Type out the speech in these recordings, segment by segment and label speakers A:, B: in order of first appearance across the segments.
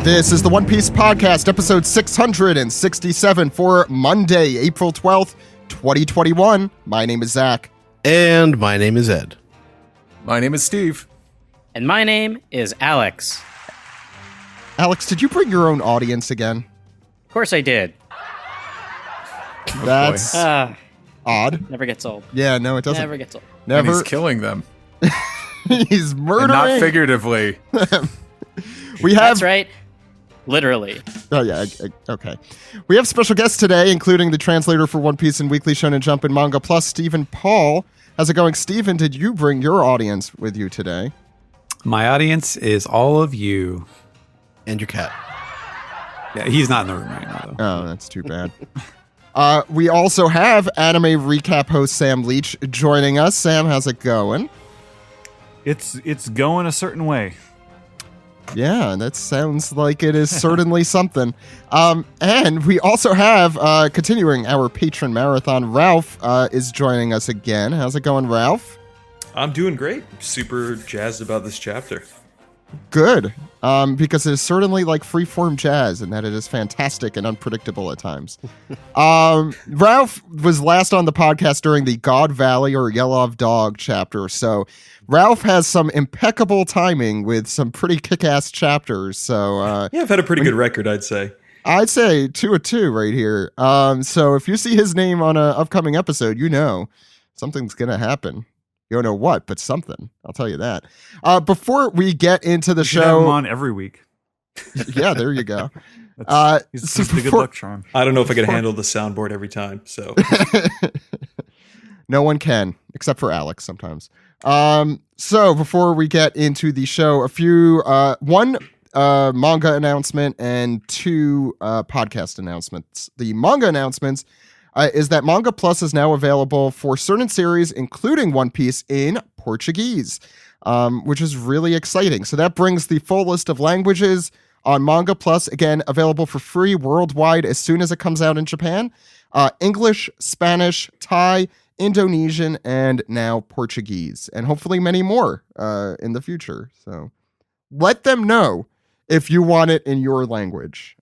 A: This is the One Piece Podcast, episode 667 for Monday, April 12th, 2021. My name is Zach.
B: And my name is Ed.
C: My name is Steve.
D: And my name is Alex.
A: Alex, did you bring your own audience again?
D: Of course I did.
A: That's odd.
D: Never gets old.
A: Yeah, no, it doesn't.
D: Never gets old.
A: Never.
C: And he's killing them.
A: He's murdering.
C: And not figuratively.
A: We have.
D: That's right. Literally.
A: Oh, yeah. Okay. We have special guests today, including the translator for One Piece and Weekly Shonen Jump and Manga, plus Stephen Paul. How's it going, Stephen? Did you bring your audience with you today?
E: My audience is all of you.
B: And your cat.
E: Yeah, he's not in the room right now, though.
A: Oh, that's too bad. We also have anime recap host Sam Leach joining us. Sam, how's it going?
F: It's going a certain way.
A: Yeah, that sounds like it is certainly something. And we also have, continuing our patron marathon, Ralph is joining us again. How's it going, Ralph?
G: I'm doing great. Super jazzed about this chapter.
A: Good, because it is certainly like freeform jazz in that it is fantastic and unpredictable at times. Ralph was last on the podcast during the God Valley or Yellow Dog chapter, so Ralph has some impeccable timing with some pretty kick-ass chapters. So
G: yeah, I've had a pretty good record, I'd say.
A: I'd say 2 of 2 right here. So if you see his name on an upcoming episode, you know something's gonna happen. You don't know what, but something. I'll tell you that. Before we get into the show,
F: have him on every week.
A: Yeah, there you go.
F: He's the good luck charm.
G: I don't know if I could handle the soundboard every time. So
A: no one can, except for Alex sometimes. So before we get into the show, a few one manga announcement and 2 podcast announcements. The manga announcements is that Manga Plus is now available for certain series, including One Piece, in Portuguese, which is really exciting. So that brings the full list of languages on Manga Plus, again, available for free worldwide as soon as it comes out in Japan. English, Spanish, Thai, Indonesian, and now Portuguese, and hopefully many more in the future. So let them know if you want it in your language.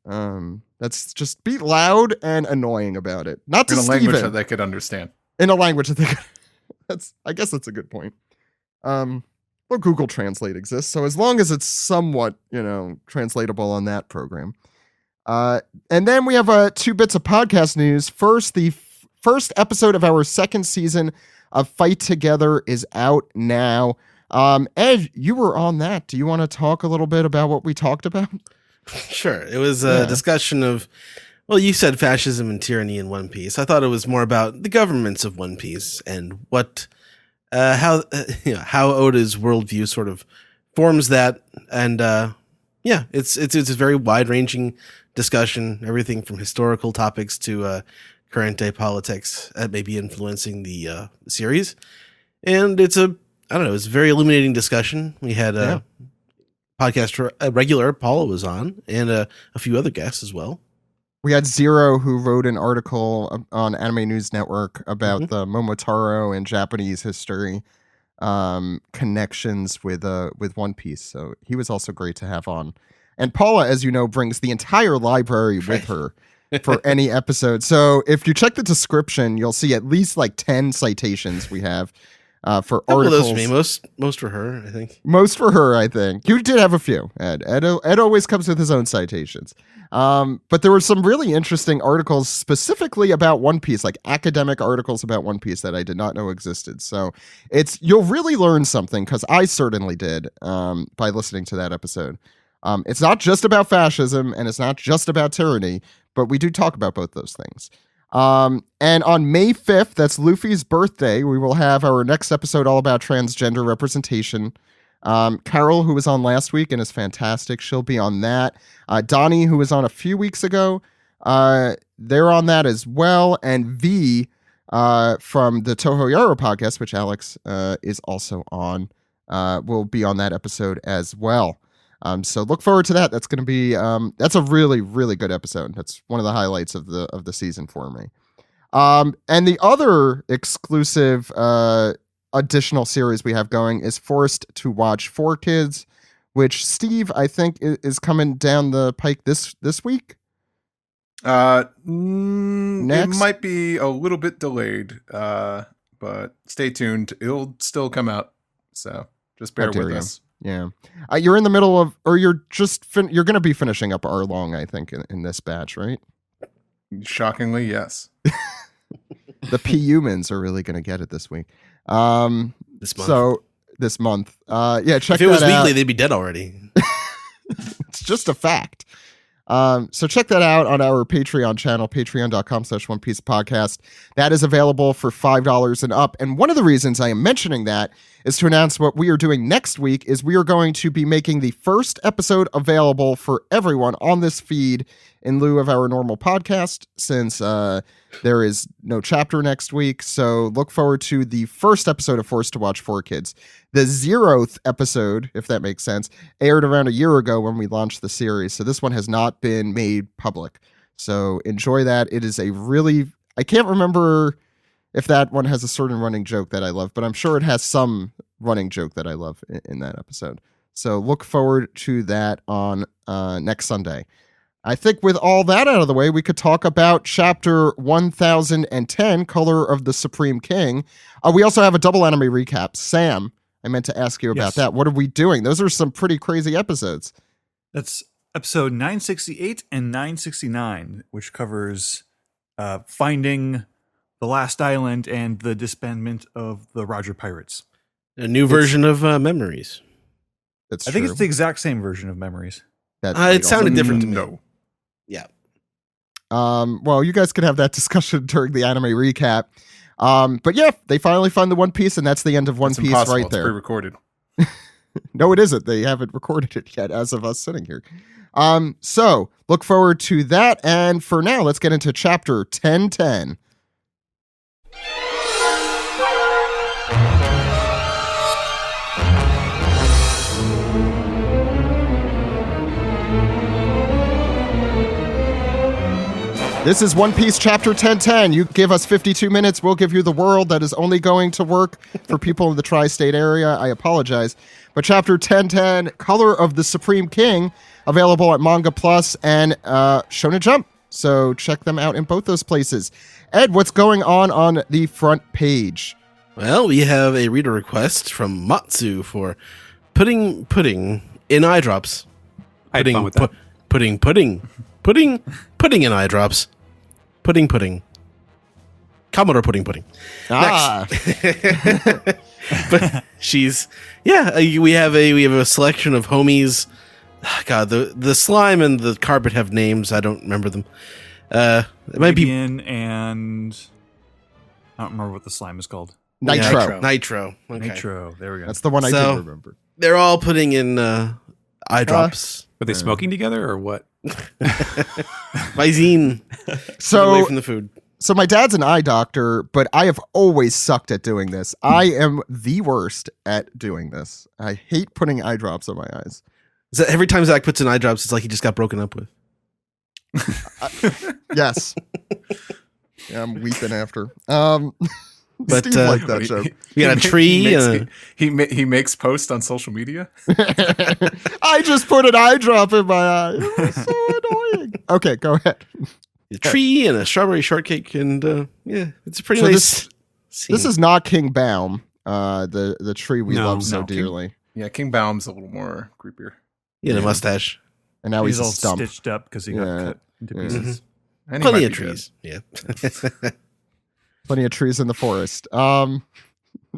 A: That's just be loud and annoying about it. Not to
C: in a
A: Steven.
C: language that they could understand.
A: In a language that they could. I guess that's a good point. Well, Google Translate exists, so as long as it's somewhat, translatable on that program. And then we have 2 bits of podcast news. First, the first episode of our 2nd season of Fight Together is out now. Ed, you were on that. Do you want to talk a little bit about what we talked about?
B: Sure. It was a discussion of, well, you said fascism and tyranny in One Piece. I thought it was more about the governments of One Piece and what, how Oda's worldview sort of forms that. And it's a very wide ranging discussion, everything from historical topics to current day politics that may be influencing the series. And it's a very illuminating discussion. We had podcast regular Paula was on, and a few other guests as well. We
A: had Zero, who wrote an article on Anime News Network about the Momotaro and Japanese history connections with One Piece. So he was also great to have on. And Paula, as you know, brings the entire library with her for any episode. So if you check the description, you'll see at least like 10 citations we have. For articles.
B: Those for me, most for her, I think.
A: Most for her, I think. You did have a few, Ed. Ed always comes with his own citations. But there were some really interesting articles specifically about One Piece, like academic articles about One Piece that I did not know existed. So you'll really learn something, because I certainly did by listening to that episode. It's not just about fascism and it's not just about tyranny, but we do talk about both those things. And on May 5th, that's Luffy's birthday, we will have our next episode all about transgender representation. Carol, who was on last week and is fantastic, she'll be on that. Donnie, who was on a few weeks ago, they're on that as well. And V from the Toho Yaro podcast, which Alex is also on, will be on that episode as well. So look forward to that. That's going to be that's a really, really good episode. That's one of the highlights of the season for me. And the other exclusive additional series we have going is Forced to Watch 4 Kids, which Steve, I think, is coming down the pike this week.
C: It
A: Next?
C: might be a little bit delayed, but stay tuned. It'll still come out, so just bear
A: dare
C: with
A: you.
C: us.
A: Yeah. You're in the middle of, or you're just, you're going to be finishing up Arlong, I think, in this batch, right?
C: Shockingly, yes.
A: The P-humans are really going to get it this week.
B: This month.
A: So, this month. Yeah, check
B: If it was
A: that out.
B: weekly, they'd be dead already.
A: It's just a fact. So check that out on our Patreon channel, patreon.com/One Piece Podcast. That is available for $5 and up. And one of the reasons I am mentioning that is to announce what we are doing next week is we are going to be making the first episode available for everyone on this feed in lieu of our normal podcast, since there is no chapter next week. So look forward to the first episode of Forced to Watch 4 Kids. The 0th episode, if that makes sense, aired around a year ago when we launched the series. So this one has not been made public. So enjoy that. It is a really, I can't remember if that one has a certain running joke that I love, but I'm sure it has some running joke that I love in that episode. So look forward to that on next Sunday. I think with all that out of the way, we could talk about chapter 1010, Color of the Supreme King. We also have a double anime recap. Sam, I meant to ask you about that. What are we doing? Those are some pretty crazy episodes.
F: That's episode 968 and 969, which covers finding the last island and the disbandment of the Roger Pirates.
B: A new version of Memories.
A: That's
F: I think
A: true.
F: it's the exact same version of Memories.
B: It sounded different to me.
C: No.
B: Yeah.
A: Well, you guys can have that discussion during the anime recap. But yeah, they finally find the One Piece, and that's the end of One
C: It's
A: Piece
C: impossible.
A: right
C: It's
A: there.
C: pre-recorded.
A: No, it isn't. They haven't recorded it yet as of us sitting here. So look forward to that. And for now, let's get into chapter 1010. This is One Piece Chapter 1010. You give us 52 minutes, we'll give you the world. That is only going to work for people in the tri-state area. I apologize. But Chapter 1010, Color of the Supreme King, available at Manga Plus and Shonen Jump. So check them out in both those places. Ed, what's going on the front page?
B: Well, we have a reader request from Matsu for pudding in eye drops.
E: I had fun with that.
B: Pudding in eye drops. Pudding. Commodore pudding.
A: Ah,
B: But she's we have a selection of homies. God, the slime and the carpet have names. I don't remember them. It might be
F: Fabian and I don't remember what the slime is called.
A: Nitro.
B: Nitro. Okay.
F: Nitro. There we go.
A: That's the one I
B: So-
A: do remember.
B: They're all putting in eye drops.
E: Were they smoking together or what?
B: Visine. Away
A: So,
B: from the food.
A: so my dad's an eye doctor, but I have always sucked at doing this. I am the worst at doing this. I hate putting eye drops on my eyes.
B: So every time Zach puts in eye drops, it's like he just got broken up with.
A: Yes. Yeah, I'm weeping after.
B: But,
A: Steve liked that joke.
B: We got a tree.
C: He makes posts on social media.
A: I just put an eye drop in my eye. It was so annoying. Okay, go ahead.
B: A tree and a strawberry shortcake, and it's a pretty
A: So
B: nice.
A: This is not King Baum, the tree we
E: No,
A: love so
C: no, King-
A: dearly.
C: Yeah, King Baum's a little more creepier.
B: a mustache.
A: And now he's,
F: all
A: a stump.
F: stitched up because he got
A: Yeah.
F: cut into
A: Yeah.
F: pieces.
C: And he
B: Plenty
C: might
B: of
C: be dead.
B: trees. Yeah.
A: Plenty of trees in the forest.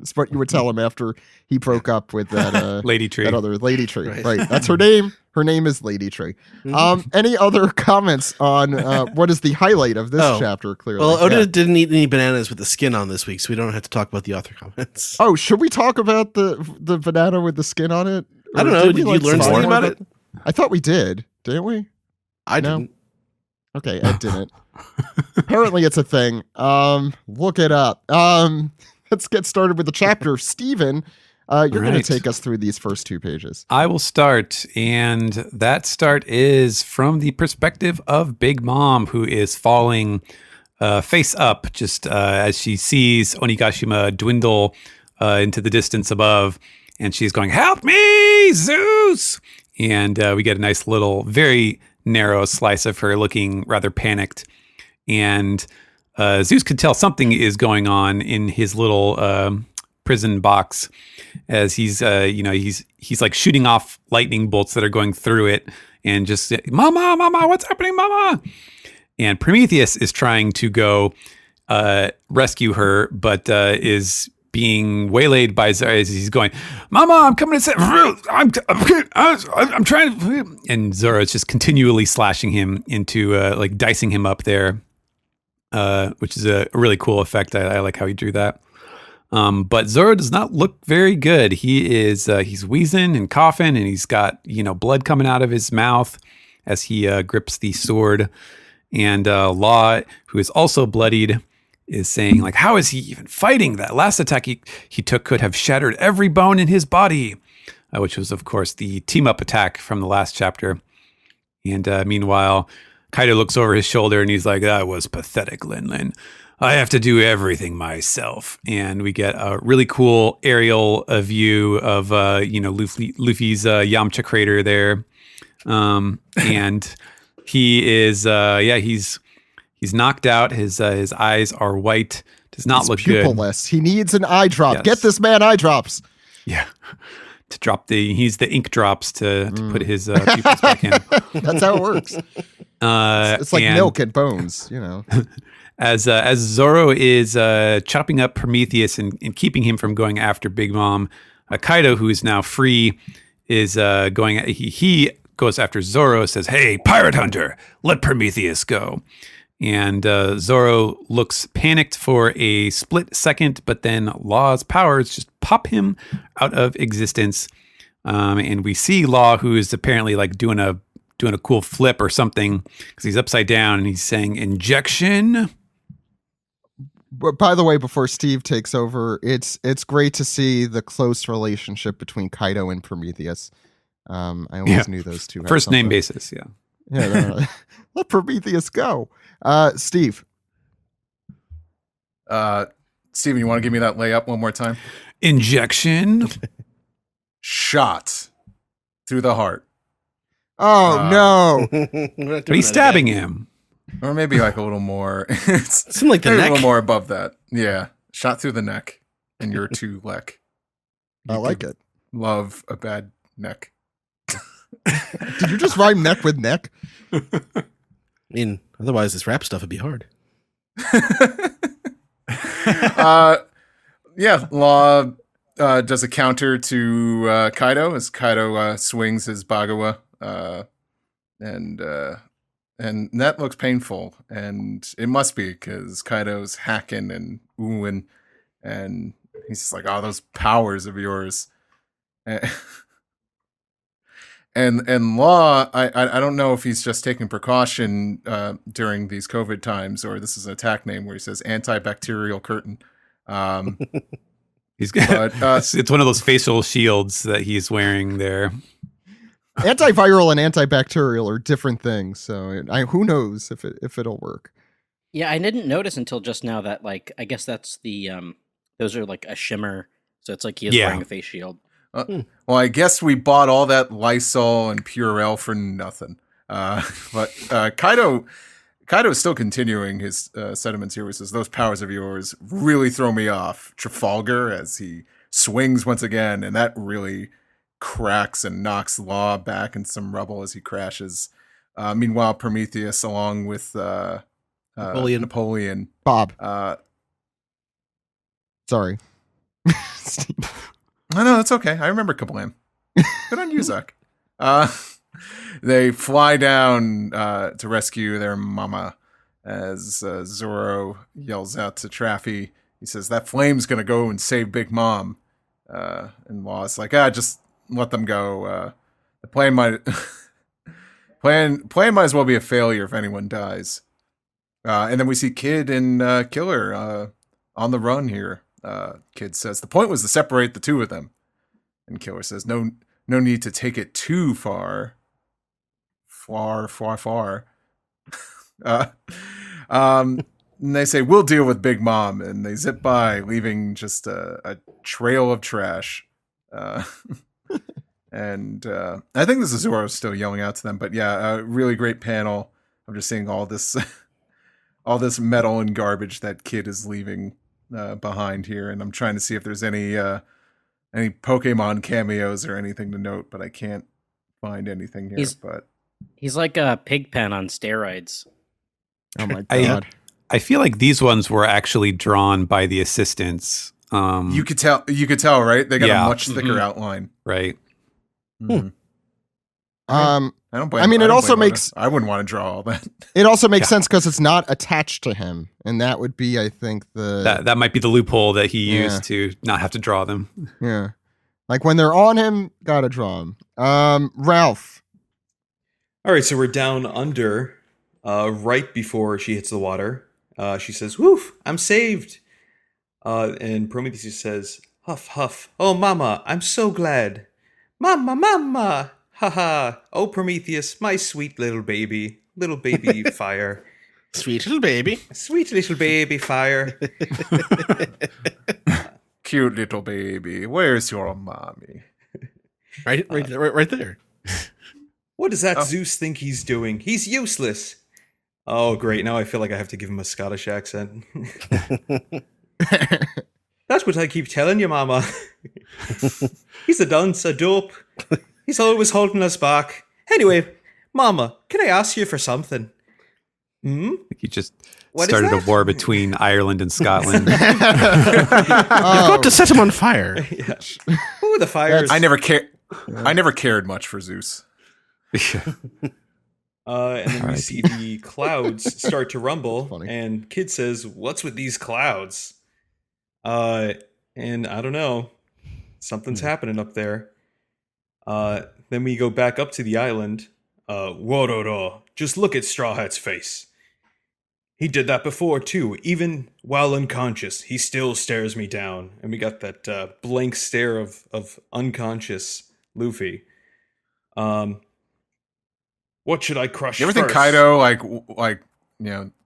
A: It's what you would tell him after he broke up with that
E: Lady tree.
A: that other Lady Tree.
B: Right.
A: Right. That's her name. Her name is Lady Tree. Any other comments on what is the highlight of this chapter, clearly?
B: Well, Oda
A: Yeah.
B: didn't eat any bananas with the skin on this week, so we don't have to talk about the author comments.
A: Oh, should we talk about the banana with the skin on it?
B: I don't
A: Or
B: know. Did
A: we,
B: you
A: like,
B: learn
A: some
B: something
A: more
B: about
A: of
B: it?
A: I thought we did. Didn't we?
B: I
A: No.
B: didn't.
A: Okay, Ed didn't. Apparently it's a thing. Look it up. Let's get started with the chapter. Steven, you're going
E: Right.
A: to take us through these first two pages.
E: I will start, and that start is from the perspective of Big Mom, who is falling face up just as she sees Onigashima dwindle into the distance above. and she's going, "Help me, Zeus!" And we get a nice little, very narrow slice of her looking rather panicked. And Zeus could tell something is going on in his little prison box, as he's like shooting off lightning bolts that are going through it, and just, "Mama, Mama, what's happening, Mama?" And Prometheus is trying to go rescue her, but is being waylaid by Zoro as he's going, "Mama, I'm coming to say, I'm trying to," and Zoro is just continually slashing him into like dicing him up there, which is a really cool effect. I like how he drew that. But Zoro does not look very good. He's wheezing and coughing, and he's got blood coming out of his mouth as he grips the sword. And Law, who is also bloodied, is saying, like, how is he even fighting? That last attack he took could have shattered every bone in his body, which was, of course, the team-up attack from the last chapter. And meanwhile, Kaido looks over his shoulder and he's like, "That was pathetic, Lin Lin. I have to do everything myself." And we get a really cool aerial view of Luffy's Yamcha crater there, and he is he's knocked out. His eyes are white. Does not
A: He's
E: look good.
A: pupilless. He needs an eye drop.
E: Yes.
A: Get this man eye drops.
E: Yeah, to drop he's the ink drops to put his pupils back in.
A: That's how it works. It's like milk and bones,
E: As Zoro is chopping up Prometheus and keeping him from going after Big Mom, Kaido, who is now free, is going. He goes after Zoro. Says, "Hey, pirate hunter, let Prometheus go." And Zoro looks panicked for a split second, but then Law's powers just pop him out of existence. And we see Law, who is apparently like doing a cool flip or something, because he's upside down and he's saying, "Injection."
A: But by the way, before Steve takes over, it's great to see the close relationship between Kaido and Prometheus. I always knew those two had
E: first name
A: something.
E: basis. Yeah.
A: Yeah, let Prometheus go. Steve.
C: Steven, you want to give me that layup one more time?
E: Injection.
C: Shot through the heart.
A: Oh, no.
E: But he's stabbing him.
C: Or maybe like a little more.
B: Something like the
C: maybe
B: neck.
C: a little more above that. Yeah. Shot through the neck and your two leg.
A: I like it.
C: Love a bad neck.
A: Did you just rhyme neck with neck?
B: I mean, otherwise this rap stuff would be hard.
C: Law does a counter to Kaido as Kaido swings his Bagawa, and that looks painful, and it must be because Kaido's hacking and oohing, and he's just like, "Oh, those powers of yours." And Law, I don't know if he's just taking precaution during these COVID times, or this is an attack name where he says antibacterial curtain.
E: He's got it's one of those facial shields that he's wearing there.
A: Antiviral and antibacterial are different things, so who knows if it'll work.
D: Yeah, I didn't notice until just now that, like, I guess that's the those are like a shimmer, so it's like he is wearing a face shield.
C: Well, I guess we bought all that Lysol and Purell for nothing. But Kaido is still continuing his sentiments here. He says, "Those powers of yours really throw me off." Trafalgar, as he swings once again, and that really cracks and knocks Law back in some rubble as he crashes. Meanwhile, Prometheus, along with Napoleon.
A: Bob. Sorry.
C: No, that's okay. I remember Kablam. Good on you, Zach. They fly down to rescue their mama as Zoro yells out to Traffy. He says, "That flame's going to go and save Big Mom." And Law's like, just let them go. The plan might as well be a failure if anyone dies. And then we see Kid and Killer on the run here. Kid says, "The point was to separate the two of them." And Killer says, no need to take it too far. Far. And they say, "We'll deal with Big Mom." And they zip by, leaving just a trail of trash. And I think this is Zoro still yelling out to them. But yeah, a really great panel. I'm just seeing all this all this metal and garbage that Kid is leaving behind here, and I'm trying to see if there's any Pokemon cameos or anything to note, but I can't find anything here.
D: He's like a Pigpen on steroids.
A: Oh my god!
E: I feel like these ones were actually drawn by the assistants.
C: You could tell, right? They got a much thicker outline,
E: right?
C: Mm-hmm.
A: I
C: don't blame.
A: I mean, it also makes.
C: I wouldn't want to draw all that.
A: It also makes sense because it's not attached to him, and that would be, I think,
E: that might be the loophole that he used to not have to draw them.
A: Yeah, like when they're on him, gotta draw him. Ralph.
G: All right, so we're down under, right before she hits the water. She says, "Woof! I'm saved." And Prometheus says, "Huff, huff. Oh, mama, I'm so glad. Mama, mama. Haha. Oh, Prometheus, my sweet little baby fire.
B: Sweet little baby.
G: Sweet little baby fire."
C: Cute little baby. Where's your mommy?
B: Right there.
G: What does that Zeus think he's doing? He's useless. Oh, great. Now I feel like I have to give him a Scottish accent. That's what I keep telling you, mama. He's a dunce, a dope. He's always holding us back. Anyway, mama, can I ask you for something?
E: You just
G: What
E: started
G: is
E: a war between Ireland and Scotland.
B: You've got to set him on fire.
G: Yeah. Oh, the fires.
C: I never cared much for Zeus.
G: And then we see the clouds start to rumble, and Kid says, "What's with these clouds?" And I don't know. Something's happening up there. Then we go back up to the island. Wororo, just look at Straw Hat's face. He did that before, too. Even while unconscious, he still stares me down. And we got that blank stare of unconscious Luffy. What should I crush
C: You ever think
G: first?
C: Kaido,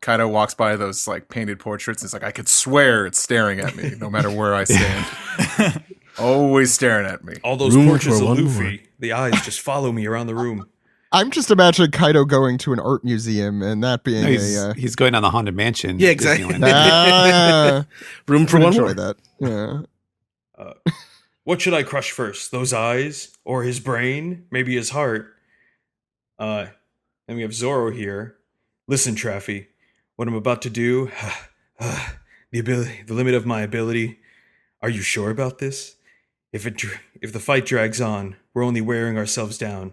C: Kaido walks by those, painted portraits, and it's like, I could swear it's staring at me, no matter where I stand. Always staring at me.
G: All those portraits of Luffy, the eyes just follow me around the room.
A: I'm just imagining Kaido going to an art museum and that being
E: he's going on the Haunted Mansion.
B: Yeah, exactly.
A: Room
B: for one
A: enjoy
B: more.
A: that. Yeah.
G: What should I crush first? Those eyes? Or his brain? Maybe his heart? And we have Zoro here. Listen, Traffy, what I'm about to do, the limit of my ability. Are you sure about this? If the fight drags on, we're only wearing ourselves down.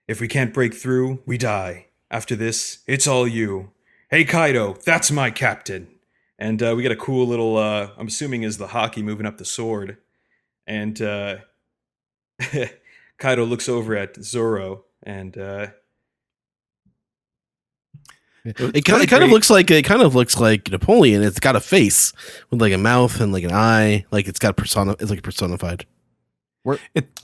G: If we can't break through, we die. After this, it's all you. Hey, Kaido, that's my captain. And we get a cool little, I'm assuming is the hockey moving up the sword. And Kaido looks over at Zoro and
B: It kind of looks like Napoleon. It's got a face with like a mouth and like an eye. Like it's got It's like personified.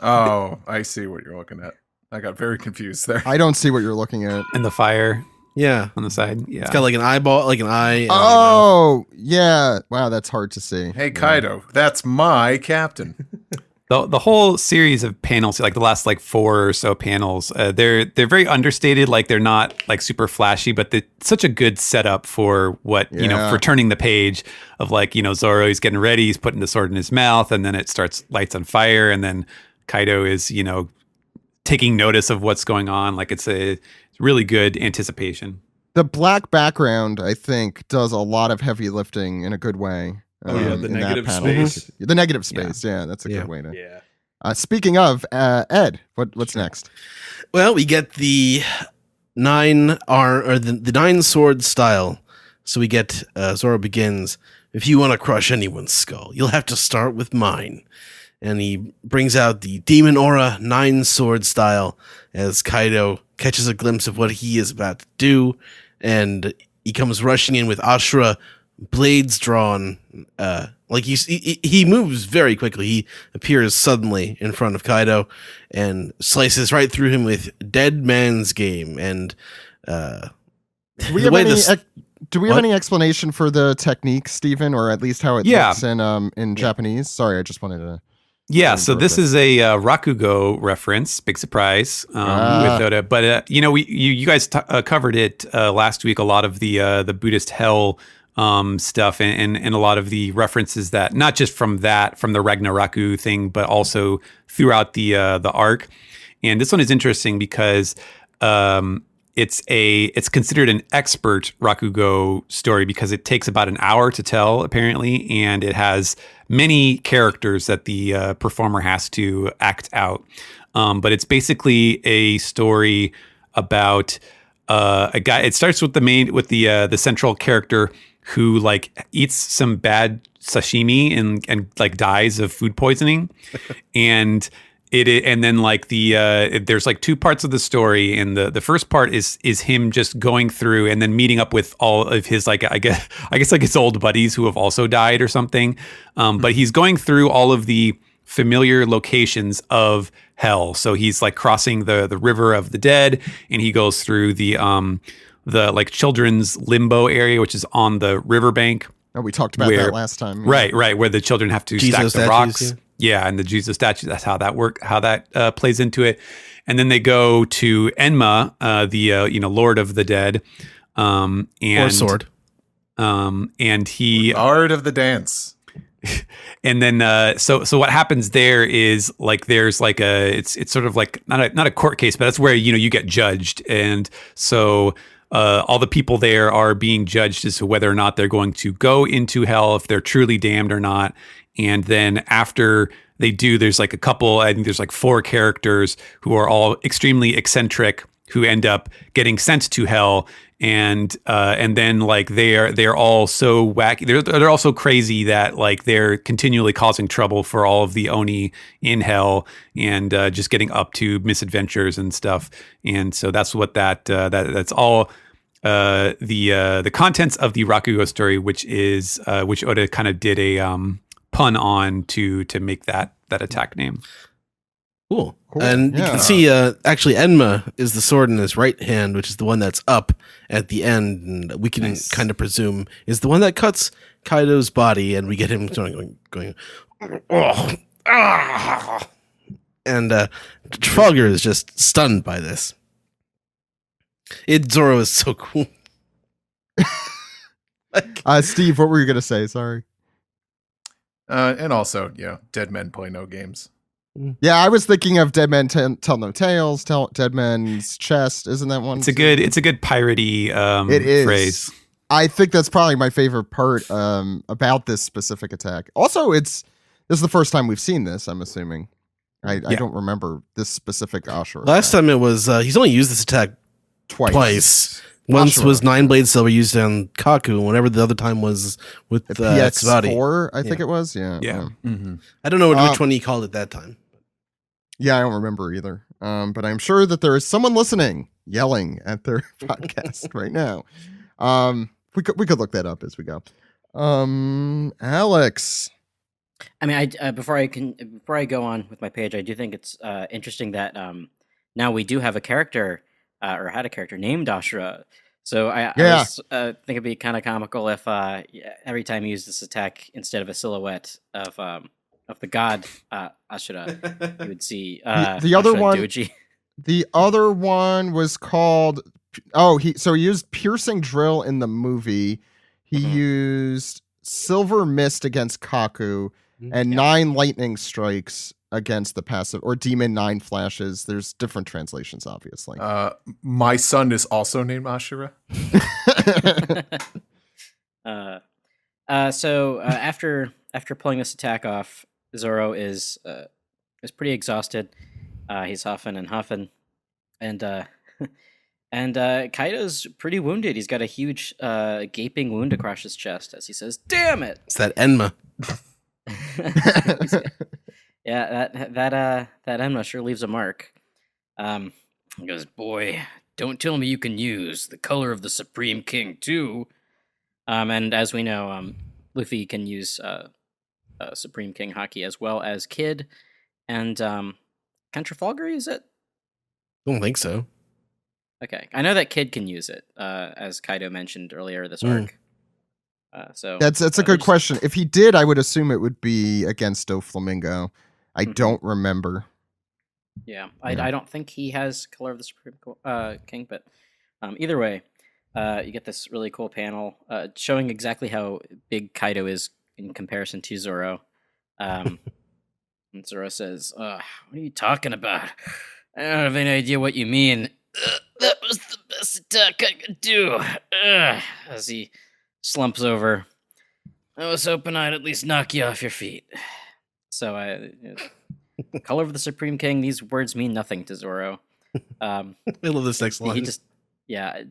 C: I see what you're looking at. I got very confused there.
A: I don't see what you're looking at.
E: And the fire
B: Yeah,
E: on the side. Yeah.
B: it's got like an eyeball, like an eye.
A: Oh, yeah. Wow, that's hard to see.
C: Hey, Kaido, that's my captain.
E: The whole series of panels, like the last 4 or so panels, they're very understated. Like they're not super flashy, but they're such a good setup for what for turning the page of Zoro. He's getting ready, he's putting the sword in his mouth, and then it lights on fire, and then Kaido is taking notice of what's going on. Like it's really good anticipation.
A: The black background, I think, does a lot of heavy lifting in a good way.
G: the
A: in that
G: negative
A: panel.
G: space.
A: The negative space, yeah, that's a good way to.
G: Yeah.
A: Speaking of, Ed, what's next?
B: Well, we get the 9 sword style. So we get Zoro begins. If you want to crush anyone's skull, you'll have to start with mine. And he brings out the Demon Aura 9 sword style as Kaido catches a glimpse of what he is about to do, and he comes rushing in with Asura, blades drawn. He moves very quickly. He appears suddenly in front of Kaido and slices right through him with Dead Man's Game. And
A: do we have any explanation for the technique, Stephen, or at least how it looks in Japanese? Sorry, I just wanted to.
E: Yeah, so this is a Rakugo reference. Big surprise with Oda. But you guys covered it last week. A lot of the Buddhist hell stuff and a lot of the references that not just from the Ragnarok thing, but also throughout the arc. And this one is interesting because it's considered an expert Rakugo story because it takes about an hour to tell, apparently, and it has many characters that the performer has to act out. But it's basically a story about a guy. It starts with the central character who like eats some bad sashimi and like dies of food poisoning, and then like there's like two parts of the story, and the first part is him just going through and then meeting up with all of his like I guess like his old buddies who have also died or something, but he's going through all of the familiar locations of hell. So he's like crossing the river of the dead, and he goes through the like children's limbo area, which is on the riverbank.
A: Oh, we talked about that last time.
E: Yeah. Right, where the children have to stack the statues, rocks. Yeah, and the Jesus statue. That's how that plays into it. And then they go to Enma, the Lord of the Dead, and
B: or sword,
E: and he
C: Lord of the Dance.
E: And then so what happens there is like there's like it's sort of like not a court case, but that's where you get judged, and so all the people there are being judged as to whether or not they're going to go into hell, if they're truly damned or not. And then after they do, there's like I think there's like 4 characters who are all extremely eccentric who end up getting sent to hell. And then like they're all so wacky. They're all so crazy that like they're continually causing trouble for all of the Oni in hell and just getting up to misadventures and stuff. And so that's what that's all the contents of the Rakugo story, which Oda kind of did a pun on to make that attack name.
B: Cool. And you can see actually Enma is the sword in his right hand, which is the one that's up at the end, and we can kind of presume is the one that cuts Kaido's body, and we get him going oh, ah! And Trafalgar is just stunned by this. Zoro is so cool.
A: Steve, what were you gonna say? Sorry.
C: And also, dead men play no games.
A: Yeah, I was thinking of Dead Men Tell No Tales, Dead Men's Chest. Isn't that one? It's a
E: good piratey
A: it is.
E: Phrase.
A: I think that's probably my favorite part about this specific attack. Also, this is the first time we've seen this, I'm assuming. I don't remember this specific Asura.
B: Last time it was, he's only used this attack twice. Once was 9-blade silver used on Kaku, and whatever the other time was with
A: PX4, I think it was. Yeah.
B: Mm-hmm. I don't know which one he called it that time.
A: Yeah, I don't remember either. But I'm sure that there is someone listening yelling at their podcast right now. We could look that up as we go. Alex.
D: I mean, before I go on with my page, I do think it's interesting that now we do have a character or had a character named Asura. So I think it'd be kind of comical if every time you use this attack, instead of a silhouette of the god Asura, you would see
A: the other
D: Asura
A: one.
D: Doji.
A: The other one was called. He used piercing drill in the movie. He used silver mist against Kaku and 9 lightning strikes against the passive, or demon 9 flashes. There's different translations, obviously.
C: My son is also named Asura.
D: So after pulling this attack off, Zoro is pretty exhausted. He's huffing and huffing, and Kaido's pretty wounded. He's got a huge gaping wound across his chest as he says, "Damn it!"
B: It's that Enma.
D: Yeah, that Enma sure leaves a mark. He goes, "Boy, don't tell me you can use the color of the Supreme King too." And as we know, Luffy can use Supreme King Haki as well as Kid, and can Trafalgar use it?
B: I don't think so.
D: Okay, I know that Kid can use it, as Kaido mentioned earlier this arc. So
A: that's a good question. If he did, I would assume it would be against Doflamingo. I don't remember.
D: Yeah, I don't think he has Color of the Supreme King, but either way, you get this really cool panel showing exactly how big Kaido is in comparison to Zoro. And Zoro says, "What are you talking about? I don't have any idea what you mean. That was the best attack I could do." As he slumps over. "I was hoping I'd at least knock you off your feet." So, Color of the Supreme King, these words mean nothing to Zoro.
B: I love this next line.
D: He just, yeah.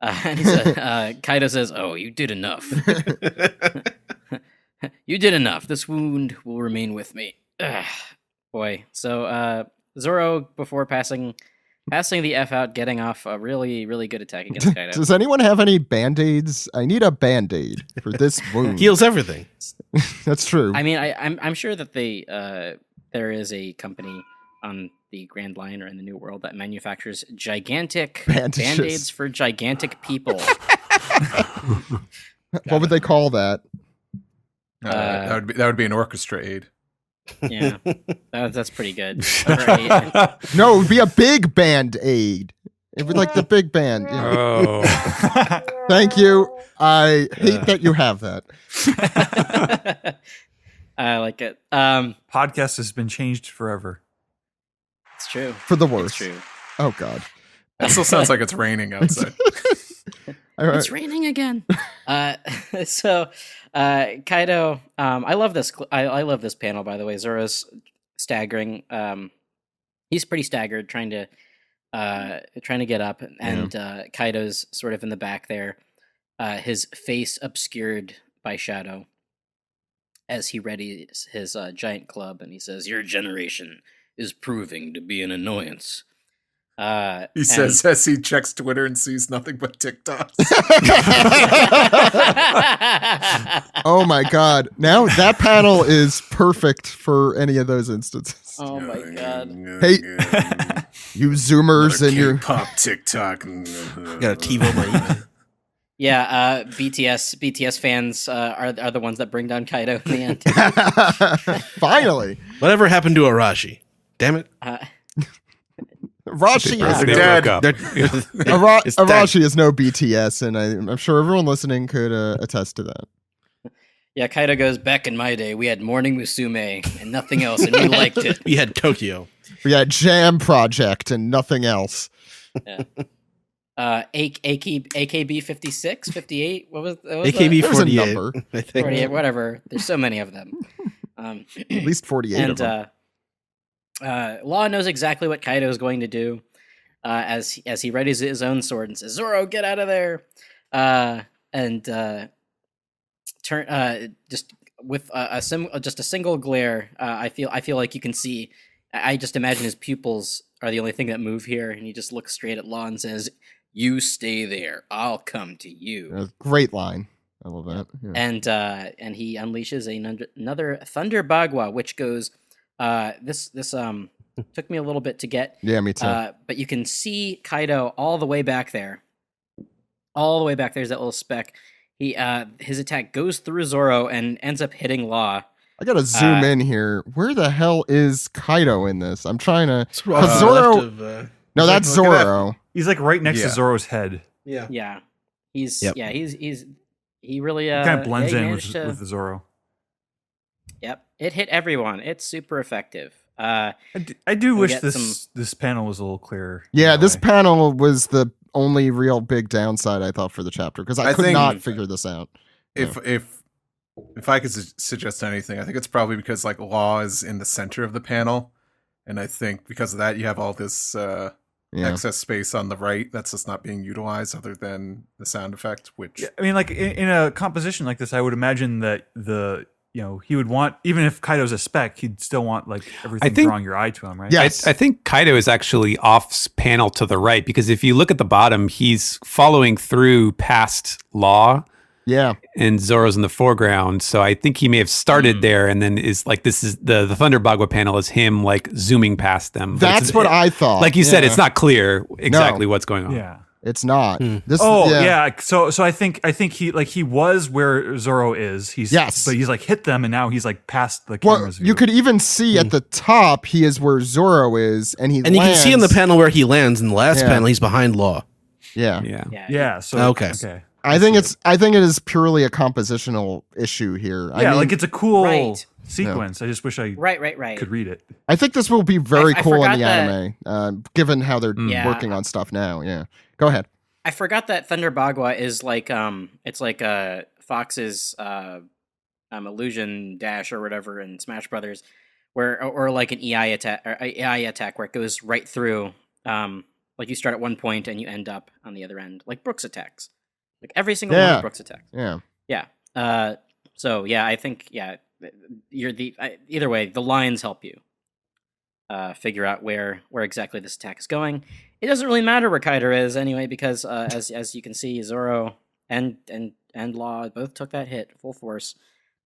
D: And he said, Kaido says, "Oh, you did enough. You did enough. This wound will remain with me." Boy. So, Zoro, before passing the F out, getting off a really, really good attack against Kaido.
A: Does anyone have any Band-Aids? I need a Band-Aid for this wound.
B: Heals everything.
A: That's true.
D: I mean, I'm sure that there is a company on the Grand Line or in the New World that manufactures gigantic
A: Bandages.
D: Band-Aids for gigantic people.
A: What would they call that?
C: That would be an orchestra aid.
D: Yeah, that's pretty good.
A: No, it would be a big Band-Aid. It would be like the big band. You know?
E: Oh.
A: Thank you. I hate that you have that.
D: I like it.
F: Podcast has been changed forever.
D: It's true.
A: For the
D: It's
A: worst.
D: true.
A: Oh, God.
C: It still sounds like it's raining outside.
A: All right.
D: It's raining again. So Kaido, I love this. I love this panel. By the way, Zoro's staggering. He's pretty staggered, trying to get up, and Kaido's sort of in the back there, his face obscured by shadow, as he readies his giant club, and he says, "Your generation is proving to be an annoyance."
C: He says as he checks Twitter and sees nothing but TikToks.
A: Oh my God. Now that panel is perfect for any of those instances.
D: Oh my God.
A: Hey, you Zoomers and your
C: pop TikTok.
B: Got a TiVo my email.
D: Yeah, BTS fans are the ones that bring down Kaido in the end.
A: Finally.
B: Whatever happened to Arashi? Damn it.
A: Arashi is
E: They
A: dead.
E: broke up.
B: It's dead.
A: Arashi is no BTS, and I'm sure everyone listening could attest to that.
D: Yeah, Kaido goes, "Back in my day, we had Morning Musume and nothing else, and we liked it."
B: We had Tokyo.
A: We had Jam Project and nothing else.
D: Yeah. AKB 56, 58, what was
B: AKB
A: There's a
B: 48.
A: number.
B: I think.
D: 48, whatever. There's so many of them.
A: At least 48 of them.
D: Law knows exactly what Kaido is going to do as he readies his own sword and says, "Zoro, get out of there!" Just with just a single glare, I feel like you can see. I just imagine his pupils are the only thing that move here, and he just looks straight at Law and says, "You stay there. I'll come to you."
A: Great line. I love that. Yeah.
D: And he unleashes another Thunder Bagua, which goes. This took me a little bit to get.
A: Yeah, me too.
D: But you can see Kaido all the way back there. All the way back there's that little speck. His attack goes through Zoro and ends up hitting Law.
A: I gotta zoom in here. Where the hell is Kaido in this? I'm trying to.
B: Zoro.
A: No, that's
C: look at
A: Zoro.
F: He's like right next
C: Yeah.
F: to Zoro's head.
B: Yeah.
D: Yeah, he's
B: Yep.
D: he really
F: Kind of blends
D: he
F: in
D: managed
F: with Zoro.
D: Yep, it hit everyone. It's super effective.
F: I do
D: we
F: wish
D: get
F: this panel was a little clearer.
A: Yeah,
F: in a
A: this
F: way.
A: panel was the only real big downside I thought for the chapter because I could
C: think-
A: not figure this out.
C: If I could suggest anything, I think it's probably because like Law is in the center of the panel, and I think because of that you have all this excess space on the right that's just not being utilized, other than the sound effect. Which
F: I mean, like in a composition like this, I would imagine that he would want, even if Kaido's a spec, he'd still want like everything
E: think-
F: drawing your eye to him, right?
A: Yeah.
E: I think Kaido is actually off panel to the right because if you look at the bottom, he's following through past Law
A: Yeah,
E: and Zoro's in the foreground. So I think he may have started there and then is like, this is the Thunder Bagua panel is him like zooming past them. But
A: that's what I thought.
E: like you said,
A: Yeah.
E: it's not clear exactly what's going on.
F: Yeah.
A: It's not. This.
F: Oh yeah. So I think he was where Zoro is. But he's like hit them, and now he's like past the camera's view.
A: You could even see at the top he is where Zoro is, and you can
B: see in the panel where he lands in the last panel. He's behind Law.
A: Yeah.
F: So
B: okay.
A: I think it is purely a compositional issue here.
F: Yeah, like it's a cool sequence. I just wish I could read it.
A: I think this will be very cool in the anime, given how they're working on stuff now. Yeah. Go ahead.
D: I forgot that Thunder Bagua is like it's like Fox's illusion dash or whatever in Smash Brothers, or like an EI attack where it goes right through. Like you start at one point and you end up on the other end, like Brooks attacks. Like every single one of Brooks attacks. Yeah. So yeah, I think you're either way. The lines help you figure out where exactly this attack is going. It doesn't really matter where Kaido is anyway, because as you can see, Zoro and Law both took that hit full force.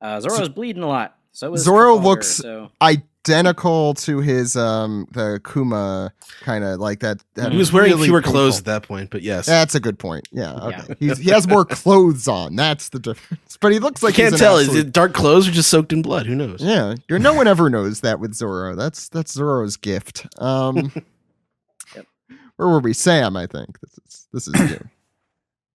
D: Zoro's bleeding a lot. So is
A: Zoro
D: Trafalgar,
A: looks identical to his the Kuma kind of like that.
B: He was wearing fewer clothes at that point, but yes,
A: that's a good point. Yeah, okay. He has more clothes on. That's the difference. But he looks like
B: you can't tell. Is it dark clothes or just soaked in blood? Who knows?
A: Yeah, no one ever knows that with Zoro. That's Zoro's gift. Where were we? Sam, I think this is you.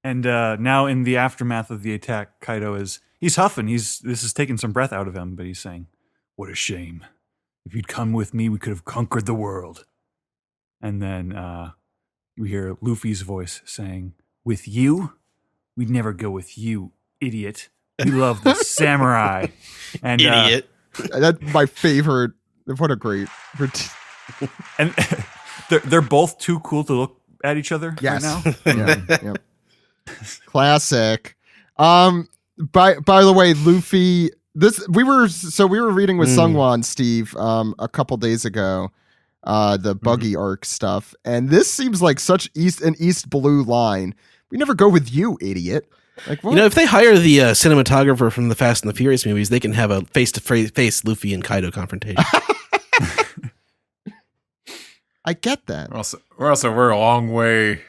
F: And now in the aftermath of the attack, Kaido he's huffing. This is taking some breath out of him, but he's saying, "What a shame. If you'd come with me, we could have conquered the world." And then we hear Luffy's voice saying, "With you? We'd never go with you, idiot. We love the samurai." And
B: idiot.
A: That's my favorite. What a great.
F: And they're both too cool to look at each other right now.
A: Yep. Classic. By the way, Luffy. We were reading with Sungwon Steve a couple days ago, the buggy arc stuff, and this seems like such an East Blue line. We never go with you, idiot. Like, what?
B: If they hire the cinematographer from the Fast and the Furious movies, they can have a face-to-face Luffy and Kaido confrontation.
A: I get that.
C: We're a long way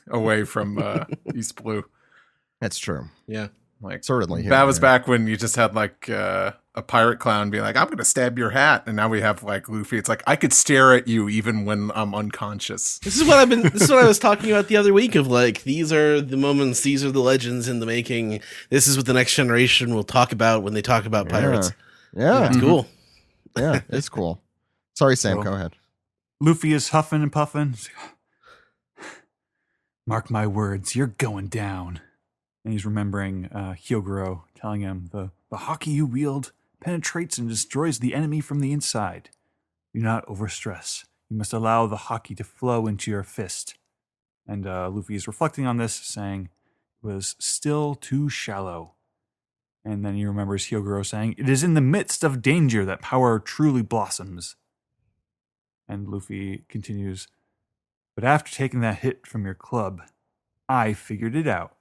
C: away from East Blue.
A: That's true.
B: Yeah.
C: Like
A: certainly.
C: That was back when you just had like a pirate clown being like, "I'm going to stab your hat," and now we have like Luffy. It's like I could stare at you even when I'm unconscious.
B: This is what I was talking about the other week of like, these are the moments, these are the legends in the making. This is what the next generation will talk about when they talk about pirates.
A: Yeah.
B: It's cool.
A: Yeah, it's cool. Sorry, Sam, go ahead.
F: Luffy is huffing and puffing. "Mark my words, you're going down." And he's remembering Hyogoro telling him, the haki you wield penetrates and destroys the enemy from the inside. Do not overstress. You must allow the haki to flow into your fist. And Luffy is reflecting on this, saying it was still too shallow. And then he remembers Hyogoro saying, "It is in the midst of danger that power truly blossoms." And Luffy continues, "But after taking that hit from your club, I figured it out.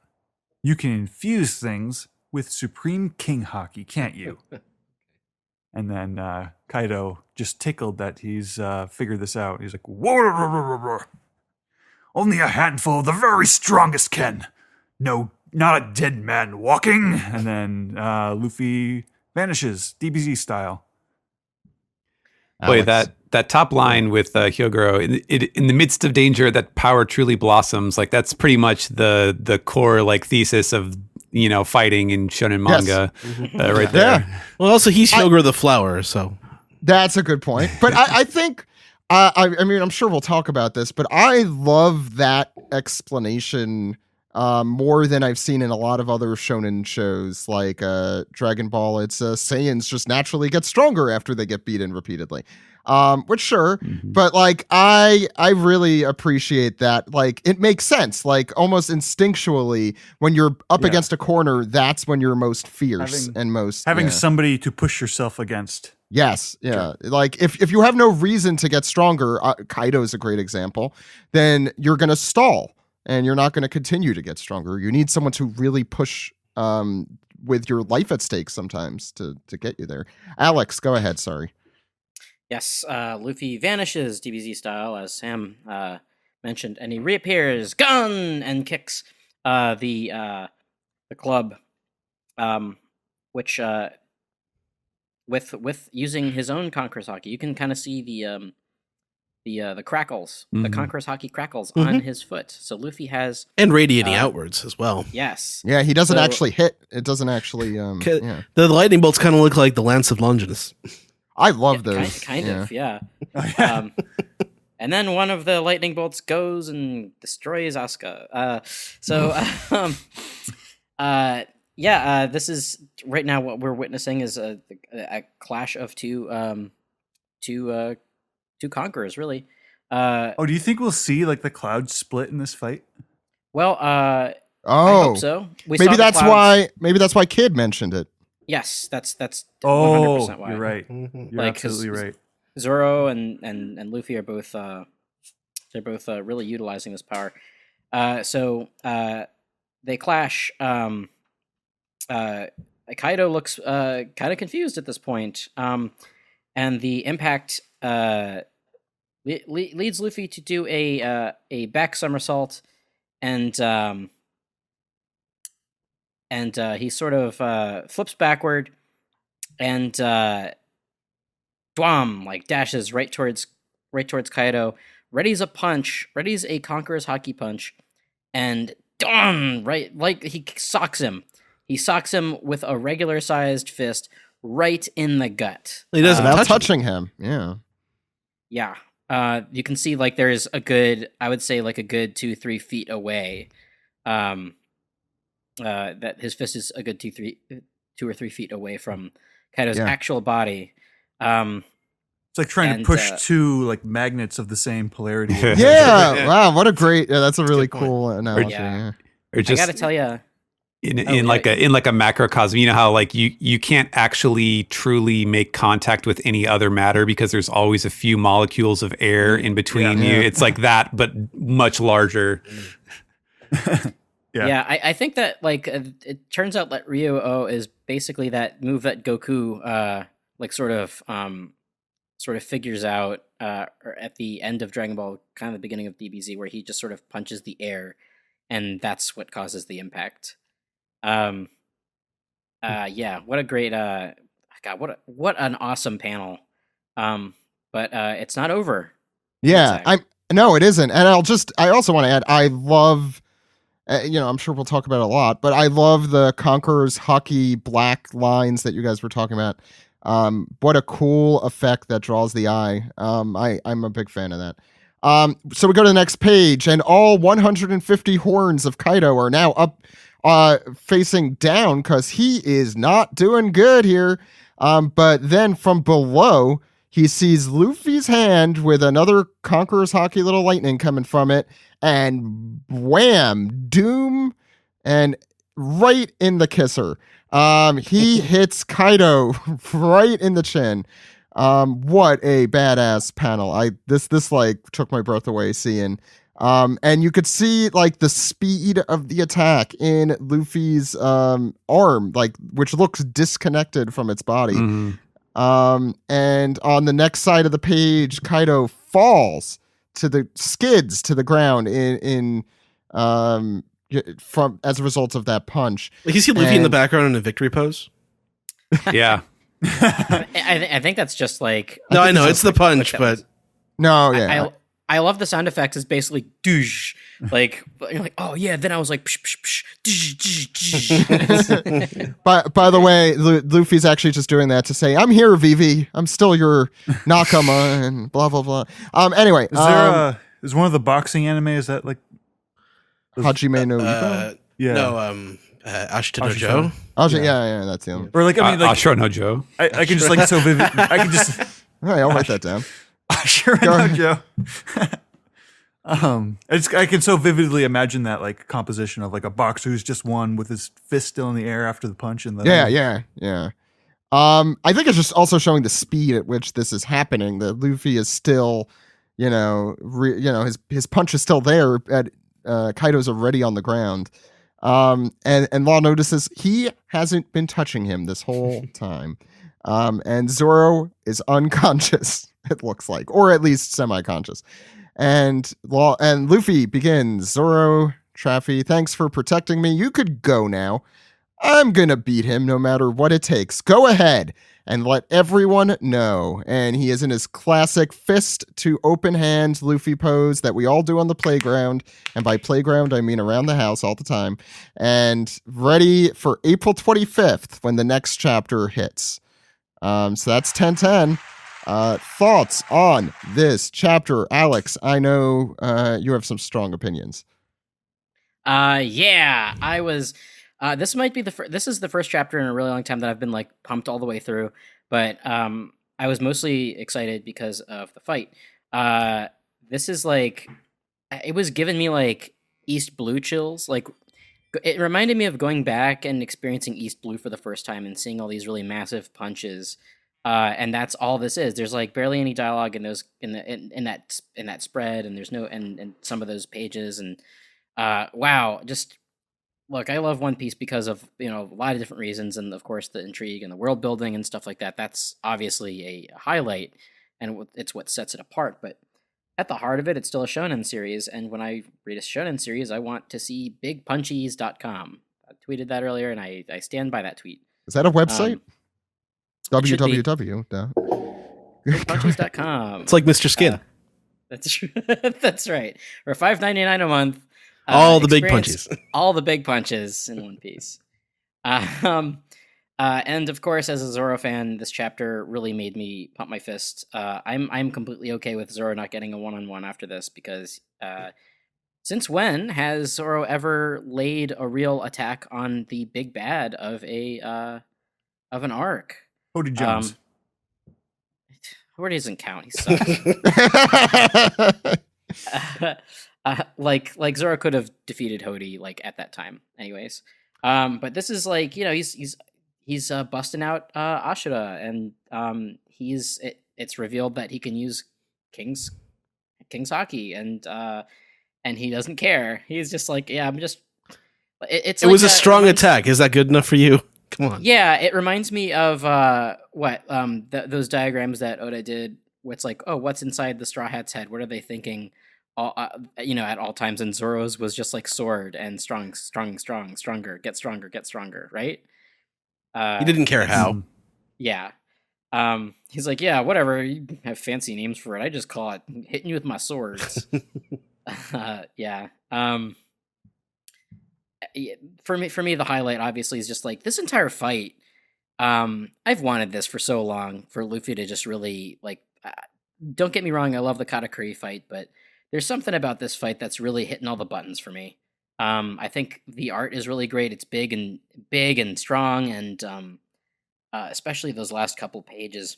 F: You can infuse things with Supreme King Haki, can't you?" And then Kaido, just tickled that he's figured this out. He's like, "Whoa, only a handful of the very strongest can. No, not a dead man walking." And then Luffy vanishes, DBZ style.
E: Boy, that top line with Hyogoro, in the midst of danger, that power truly blossoms. Like that's pretty much the core like thesis of fighting in shonen manga, right there.
A: Yeah.
B: Well, also he's Hyogoro the flower, so
A: that's a good point. But I think I mean I'm sure we'll talk about this, but I love that explanation more than I've seen in a lot of other shonen shows like Dragon Ball. It's Saiyans just naturally get stronger after they get beaten repeatedly. Which sure, but like I really appreciate that. Like it makes sense. Like almost instinctually, when you're up against a corner, that's when you're most fierce and most
F: having somebody to push yourself against.
A: Yes, yeah. Sure. Like if you have no reason to get stronger, Kaido is a great example. Then you're gonna stall and you're not gonna continue to get stronger. You need someone to really push with your life at stake sometimes to get you there. Alex, go ahead. Sorry.
D: Yes, Luffy vanishes DBZ style, as Sam mentioned, and he reappears, gun, and kicks the club, which with using his own Conqueror's Hockey, you can kind of see the crackles, the Conqueror's Hockey crackles on his foot. So Luffy has
B: and radiating outwards as well.
D: Yes.
A: Yeah, he doesn't actually hit. It doesn't actually. Yeah.
B: The lightning bolts kind of look like the Lance of Longinus.
A: I love those.
D: Kind of, yeah. And then one of the lightning bolts goes and destroys Asuka. This is right now what we're witnessing is a clash of two conquerors, really.
F: Do you think we'll see like the clouds split in this fight?
D: Well, I hope so.
A: Maybe that's why Kid mentioned it.
D: Yes, that's
F: 100%
D: why.
F: You're right. You're absolutely right.
D: Zoro and Luffy are both really utilizing this power. So they clash. Kaido looks kind of confused at this point. And the impact leads Luffy to do a back somersault, and he sort of flips backward and dwam, like dashes right towards Kaido, readies a Conqueror's Hockey punch, and dwam, right, like he socks him. He socks him with a regular sized fist right in the gut.
B: He doesn't
A: touching him. Yeah.
D: Yeah. You can see like there's a good 2-3 feet away. That his fist is a good 2 or 3 feet away from Kaido's actual body.
F: It's like trying to push two like magnets of the same polarity.
A: Yeah. Wow. What a great. That's a really cool analogy.
D: Or just, I got to tell you.
E: In like a macrocosm, you know how like you can't actually truly make contact with any other matter because there's always a few molecules of air in between you. It's like that, but much larger.
D: I think that like it turns out that Ryo is basically that move that Goku sort of figures out or at the end of Dragon Ball, kind of the beginning of DBZ, where he just sort of punches the air, and that's what causes the impact. What a great God, what an awesome panel. But it's not over.
A: Yeah, no, it isn't. And I also want to add, I love, I'm sure we'll talk about it a lot, but I love the Conqueror's Hockey black lines that you guys were talking about. What a cool effect that draws the eye. I'm a big fan of that. So we go to the next page, and all 150 horns of Kaido are now up, facing down, because he is not doing good here. But then from below, he sees Luffy's hand with another Conqueror's Hockey little lightning coming from it, and wham, doom, and right in the kisser. He hits Kaido right in the chin. What a badass panel. This like took my breath away seeing. And you could see like the speed of the attack in Luffy's arm, like, which looks disconnected from its body. And on the next side of the page, Kaido falls skids to the ground from as a result of that punch.
B: Like you see Luffy in the background in a victory pose.
E: Yeah.
D: I think that's just like
B: I know it's the punch, but
A: no, yeah.
D: I love the sound effect. Is basically douche, like you're like, oh yeah. Then I was like, psh, psh, psh,
A: But by the way, Luffy's actually just doing that to say, "I'm here, Vivi. I'm still your Nakama," and blah blah blah. Anyway,
F: is one of the boxing anime? Is that like
A: Hajime no Ippo?
F: Yeah.
B: No, Ashita no Joe.
A: Yeah, that's him.
F: Or like
E: Ashura no Joe.
F: I can just like so vivid. I can just.
A: All right, I'll write that down.
F: Sure, no, Joe. I can so vividly imagine that like composition of like a boxer who's just won with his fist still in the air after the punch and the
A: yeah. I think it's just also showing the speed at which this is happening. That Luffy is still, his punch is still there. Kaido's already on the ground. And Law notices he hasn't been touching him this whole time. And Zoro is unconscious, it looks like, or at least semi-conscious. And Luffy begins. Zoro, Traffy, thanks for protecting me. You could go now. I'm gonna beat him no matter what it takes. Go ahead and let everyone know. And he is in his classic fist to open hand Luffy pose that we all do on the playground. And by playground, I mean around the house all the time. And ready for April 25th when the next chapter hits. So that's 10:10. Thoughts on this chapter, Alex? I know you have some strong opinions.
D: Yeah, I was. This might be this is the first chapter in a really long time that I've been like pumped all the way through, but I was mostly excited because of the fight. This is like, it was giving me like East Blue chills. Like, it reminded me of going back and experiencing East Blue for the first time and seeing all these really massive punches. And that's all this is. There's like barely any dialogue in those in that spread, and there's no and some of those pages. And wow, just look, I love One Piece because of, a lot of different reasons, and of course the intrigue and the world building and stuff like that. That's obviously a highlight, and it's what sets it apart. But at the heart of it, it's still a shonen series, and when I read a shonen series, I want to see bigpunchies.com. I tweeted that earlier, and I stand by that tweet.
A: Is that a website? www.
D: Bigpunchies.com.
B: It's like Mr. Skin.
D: That's true. That's right. For $5.99 a month.
B: All the big punches.
D: All the big punches in One Piece. And of course, as a Zoro fan, this chapter really made me pump my fist. I'm completely okay with Zoro not getting a one-on-one after this, because since when has Zoro ever laid a real attack on the big bad of an arc?
F: Cody Jones.
D: Cody doesn't count. He sucks. Like Zoro could have defeated Hody like at that time, anyways. But this is like, he's busting out Asura, and it's revealed that he can use King's Haki, and he doesn't care. He's just like, yeah, I'm just. It was
B: a strong attack. Is that good enough for you? Come on.
D: Yeah, it reminds me of those diagrams that Oda did. It's like, oh, what's inside the Straw Hat's head? What are they thinking? At all times. And Zoro's was just like sword and stronger, get stronger, right?
B: He didn't care how.
D: Yeah. He's like, yeah, whatever. You have fancy names for it. I just call it hitting you with my swords. Yeah. For me, the highlight obviously is just like this entire fight. I've wanted this for so long, for Luffy to just really like. Don't get me wrong, I love the Katakuri fight, but there's something about this fight that's really hitting all the buttons for me. I think the art is really great. It's big and strong, and especially those last couple pages,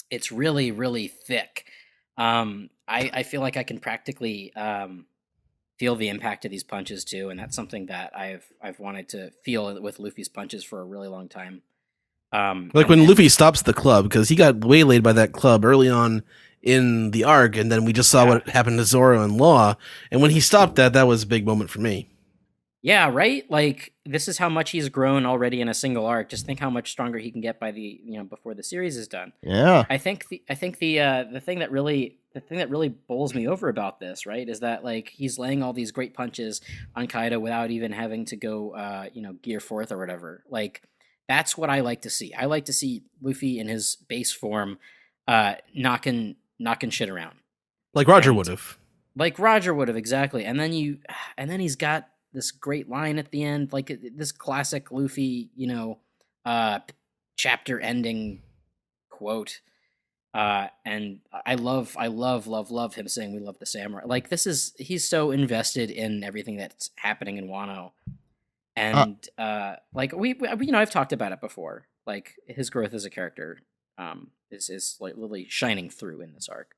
D: it's really, really thick. I feel like I can practically feel the impact of these punches too, and that's something that I've wanted to feel with Luffy's punches for a really long time.
B: Like when Luffy stops the club, because he got waylaid by that club early on in the arc, and then we just saw what happened to Zoro and Law, and when he stopped that was a big moment for me.
D: Yeah, right? Like, this is how much he's grown already in a single arc. Just think how much stronger he can get by before the series is done.
A: Yeah.
D: I think the thing that really bowls me over about this, right, is that like he's laying all these great punches on Kaido without even having to go gear forth or whatever. Like, that's what I like to see. I like to see Luffy in his base form knocking shit around.
B: Like Roger would have.
D: Like Roger would have, exactly. And then he's got this great line at the end, like this classic Luffy, chapter ending quote. And I love him saying, "We love the samurai." Like he's so invested in everything that's happening in Wano. And like I've talked about it before. Like his growth as a character is like really shining through in this arc.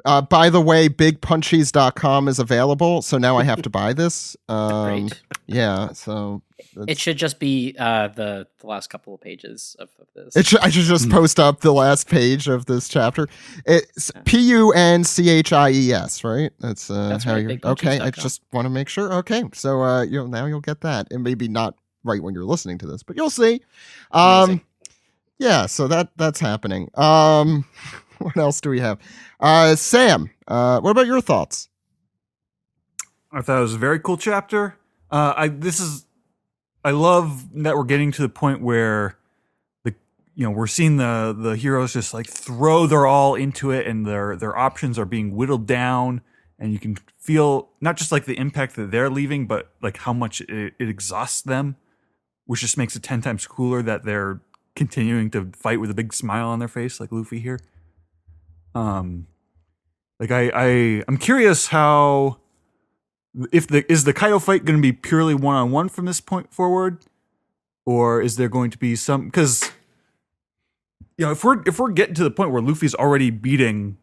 A: By the way, bigpunchies.com is available, so now I have to buy this.
D: Great.
A: Yeah, so
D: it should just be the last couple of pages of this.
A: I should just post up the last page of this chapter. It's PUNCHIES, right? That's how
D: right,
A: you're okay. I just want to make sure. Okay, so now you'll get that, and maybe not right when you're listening to this, but you'll see.
D: Amazing.
A: Yeah, so that's happening. What else do we have? Sam, what about your thoughts?
F: I thought it was a very cool chapter. I love that we're getting to the point where we're seeing the heroes just like throw their all into it, and their options are being whittled down, and you can feel not just like the impact that they're leaving, but like how much it exhausts them, which just makes it 10 times cooler that they're continuing to fight with a big smile on their face, like Luffy here. I'm curious how is the Kaido fight going to be purely one-on-one from this point forward, or is there going to be some, because if we're getting to the point where Luffy's already beating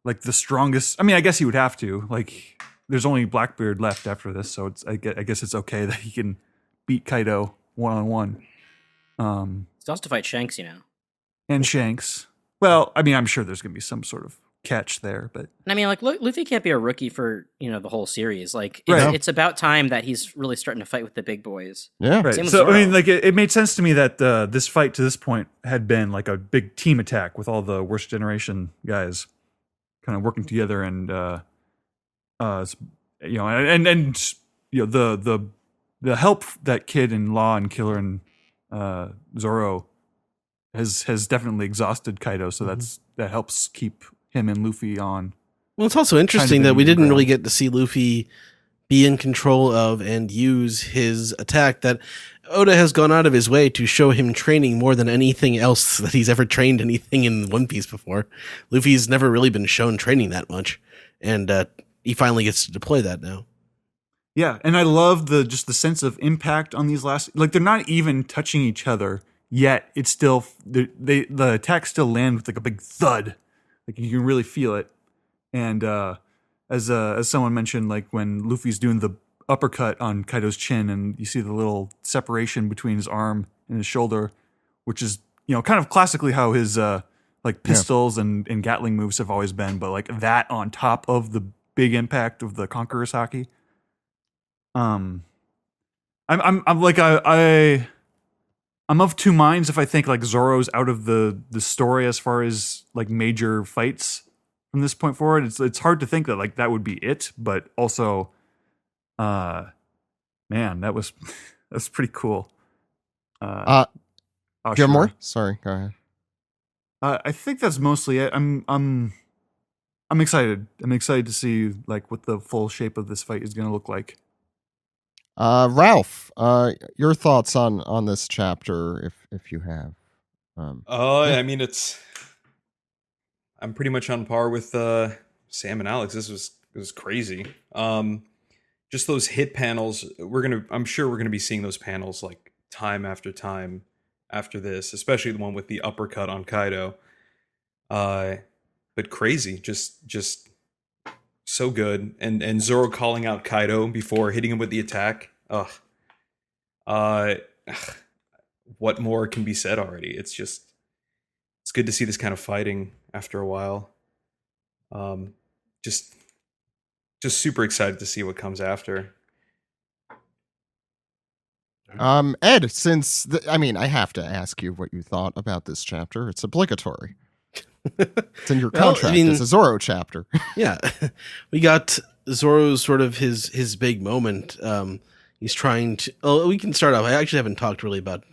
F: like the strongest, I mean, I guess he would have to, like, there's only Blackbeard left after this, so I guess it's okay that he can beat Kaido one-on-one.
D: He has to fight Shanks,
F: and Shanks. Well, I mean, I'm sure there's going to be some sort of catch there, but
D: I mean, like, Luffy can't be a rookie for the whole series. Like,
F: Right.
D: it's about time that he's really starting to fight with the big boys.
A: Yeah.
F: right.
D: Same with
F: So
D: Zoro.
F: I mean, like, it made sense to me that this fight to this point had been like a big team attack with all the Worst Generation guys kind of working together, and the help that Kid and Law and Killer and Zoro has definitely exhausted Kaido, so that helps keep him and Luffy on.
B: Well, it's also interesting
F: Kind of
B: that we
F: even
B: didn't really
F: ground.
B: get to see Luffy be in control of and use his attack, that Oda has gone out of his way to show him training more than anything else that he's ever trained anything in One Piece before. Luffy's never really been shown training that much, and he finally gets to deploy that now.
F: Yeah, and I love the sense of impact on these last, like, they're not even touching each other yet. It's still the attacks still land with like a big thud, like you can really feel it. And as someone mentioned, like when Luffy's doing the uppercut on Kaido's chin, and you see the little separation between his arm and his shoulder, which is kind of classically how his like pistols and Gatling moves have always been, but like that on top of the big impact of the Conqueror's Haki. I'm of two minds if I think like Zoro's out of the story as far as like major fights from this point forward. It's hard to think that like that would be it, but also, man, that's pretty cool.
A: Do you have
F: Asura.
A: more? Sorry, go ahead.
F: I think that's mostly it. I'm excited. I'm excited to see like what the full shape of this fight is going to look like.
A: Ralph, your thoughts on this chapter, if you have.
G: I mean, I'm pretty much on par with Sam and Alex. This was crazy. Just those hit panels. I'm sure we're gonna be seeing those panels like time after time after this, especially the one with the uppercut on Kaido. But crazy, just so good. And Zoro calling out Kaido before hitting him with the attack. What more can be said already? It's good to see this kind of fighting after a while. Just super excited to see what comes after.
A: Ed, I have to ask you what you thought about this chapter. It's obligatory. It's in your contract. It's a Zoro chapter.
B: Yeah, we got Zoro's sort of his big moment. He's trying to. Oh, we can start off. I actually haven't talked really about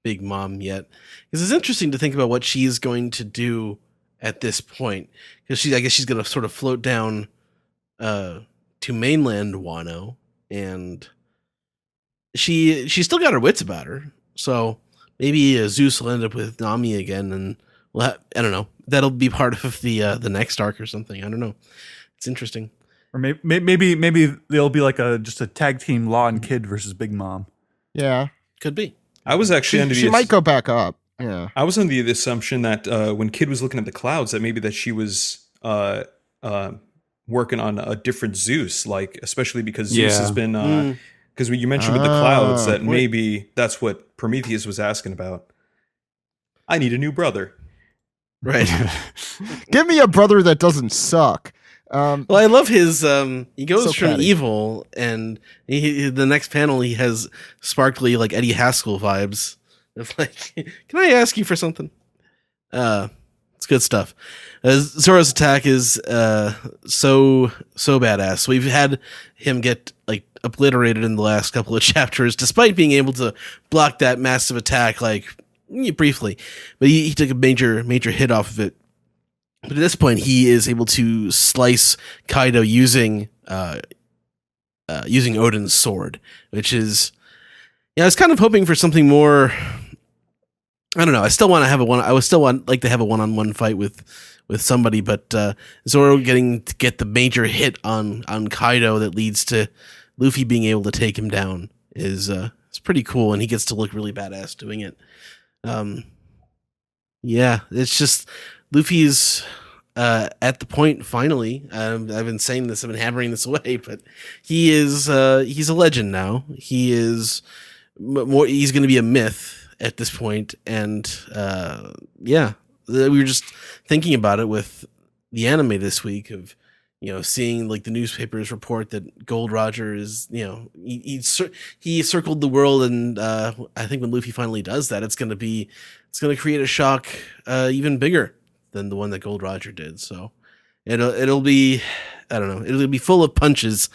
B: Big Mom yet, because it's interesting to think about what she's going to do at this point. Because I guess she's going to sort of float down to mainland Wano, and she's still got her wits about her. So maybe Zeus will end up with Nami again, and I don't know. That'll be part of the next arc or something. I don't know. It's interesting.
F: Or maybe they'll be like just a tag team, Law and Kid versus Big Mom.
A: Yeah,
B: Could be.
G: I was actually
A: she might go back up. Yeah,
G: I was under the assumption that when Kid was looking at the clouds, that maybe that she was working on a different Zeus, like especially because Zeus has been because you mentioned with the clouds that maybe that's what Prometheus was asking about. I need a new brother.
B: Right.
A: give me a brother that doesn't suck.
B: Well, I love his. He goes
A: So
B: from
A: catty.
B: evil, and the next panel he has sparkly like Eddie Haskell vibes. It's like, can I ask you for something? It's good stuff. Zoro's attack is so badass. We've had him get like obliterated in the last couple of chapters, despite being able to block that massive attack like briefly. But he took a major hit off of it. But at this point, he is able to slice Kaido using Odin's sword, which is, I was kind of hoping for something more. I don't know. I still want to have I would still like to have a one-on-one fight with somebody, but Zoro getting to get the major hit on Kaido that leads to Luffy being able to take him down is pretty cool, and he gets to look really badass doing it. Yeah, it's just Luffy's at the point finally. I've been saying this, I've been hammering this away, but he's a legend now. He is more. He's going to be a myth at this point, and we were just thinking about it with the anime this week of seeing like the newspapers report that Gold Roger is he circled the world, and I think when Luffy finally does that, it's going to create a shock even bigger than the one that Gold Roger did. So it'll be, I don't know, it'll be full of punches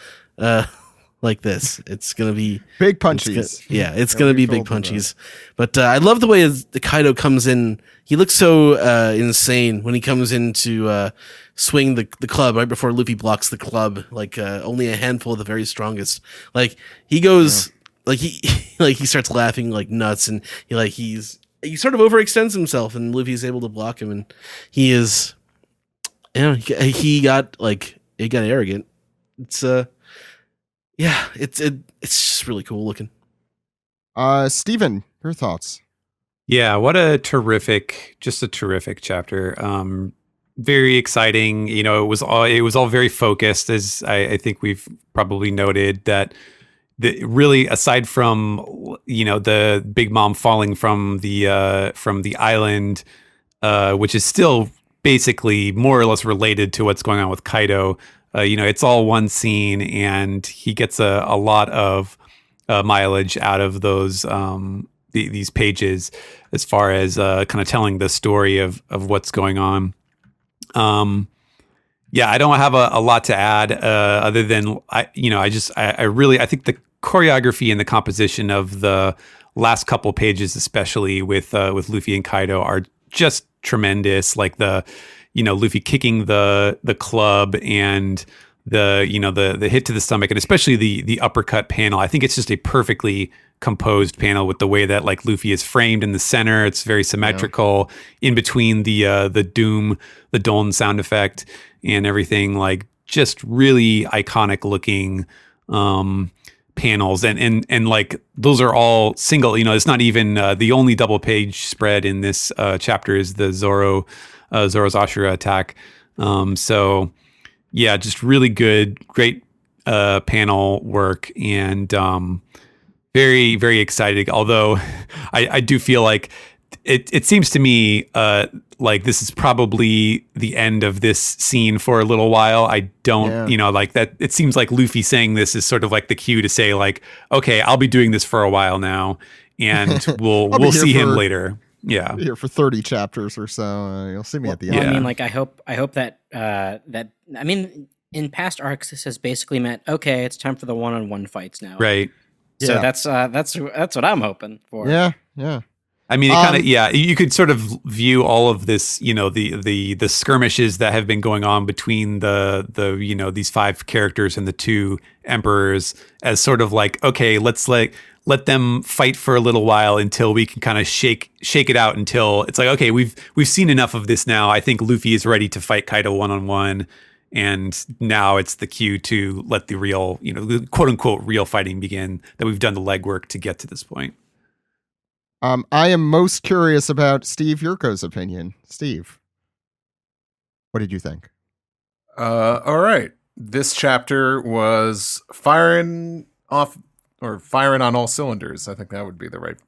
B: like this. It's gonna be
A: big punches.
B: It's gonna be big punches. But I love the way the Kaido comes in. He looks so insane when he comes in to swing the club right before Luffy blocks the club. Like only a handful of the very strongest. Like he goes, like he starts laughing like nuts, and he sort of overextends himself, and Luffy's able to block him, and he is, he got arrogant. It's it's just really cool looking.
A: Steven, your thoughts?
E: Yeah, what a terrific chapter. Very exciting. It was all very focused, as I think we've probably noted that really, aside from the Big Mom falling from the island, which is still basically more or less related to what's going on with Kaido. It's all one scene, and he gets a lot of mileage out of those these pages as far as kind of telling the story of what's going on. I don't have a lot to add other than I think the choreography and the composition of the last couple pages, especially with Luffy and Kaido, are just tremendous. Like Luffy kicking the club and the hit to the stomach, and especially the uppercut panel. I think it's just a perfectly composed panel with the way that like Luffy is framed in the center. It's very symmetrical in between the Doom sound effect and everything. Like just really iconic looking panels, and like those are all single. It's not even the only double page spread in this chapter is the Zoro's Asura attack. So yeah, just really great panel work, and very, very excited. Although I do feel like it seems to me like this is probably the end of this scene for a little while. I don't, like that. It seems like Luffy saying this is sort of like the cue to say like, okay, I'll be doing this for a while now, and we'll see him later. Yeah,
A: here for 30 chapters or so. You'll see me at the end.
D: I mean, like I hope that in past arcs this has basically meant okay, it's time for the one-on-one fights now.
E: Right.
D: So that's what I'm hoping for.
A: Yeah.
E: I mean, it kind of you could sort of view all of this, the skirmishes that have been going on between the these 5 characters and the 2 emperors as sort of like, okay, let's let them fight for a little while until we can kind of shake it out until it's like, okay, we've seen enough of this now. I think Luffy is ready to fight Kaido one-on-one, and now it's the cue to let the real, the quote unquote real fighting begin, that we've done the legwork to get to this point.
A: I am most curious about Steve Yurko's opinion. Steve, what did you think?
C: All right. This chapter was firing on all cylinders. I think that would be the right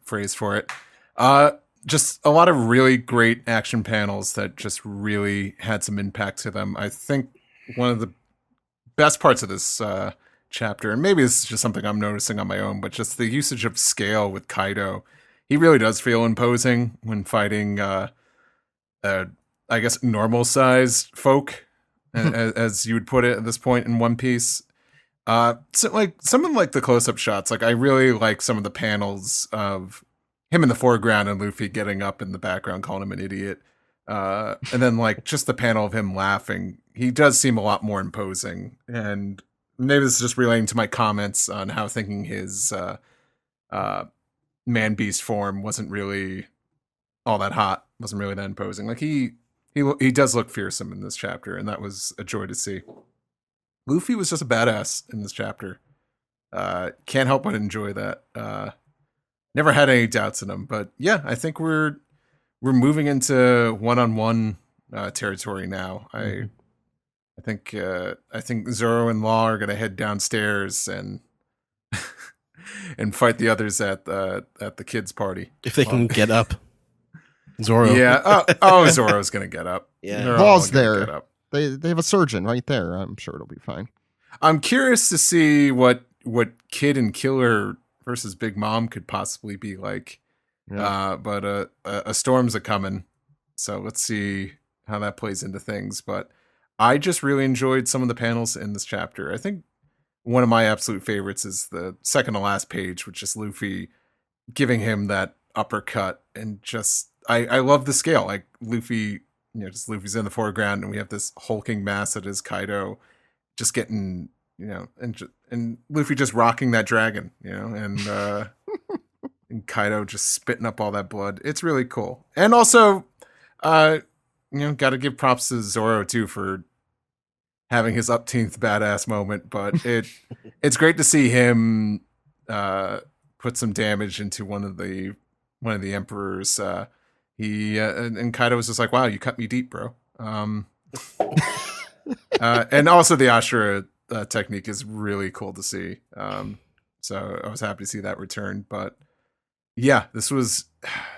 C: phrase for it. Just a lot of really great action panels that just really had some impact to them. I think one of the best parts of this chapter, and maybe it's just something I'm noticing on my own, but just the usage of scale with Kaido. He really does feel imposing when fighting I guess, normal sized folk, as you would put it at this point in One Piece. So like some of like the close up shots, like I really like some of the panels of him in the foreground and Luffy getting up in the background calling him an idiot. And then like just the panel of him laughing, he does seem a lot more imposing. And maybe this is just relating to my comments on how thinking his man beast form wasn't really all that hot, wasn't really that imposing. Like he does look fearsome in this chapter, and that was a joy to see. Luffy was just a badass in this chapter. Can't help but enjoy that. Never had any doubts in him, but yeah, I think we're moving into one-on-one territory now. I think Zoro and Law are gonna head downstairs and and fight the others at the kids' party
B: if they can get up. Zoro,
C: yeah. Zoro's gonna get up.
B: Yeah,
A: Law's there. They have a surgeon right there. I'm sure it'll be fine. I'm
C: curious to see what Kid and Killer versus Big Mom could possibly be like. Yeah. But a storm's a coming, so let's see how that plays into things. But I just really enjoyed some of the panels in this chapter. I think one of my absolute favorites is the second to last page, which is Luffy giving him that uppercut, and just I love the scale. Like Luffy, just Luffy's in the foreground, and we have this hulking mass that is Kaido, just getting, and Luffy just rocking that dragon, and and Kaido just spitting up all that blood. It's really cool. And also, got to give props to Zoro too for having his upteenth badass moment. But it's great to see him put some damage into one of the emperors. And Kaido was just like, "Wow, you cut me deep, bro." And also the Asura technique is really cool to see. So I was happy to see that return. But yeah, this was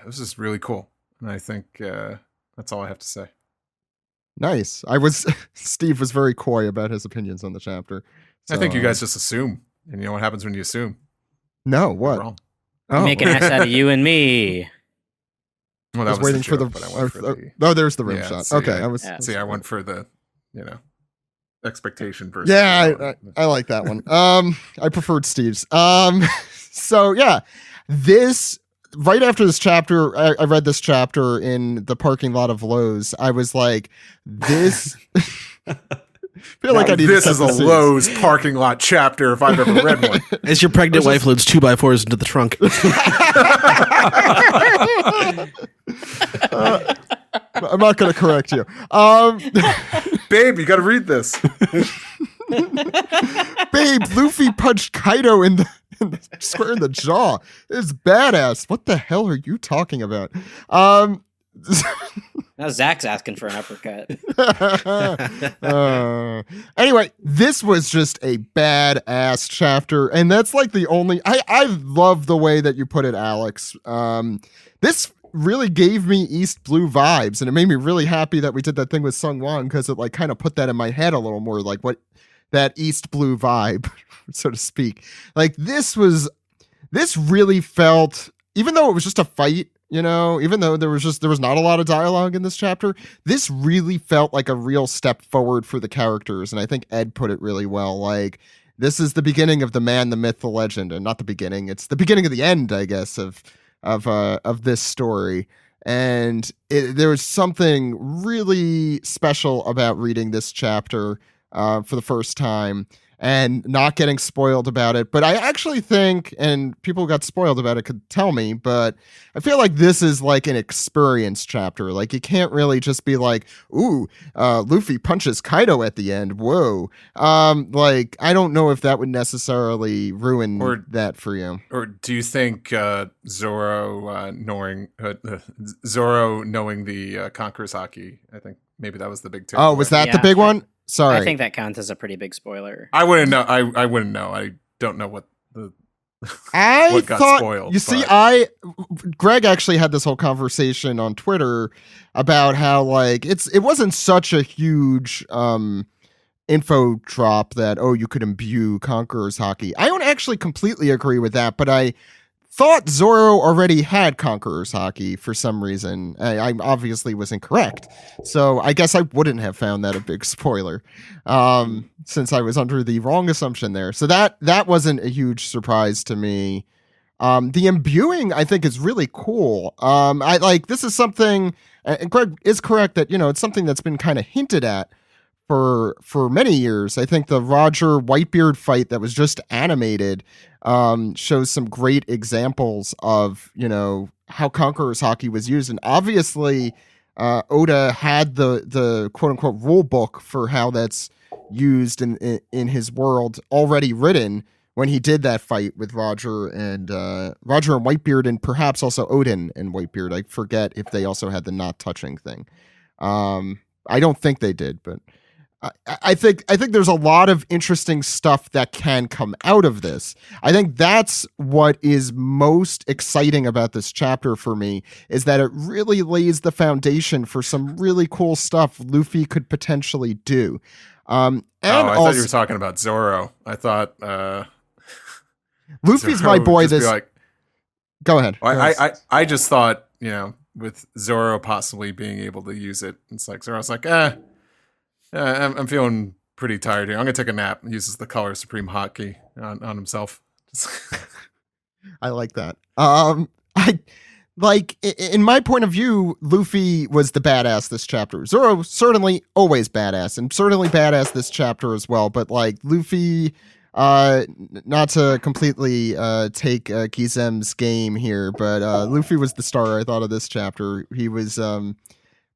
C: just really cool, and I think that's all I have to say.
A: Nice. Steve was very coy about his opinions on the chapter. So,
C: I think you guys just assume, and you know what happens when you assume.
A: No, what?
C: Wrong.
D: Oh. Make an ass out of you and me.
C: Well,
A: I was waiting for the. Oh, there's the rim shot.
C: See,
A: okay,
C: I went for the expectation versus.
A: Yeah, I like that one. I preferred Steve's. So yeah, this right after this chapter, I read this chapter in the parking lot of Lowe's. I was like, this. Feel like I need
C: this is a Lowe's parking lot chapter if I've ever read one.
B: As your pregnant wife loads 2x4s into the trunk.
A: I'm not going to correct you.
C: Babe, you got to read this.
A: Babe, Luffy punched Kaido in the square in the jaw. It's badass. What the hell are you talking about?
D: Now Zach's asking for an uppercut.
A: Anyway, this was just a badass chapter, and that's like the only. I love the way that you put it, Alex. This really gave me East Blue vibes, and it made me really happy that we did that thing with Sung Won, because it like kind of put that in my head a little more, like what that East Blue vibe, so to speak. Like this really felt, even though it was just a fight. Even though there was not a lot of dialogue in this chapter, this really felt like a real step forward for the characters. And I think Ed put it really well. Like, this is the beginning of the man, the myth, the legend, and not the beginning. It's the beginning of the end, I guess, of this story. And there was something really special about reading this chapter for the first time and not getting spoiled about it. But I actually think, and people who got spoiled about it could tell me, but I feel like this is like an experience chapter. Like, you can't really just be like, ooh, Luffy punches Kaido at the end. Whoa. Like, I don't know if that would necessarily ruin that for you.
C: Or do you think Zoro knowing the Conqueror's Haki? I think maybe that was the big takeaway.
A: Oh, was that the big one? Sorry.
D: I think that counts as a pretty big spoiler.
C: I wouldn't know. I wouldn't know. I don't know what what got spoiled.
A: You see, Greg actually had this whole conversation on Twitter about how like it wasn't such a huge info drop that you could imbue Conqueror's Haki. I don't actually completely agree with that, but I thought Zoro already had Conqueror's Haki for some reason. I obviously was incorrect. So I guess I wouldn't have found that a big spoiler, since I was under the wrong assumption there. So that wasn't a huge surprise to me. The imbuing, I think, is really cool. This is something, and Greg is correct that, it's something that's been kind of hinted at for many years. I think the Roger Whitebeard fight that was just animated shows some great examples of, how Conqueror's Haki was used. And obviously, Oda had the quote-unquote rule book for how that's used in his world already written when he did that fight with Roger and Whitebeard, and perhaps also Odin and Whitebeard. I forget if they also had the not touching thing. I don't think they did, but I think there's a lot of interesting stuff that can come out of this. I think that's what is most exciting about this chapter for me, is that it really lays the foundation for some really cool stuff Luffy could potentially do. I
C: thought you were talking about Zoro. I thought
A: Luffy's
C: Zoro
A: my boy. Go ahead.
C: I just thought, with Zoro possibly being able to use it, it's like Zoro's like, I'm feeling pretty tired here. I'm gonna take a nap. He uses the Color Supreme Haki on himself.
A: I like that. In my point of view, Luffy was the badass this chapter. Zoro certainly always badass, and certainly badass this chapter as well. But Luffy, not to completely take Gizem's game here, but Luffy was the star, I thought, of this chapter. He was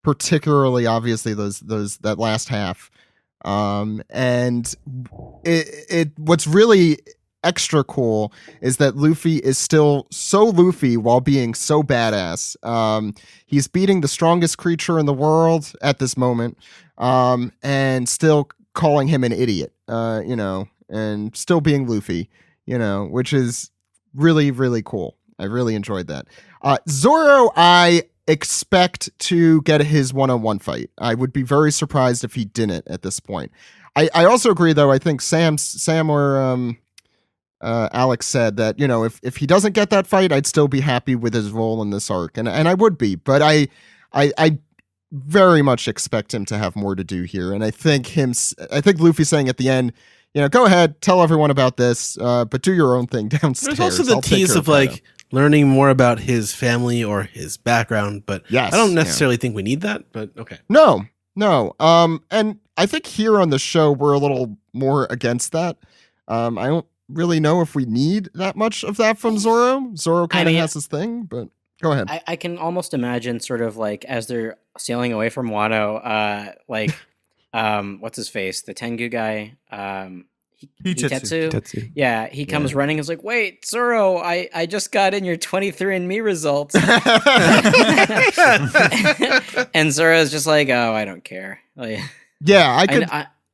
A: particularly obviously that last half, and what's really extra cool is that Luffy is still so Luffy while being so badass. He's beating the strongest creature in the world at this moment, and still calling him an idiot, and still being Luffy, which is really, really cool. I really enjoyed that. Zoro, I expect to get his one-on-one fight. I would be very surprised if he didn't at this point. I also agree, though. I think Sam or Alex said that, if he doesn't get that fight, I'd still be happy with his role in this arc, and I would be. But I very much expect him to have more to do here, and I think Luffy saying at the end, go ahead, tell everyone about this, but do your own thing downstairs.
B: There's also the tease of learning more about his family or his background, but yes, I don't necessarily think we need that, but okay.
A: No. And I think here on the show, we're a little more against that. I don't really know if we need that much of that from Zoro. Zoro kind of has his thing, but go ahead.
D: I can almost imagine sort of as they're sailing away from Wano, what's his face? The Tengu guy, Hitetsu. Yeah, he comes running. He's like, "Wait, Zoro, I just got in your 23andMe results," and Zoro's just like, "Oh, I don't care." I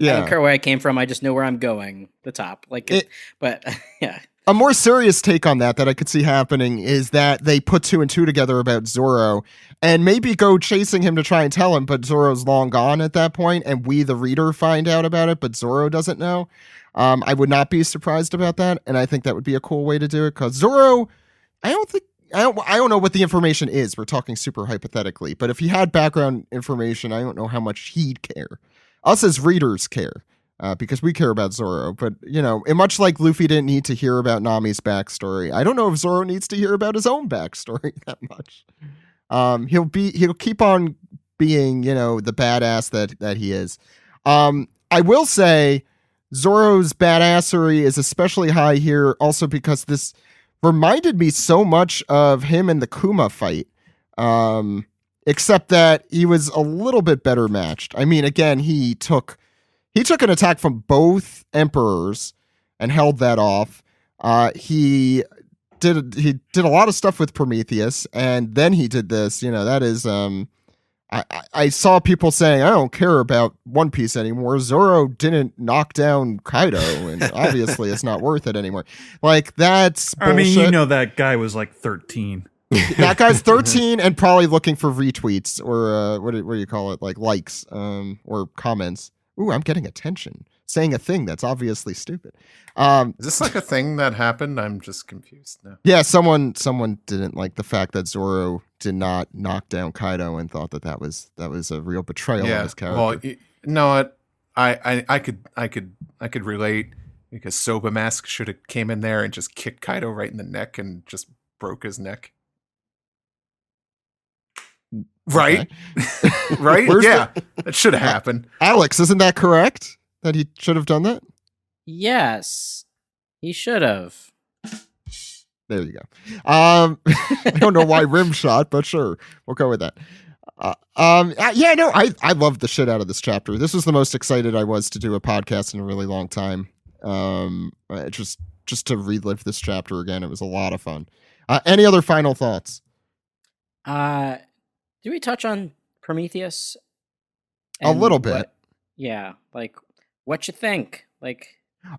D: don't care where I came from. I just know where I'm going. The top, but yeah.
A: A more serious take on that I could see happening is that they put 2 and 2 together about Zoro and maybe go chasing him to try and tell him, but Zoro's long gone at that point, and we, the reader, find out about it, but Zoro doesn't know. I would not be surprised about that, and I think that would be a cool way to do it, because Zoro, I don't know what the information is. We're talking super hypothetically, but if he had background information, I don't know how much he'd care. Us as readers care. Because we care about Zoro, but much like Luffy didn't need to hear about Nami's backstory, I don't know if Zoro needs to hear about his own backstory that much. He'll keep on being, the badass that he is. I will say Zoro's badassery is especially high here, also because this reminded me so much of him in the Kuma fight. Except that he was a little bit better matched. I mean, again, he took an attack from both emperors and held that off. He did a lot of stuff with Prometheus, and then he did this. That is, I saw people saying, I don't care about One Piece anymore. Zoro didn't knock down Kaido, and obviously it's not worth it anymore. That's bullshit.
F: I mean, that guy was 13.
A: That guy's 13 and probably looking for retweets or what do you call it? Likes or comments. Ooh, I'm getting attention. saying a thing that's obviously stupid.
C: Is this like a thing that happened? I'm just confused now.
A: Yeah, someone didn't like the fact that Zoro did not knock down Kaido and thought that was a real betrayal of his character.
C: Well, you know what? I could relate, because Soba Mask should have came in there and just kicked Kaido right in the neck and just broke his neck. Right? Right? Yeah. That should have happened.
A: Alex, isn't that correct? That he should have done that?
D: Yes, he should have.
A: There you go. I don't know why rim shot, but sure, we'll go with that. I loved the shit out of this chapter. This was the most excited I was to do a podcast in a really long time. Just to relive this chapter again, it was a lot of fun. Any other final thoughts?
D: Do we touch on Prometheus?
A: A little bit.
D: Like what you think? Like,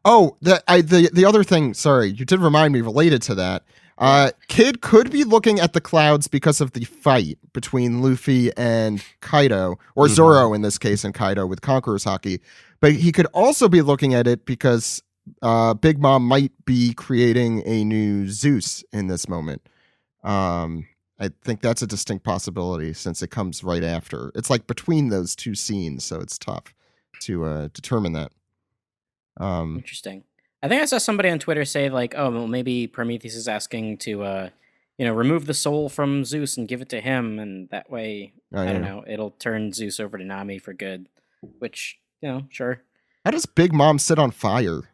A: oh, the other thing. Sorry, you did remind me related to that. Kid could be looking at the clouds because of the fight between Luffy and Kaido, or Zoro in this case, and Kaido with Conqueror's Haki. But he could also be looking at it because Big Mom might be creating a new Zeus in this moment. I think that's a distinct possibility since it comes right after. It's like between those two scenes, so it's tough to determine that.
D: Interesting. I think I saw somebody on Twitter say like, "Oh, well, maybe Prometheus is asking to, remove the soul from Zeus and give it to him, and that way, I don't know, it'll turn Zeus over to Nami for good." Which, sure.
A: How does Big Mom sit on fire?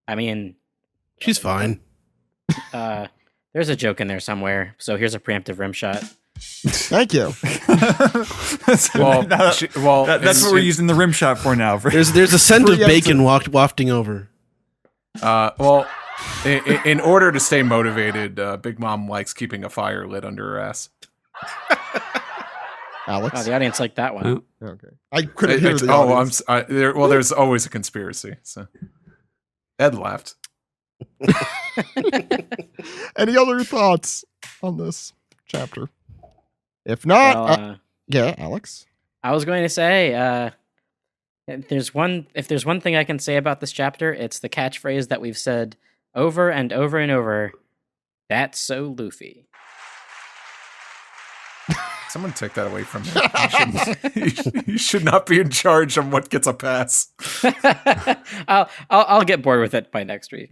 D: I mean,
B: she's fine.
D: There's a joke in there somewhere. So here's a preemptive rim shot.
A: Thank you.
F: That's what we're using the rim shot for now.
B: There's a scent of bacon wafting over.
C: In order to stay motivated, Big Mom likes keeping a fire lit under her ass.
A: Alex?
D: Oh, the audience liked that one.
A: Okay. I couldn't hear the audience.
C: There's always a conspiracy. So Ed laughed.
A: Any other thoughts on this chapter? If not, yeah, Alex.
D: I was going to say, if there's one thing I can say about this chapter, it's the catchphrase that we've said over and over and over. That's so Luffy.
C: Someone take that away from him. You should not be in charge of what gets a pass.
D: I'll get bored with it by next week.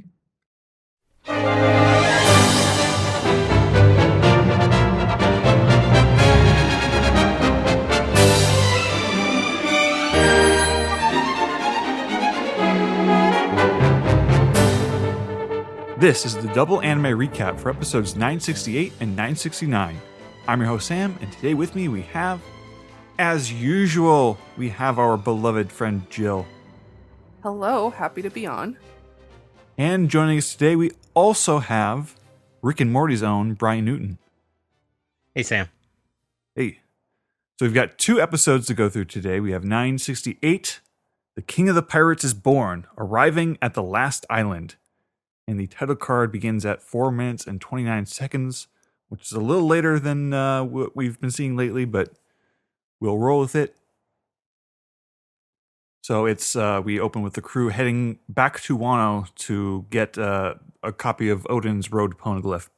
F: This is the double anime recap for episodes 968 and 969. I'm your host Sam, and today with me we have, as usual, we have our beloved friend Jill.
H: Hello, happy to be on.
F: And joining us today we also have Rick and Morty's own Brian Newton.
I: Hey Sam.
F: Hey. So we've got 2 episodes to go through today. We have 968, The King of the Pirates is Born, arriving at the last island. And the title card begins at 4 minutes and 29 seconds, which is a little later than what we've been seeing lately, but we'll roll with it. So it's we open with the crew heading back to Wano to get a copy of Odin's Road Poneglyph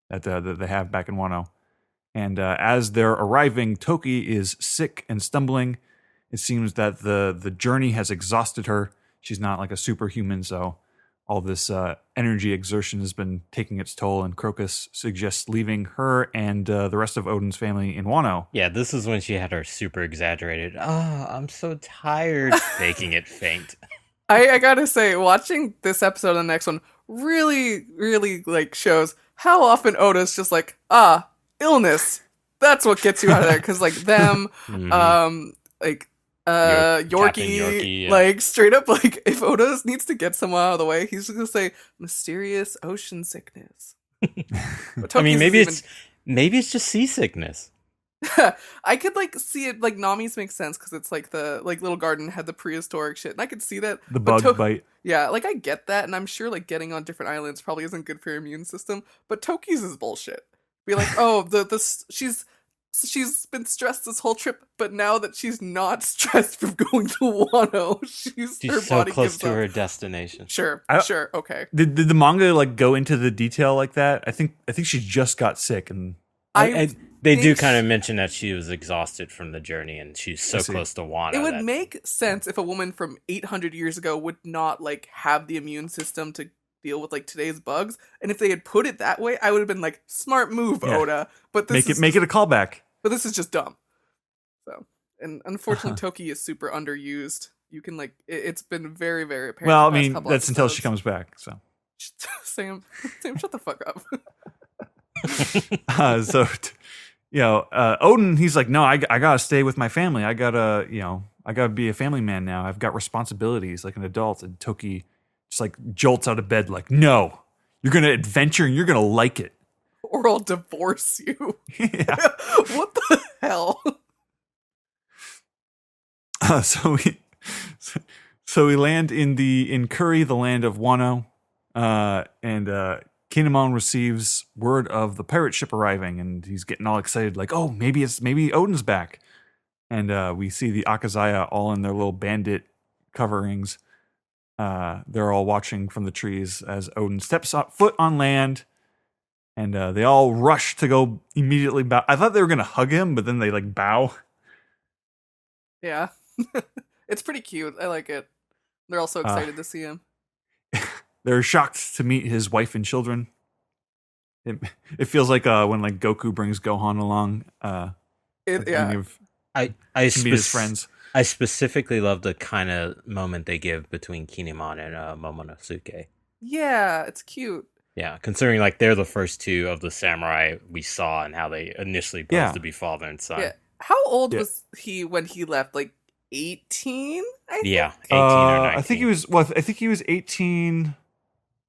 F: that they have back in Wano. And as they're arriving, Toki is sick and stumbling. It seems that the journey has exhausted her. She's not like a superhuman, so all this energy exertion has been taking its toll, and Crocus suggests leaving her and the rest of Odin's family in Wano.
I: Yeah, this is when she had her super exaggerated, I'm so tired, making it faint.
H: I gotta say, watching this episode and the next one really, really like shows how often Oda's just like, illness. That's what gets you out of there. Because like them, Yorkie,
I: yeah.
H: like straight up, like if Oda needs to get someone out of the way, he's just gonna say mysterious ocean sickness.
I: I mean, maybe it's just seasickness.
H: I could like see it, like Nami's makes sense because it's like the like little garden had the prehistoric shit, and I could see that
F: The bug bite.
H: Yeah, like I get that, and I'm sure like getting on different islands probably isn't good for your immune system. But Toki's is bullshit. Be like, oh, she's she's been stressed this whole trip, but now that she's not stressed from going to Wano,
I: She's
H: her
I: so
H: body
I: close
H: gives
I: to
H: up.
I: her destination.
H: Sure, okay.
F: Did the manga like go into the detail like that? I think she just got sick, and
I: They do kind of mention that she was exhausted from the journey and she's so close to Wano.
H: It would make sense if a woman from 800 years ago would not like have the immune system to deal with like today's bugs. And if they had put it that way, I would have been like, smart move, Oda. But this
F: make it a callback.
H: But this is just dumb. So, and unfortunately, Toki is super underused. You can like, it's been very, very apparent.
F: Well, I mean, that's until she comes back. So,
H: Sam, shut the fuck up.
F: Odin, he's like, no, I gotta stay with my family. I gotta be a family man now. I've got responsibilities like an adult. And Toki just like jolts out of bed, like, no, you're gonna adventure and you're gonna like it,
H: or I'll divorce you.
F: Yeah.
H: What the hell?
F: So we land in Kuri, the land of Wano, and Kinemon receives word of the pirate ship arriving, and he's getting all excited, like, oh, maybe Odin's back. And we see the Akazaya all in their little bandit coverings. They're all watching from the trees as Odin steps foot on land, and they all rush to go immediately bow. I thought they were going to hug him, but then they like bow.
H: Yeah. It's pretty cute. I like it. They're all so excited to see him.
F: They're shocked to meet his wife and children. It feels like when like Goku brings Gohan along.
I: I
F: meet his friends.
I: I specifically love the kind of moment they give between Kinemon and Momonosuke.
H: Yeah, it's cute.
I: Yeah, considering like they're the first two of the samurai we saw and how they initially posed to be father and son.
H: Yeah. How old was he when he left? Like 18?
I: Yeah, 18 or 19.
F: I think he was 18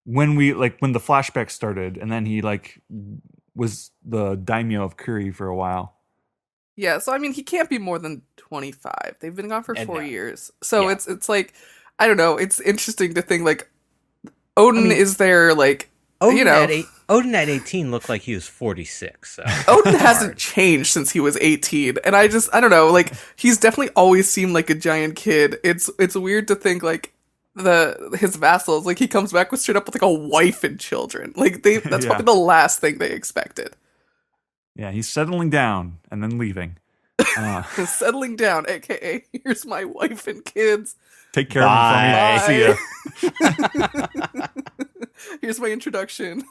F: when the flashback started, and then he like was the daimyo of Kuri for a while.
H: Yeah, so I mean he can't be more than 25. They've been gone for 4 years. So it's like, I don't know, it's interesting to think like Odin is there like
I: Odin at 18 looked like he was 46. So.
H: Odin hasn't changed since he was 18, and I don't know, like he's definitely always seemed like a giant kid. It's weird to think like his vassals, like he comes back with straight up with like a wife and children. Like that's probably the last thing they expected.
F: Yeah, he's settling down and then leaving.
H: Settling down, aka here's my wife and kids.
F: Take care of him for me. See ya.
H: Here's my introduction.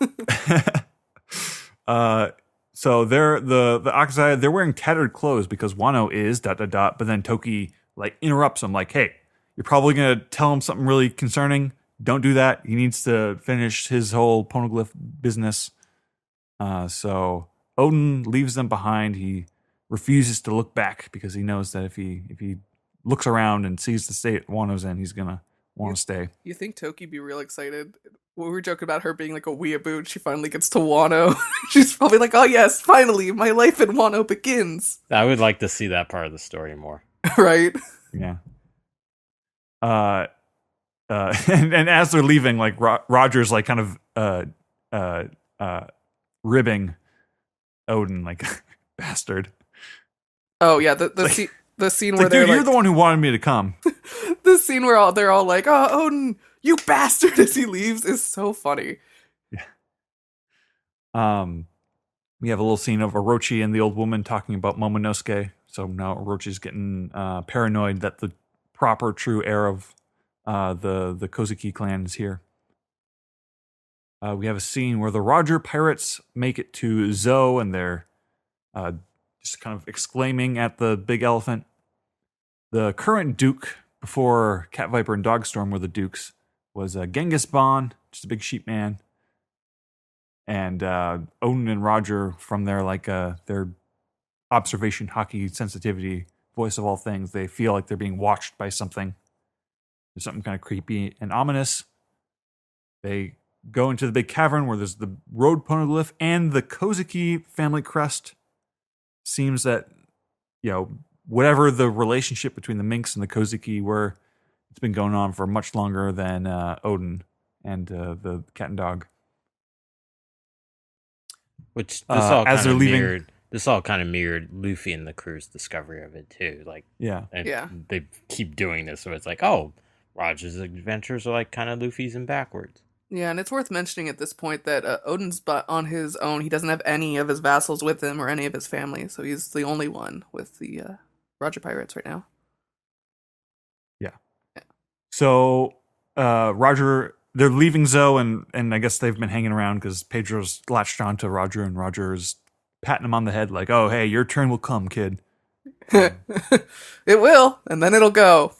F: So they're the Akazaya, they're wearing tattered clothes because Wano is ... But then Toki like interrupts him, like, hey, you're probably gonna tell him something really concerning. Don't do that. He needs to finish his whole poneglyph business. So Odin leaves them behind. He refuses to look back because he knows that if he looks around and sees the state Wano's in, he's gonna want to stay.
H: You think Toki'd be real excited? We were joking about her being like a weeaboo. She finally gets to Wano. She's probably like, oh yes, finally, my life in Wano begins.
I: I would like to see that part of the story more.
H: Right?
F: Yeah. And as they're leaving, like Roger's like kind of ribbing Odin, like bastard.
H: Oh yeah, the scene where
F: like, dude, you're the one who wanted me to come.
H: The scene where they're all like, oh, Odin, you bastard, as he leaves is so funny.
F: Yeah. We have a little scene of Orochi and the old woman talking about Momonosuke. So now Orochi's getting paranoid that the proper true heir of the Kozuki clan is here. We have a scene where the Roger pirates make it to Zou, and they're just kind of exclaiming at the big elephant. The current Duke, before Cat Viper and Dogstorm were the Dukes, was Genghis Khan, just a big sheep man. And Odin and Roger, from their their observation hockey sensitivity, voice of all things, they feel like they're being watched by something. There's something kind of creepy and ominous. They go into the big cavern where there's the road poneglyph and the Kozuki family crest. Seems that, whatever the relationship between the Minks and the Kozuki were, it's been going on for much longer than Odin and the cat and dog.
I: Which this all
F: as
I: kind
F: they're
I: of
F: leaving,
I: mirrored this all kind of mirrored Luffy and the crew's discovery of it too. Like,
F: Yeah.
I: and
H: Yeah.
I: they keep doing this, so it's like, oh, Roger's adventures are like kind of Luffy's and backwards.
H: Yeah, and it's worth mentioning at this point that Odin's on his own. He doesn't have any of his vassals with him or any of his family, so he's the only one with the Roger Pirates right now.
F: So Roger, they're leaving Zoe, and I guess they've been hanging around because Pedro's latched on to Roger, and Roger's patting him on the head like, oh, hey, your turn will come, kid.
H: It will, and then it'll go.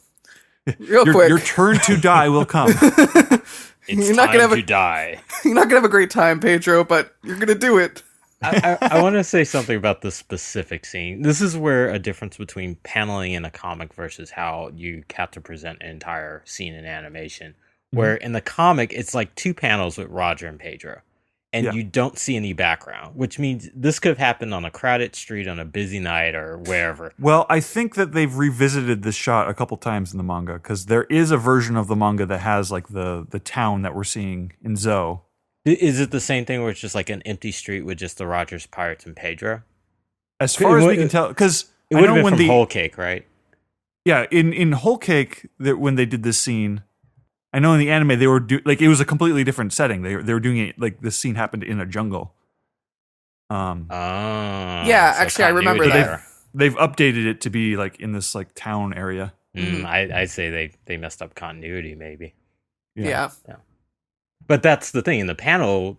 H: Real quick.
F: Your turn to die will come.
I: It's
H: You're not
I: time
H: gonna have
I: to die.
H: You're not gonna have a great time, Pedro, but you're gonna do it.
I: I want to say something about this specific scene. This is where a difference between paneling in a comic versus how you have to present an entire scene in animation. Where in the comic, it's like 2 panels with Roger and Pedro, and you don't see any background, which means this could have happened on a crowded street on a busy night or wherever.
F: Well, I think that they've revisited this shot a couple times in the manga because there is a version of the manga that has like the town that we're seeing in Zoe.
I: Is it the same thing where it's just like an empty street with just the Rogers, Pirates, and Pedro?
F: As far as we can tell, because
I: it would have been from Whole Cake, right?
F: Yeah, in Whole Cake, when they did this scene, I know in the anime they were like it was a completely different setting. They were doing it like this scene happened in a jungle.
H: Yeah, so actually, I remember that.
F: They've updated it to be like in this like town area.
I: I'd say they messed up continuity, maybe.
H: Yeah.
I: But that's the thing in the panel.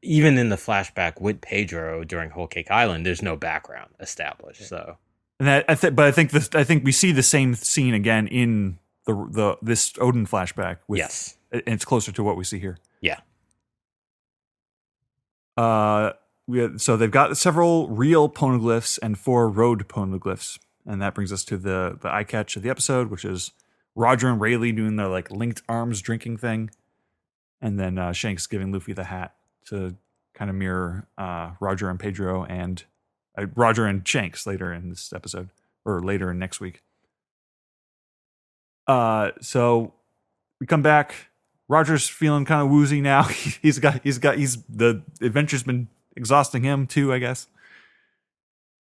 I: Even in the flashback with Pedro during Whole Cake Island, there's no background established. So,
F: and I think we see the same scene again in this Odin flashback.
I: Yes,
F: and it's closer to what we see here.
I: Yeah.
F: So they've got several real poneglyphs and 4 road poneglyphs, and that brings us to the eye catch of the episode, which is Roger and Rayleigh doing their like linked arms drinking thing, and then Shanks giving Luffy the hat to kind of mirror Roger and Pedro and Roger and Shanks later in this episode or later in next week. So we come back. Roger's feeling kind of woozy now. The adventure's been exhausting him too, I guess.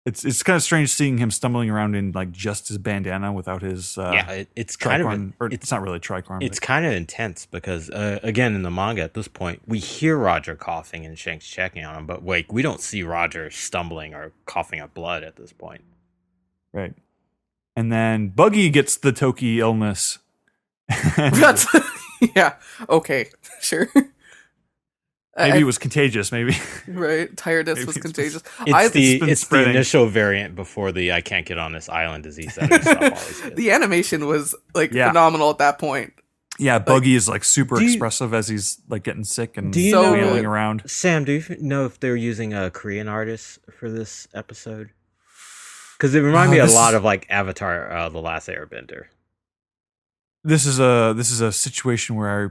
F: It's kind of strange seeing him stumbling around in like just his bandana without his
I: it's
F: tricorn,
I: kind of
F: it's not really tricorn.
I: It's kind of intense because again in the manga at this point we hear Roger coughing and Shanks checking on him, but like we don't see Roger stumbling or coughing up blood at this point.
F: Right. And then Buggy gets the Toki illness.
H: That's yeah. Okay. Sure.
F: Maybe it was contagious. Maybe
H: right. Tiredness was contagious.
I: It's the initial variant before the I can't get on this island disease.
H: The animation was like phenomenal at that point.
F: Yeah, Buggy is like super expressive as he's like getting sick and wailing around.
I: Sam, do you know if they're using a Korean artist for this episode? Because it reminded me a lot of like Avatar: The Last Airbender.
F: This is a situation where I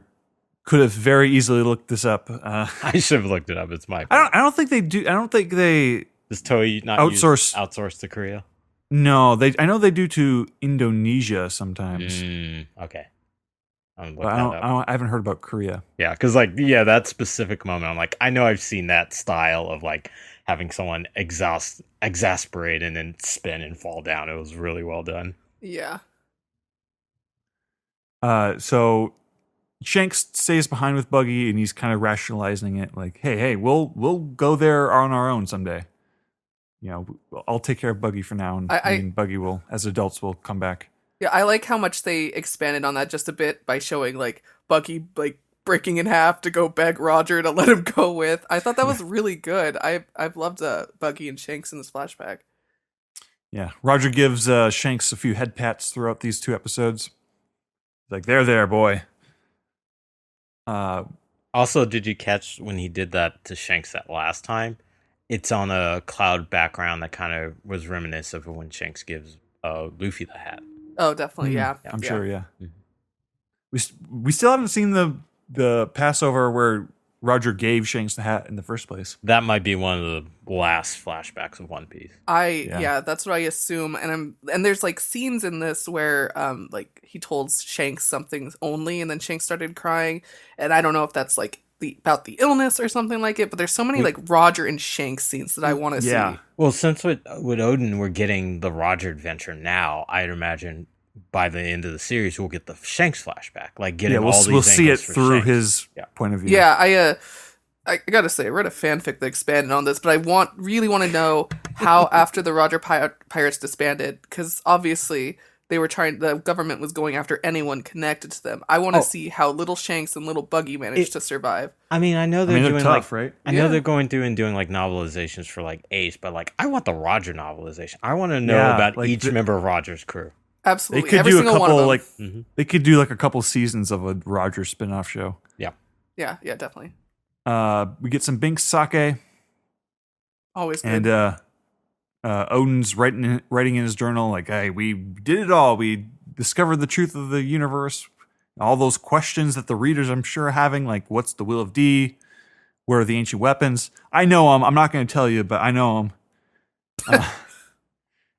F: could have very easily looked this up.
I: I should have looked it up. It's my fault.
F: I don't think they do. I don't think they
I: does Toei not outsource to Korea.
F: No, I know they do to Indonesia sometimes.
I: Okay.
F: I haven't heard about Korea.
I: Yeah, because that specific moment, I'm like, I know I've seen that style of like having someone exasperate and then spin and fall down. It was really well done.
H: Yeah.
F: So Shanks stays behind with Buggy, and he's kind of rationalizing it, like, "Hey, we'll go there on our own someday. You know, I'll take care of Buggy for now, and Buggy will, as adults, will come back."
H: Yeah, I like how much they expanded on that just a bit by showing like Buggy like breaking in half to go beg Roger to let him go with. I thought that was really good. I've loved Buggy and Shanks in this flashback.
F: Yeah, Roger gives Shanks a few head pats throughout these 2 episodes. He's like, there, boy.
I: Also, did you catch when he did that to Shanks that last time? It's on a cloud background that kind of was reminiscent of when Shanks gives Luffy the hat.
H: Oh, definitely, yeah.
F: I'm sure, yeah. Mm-hmm. We still haven't seen the Passover where Roger gave Shanks the hat in the first place.
I: That might be one of the last flashbacks of One Piece.
H: That's what I assume. And there's like scenes in this where like he told Shanks something only, and then Shanks started crying. And I don't know if that's like about the illness or something like it. But there's so many like Roger and Shanks scenes that I want to see.
I: Well, since with Odin we're getting the Roger adventure now, I'd imagine by the end of the series we'll get the Shanks flashback, like getting all these.
F: We'll see it
I: for
F: through
I: Shanks.
F: his point of view.
H: Yeah, I gotta say, I read a fanfic that expanded on this, but I really want to know how after the Roger Pirates disbanded, because obviously the government was going after anyone connected to them. I want to see how Little Shanks and Little Buggy managed to survive.
I: I mean, I know they're doing
F: tough,
I: like,
F: right?
I: I know they're going through and doing like novelizations for like Ace, but like I want the Roger novelization. I want to know about like each member of Roger's crew.
H: Absolutely,
F: they could do a couple like
I: they
F: could do like a couple seasons of a Roger spin-off show.
H: Yeah, definitely.
F: We get some Binks sake.
H: Always good.
F: And Odin's writing in his journal like, "Hey, we did it all. We discovered the truth of the universe. All those questions that the readers, I'm sure, are having, like, what's the will of D? Where are the ancient weapons? I know them. I'm not going to tell you, but I know them."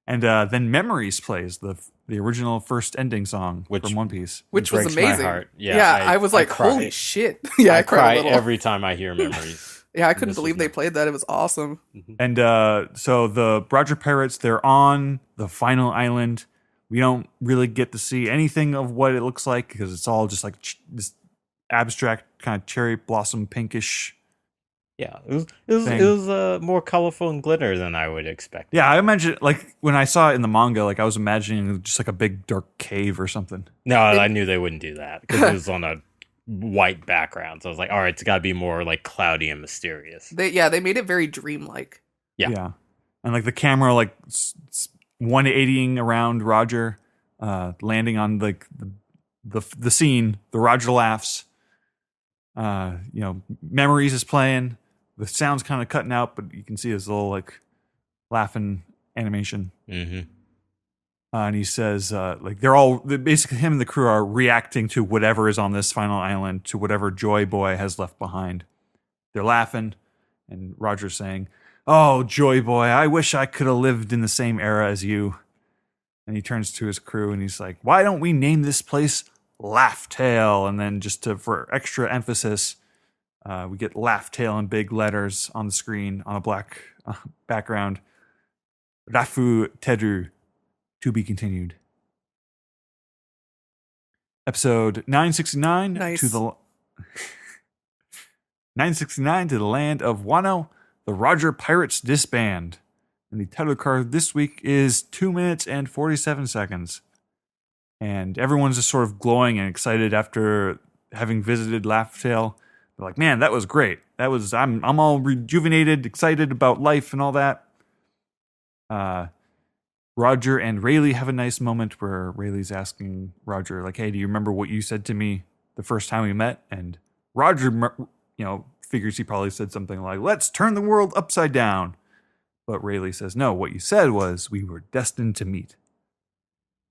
F: And then Memories plays the original first ending song from One Piece,
H: which was
I: breaks
H: amazing.
I: my heart.
H: I was like, holy shit! I
I: cry
H: a little
I: every time I hear Memories.
H: I couldn't believe they played that. It was awesome.
F: And so the Roger Pirates, they're on the final island. We don't really get to see anything of what it looks like because it's all just like this abstract kind of cherry blossom pinkish.
I: Yeah, it was more colorful and glitter than I would expect.
F: Yeah, I imagine, like, when I saw it in the manga, like, I was imagining just like a big dark cave or something.
I: No, I knew they wouldn't do that because it was on a white background. So I was like, all right, it's got to be more like cloudy and mysterious.
H: They made it very dreamlike.
F: Yeah. And like the camera, like 180ing around Roger, landing on like the scene. The Roger laughs. Memories is playing. The sound's kind of cutting out, but you can see his little like laughing animation.
I: Mm-hmm.
F: And he says, basically him and the crew are reacting to whatever is on this final island, to whatever Joy Boy has left behind. They're laughing, and Roger's saying, "Oh, Joy Boy, I wish I could have lived in the same era as you." And he turns to his crew and he's like, "Why don't we name this place Laugh Tale?" And then for extra emphasis, we get Laugh Tale in big letters on the screen on a black background. Rafu Teru. To be continued. Episode 969
H: nice.
F: to the 969 to the land of Wano. The Roger Pirates disband. And the title card this week is 2 minutes and 47 seconds. And everyone's just sort of glowing and excited after having visited Laugh Tale. They're like, "Man, that was great. I'm all rejuvenated, excited about life and all that." Roger and Rayleigh have a nice moment where Rayleigh's asking Roger, like, "Hey, do you remember what you said to me the first time we met?" And Roger, figures he probably said something like, "Let's turn the world upside down." But Rayleigh says, "No, what you said was we were destined to meet."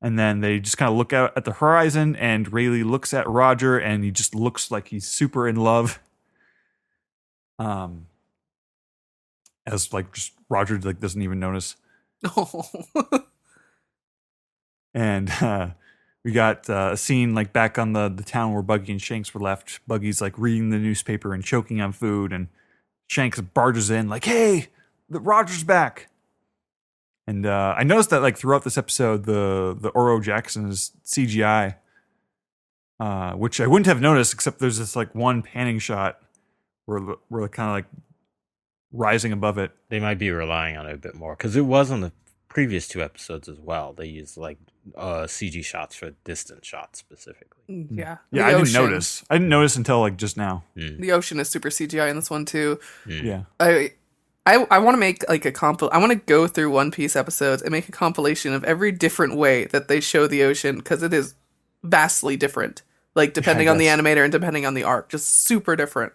F: And then they just kind of look out at the horizon, and Rayleigh looks at Roger, and he just looks like he's super in love. As like just Roger like doesn't even notice. And we got a scene like back on the town where Buggy and Shanks were left. Buggy's like reading the newspaper and choking on food, and Shanks barges in like, "Hey, the Roger's back." And I noticed that like throughout this episode, the Oro Jackson is CGI, which I wouldn't have noticed except there's this like one panning shot where we're kind of like rising above it.
I: They might be relying on it a bit more because it was on the previous 2 episodes as well. They used like CG shots for distant shots specifically.
H: Yeah.
F: I didn't notice. I didn't notice until like just now.
H: The ocean is super CGI in this one too.
F: Yeah.
H: I want to make like I want to go through One Piece episodes and make a compilation of every different way that they show the ocean because it is vastly different. Like depending on the animator and depending on the arc, just super different.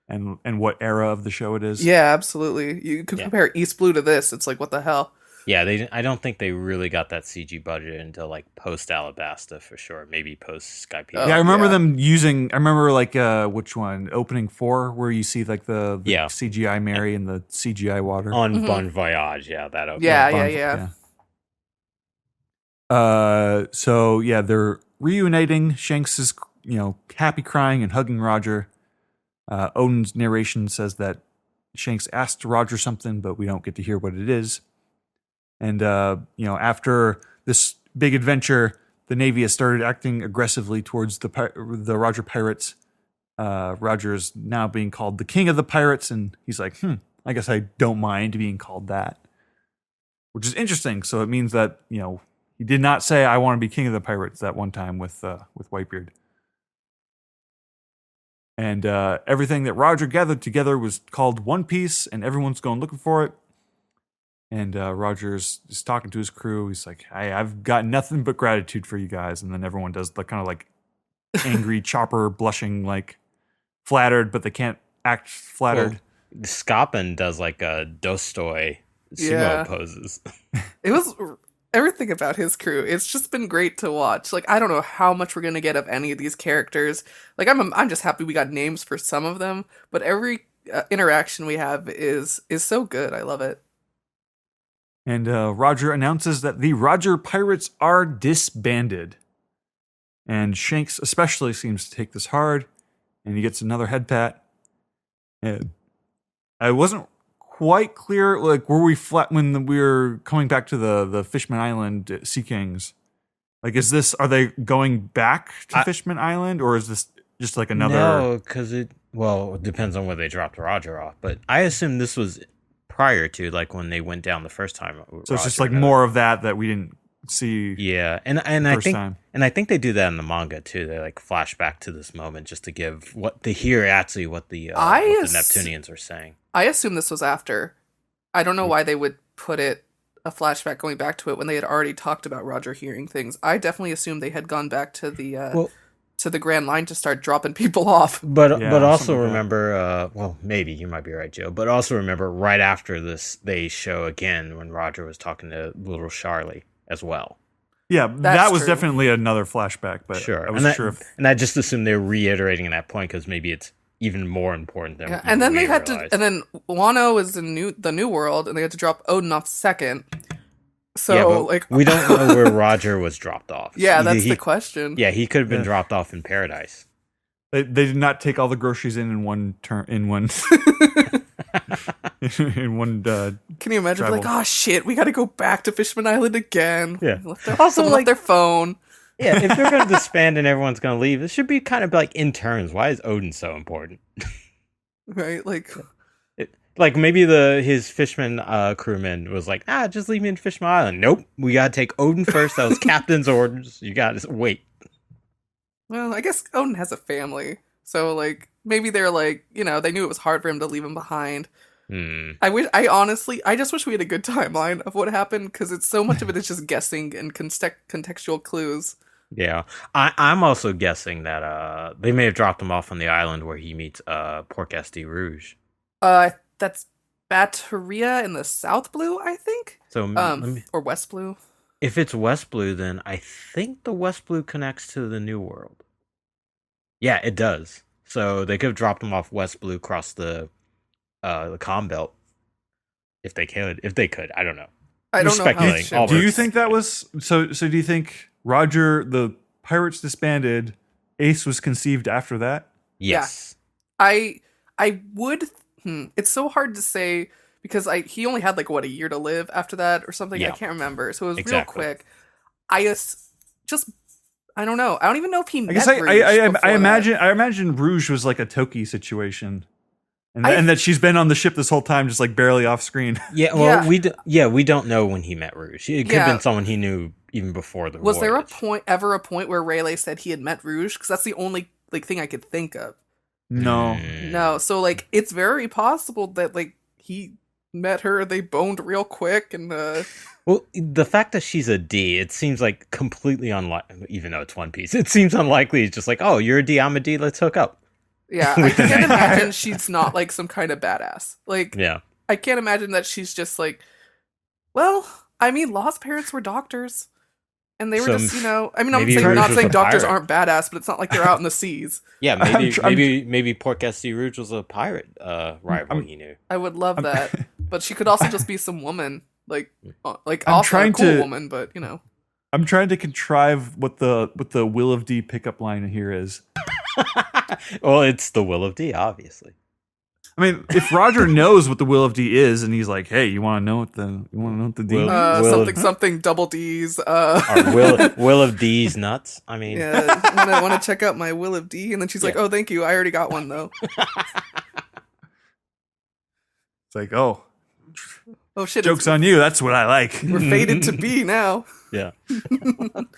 F: And what era of the show it is.
H: Yeah, absolutely. You could compare East Blue to this. It's like, what the hell?
I: Yeah, I don't think they really got that CG budget until like post Alabasta for sure. Maybe post Skype.
F: I remember them using. I remember like which one? Opening 4, where you see like the CGI Mary and the CGI water
I: on Bon Voyage. Yeah, that opening.
H: Yeah.
F: So yeah, they're reuniting. Shanks is happy crying and hugging Roger. Odin's narration says that Shanks asked Roger something, but we don't get to hear what it is. And, after this big adventure, the Navy has started acting aggressively towards the Roger pirates. Roger is now being called the king of the pirates, and he's like, I guess I don't mind being called that. Which is interesting. So it means that, he did not say, I want to be king of the pirates that one time with Whitebeard. And everything that Roger gathered together was called One Piece, and everyone's going looking for it. And Roger's just talking to his crew. He's like, hey, I've got nothing but gratitude for you guys. And then everyone does the kind of like angry chopper blushing, like flattered, but they can't act flattered.
I: Well, Scoppin does like a Dostoy sumo poses.
H: It was everything about his crew. It's just been great to watch. Like, I don't know how much we're going to get of any of these characters. Like, I'm just happy we got names for some of them. But every interaction we have is so good. I love it.
F: And Roger announces that the Roger Pirates are disbanded. And Shanks especially seems to take this hard, and he gets another head pat. And I wasn't quite clear, like, were we flat when we were coming back to the Fishman Island Sea Kings? Like, are they going back to Fishman Island, or is this just like another?
I: No, because it depends on where they dropped Roger off. But I assume this was prior to, like, when they went down the first time.
F: So it's just like more of that we didn't see.
I: Yeah, and I think they do that in the manga too. They like flash back to this moment just to give what the Neptunians are saying.
H: I assume this was after. I don't know why they would put a flashback going back to it when they had already talked about Roger hearing things. I definitely assumed they had gone back to the to the Grand Line to start dropping people off.
I: But also remember, maybe you might be right, Joe. But also remember, right after this, they show again when Roger was talking to little Charlie as well.
F: Yeah, that was definitely another flashback. But
I: sure,
F: I wasn't sure if...
I: And I just assumed they were reiterating that point because maybe it's even more important than.
H: Yeah, and then they had to, and then Wano is the new world, and they had to drop Odin off second. So
I: we don't know where Roger was dropped off.
H: Yeah, that's the question.
I: Yeah, he could have been dropped off in paradise.
F: They did not take all the groceries in one turn in one. in one.
H: Can you imagine?
F: Travel.
H: Like, oh shit, we got to go back to Fishman Island again.
I: Yeah.
H: Also, left their phone.
I: Yeah, if they're going to disband and everyone's going to leave, it should be kind of like in turns. Why is Odin so important?
H: Right, like.
I: Like maybe his Fishman crewman was like, just leave me in Fishman Island. Nope, we gotta take Odin first. That was captain's orders. You gotta wait.
H: Well, I guess Odin has a family, so like maybe they're like, they knew it was hard for him to leave him behind. I just wish we had a good timeline of what happened because it's so much of it is just guessing and contextual clues.
I: Yeah, I'm also guessing that they may have dropped him off on the island where he meets Porcas de Rouge.
H: That's Batteria in the South Blue, I think.
I: So,
H: or West Blue.
I: If it's West Blue, then I think the West Blue connects to the New World. Yeah, it does. So they could have dropped them off West Blue across the comm belt. If they could, I don't know.
H: I don't know.
I: Speculating.
F: Do you think that was so? So do you think Roger, the pirates disbanded, Ace was conceived after that?
I: Yes.
H: Yeah. I would. It's so hard to say because he only had a year to live after that or something.
I: Yeah.
H: I can't remember. So it was real quick. I don't know. I don't even know if he met Rouge
F: I imagine Rouge was like a Toki situation. And that she's been on the ship this whole time, just like barely off screen.
I: Yeah, well, we don't know when he met Rouge. It could have been someone he knew even before the
H: Was
I: voyage.
H: there ever a point where Rayleigh said he had met Rouge? Because that's the only thing I could think of. No. So it's very possible that he met her, they boned real quick, and
I: well, the fact that she's a D, it seems like completely unlikely. Even though it's One Piece, it seems unlikely. It's just like, oh, you're a D, I'm a D, let's hook up.
H: Yeah, I can't imagine she's not some kind of badass.
I: Yeah,
H: I can't imagine that she's just well, I mean, Law's parents were doctors. And they were just, I'm not saying doctors aren't badass, but it's not like they're out in the seas.
I: Yeah, maybe Porcas de Rouge was a pirate rival he knew.
H: I would love that. But she could also just be some woman, also
F: a cool
H: woman, but
F: I'm trying to contrive what the Will of D pickup line here is.
I: Well, it's the will of D, obviously.
F: I mean, if Roger knows what the will of D is, and he's like, "Hey, you want to know what the D?"
I: Will-
F: means?
H: Something something double D's.
I: Or will of D's nuts. I mean,
H: Yeah, I want to check out my will of D, and then she's like, "Oh, thank you. I already got one though."
F: It's like, oh,
H: Oh shit!
F: joke's on you. That's what I like.
H: We're fated to be now.
I: yeah.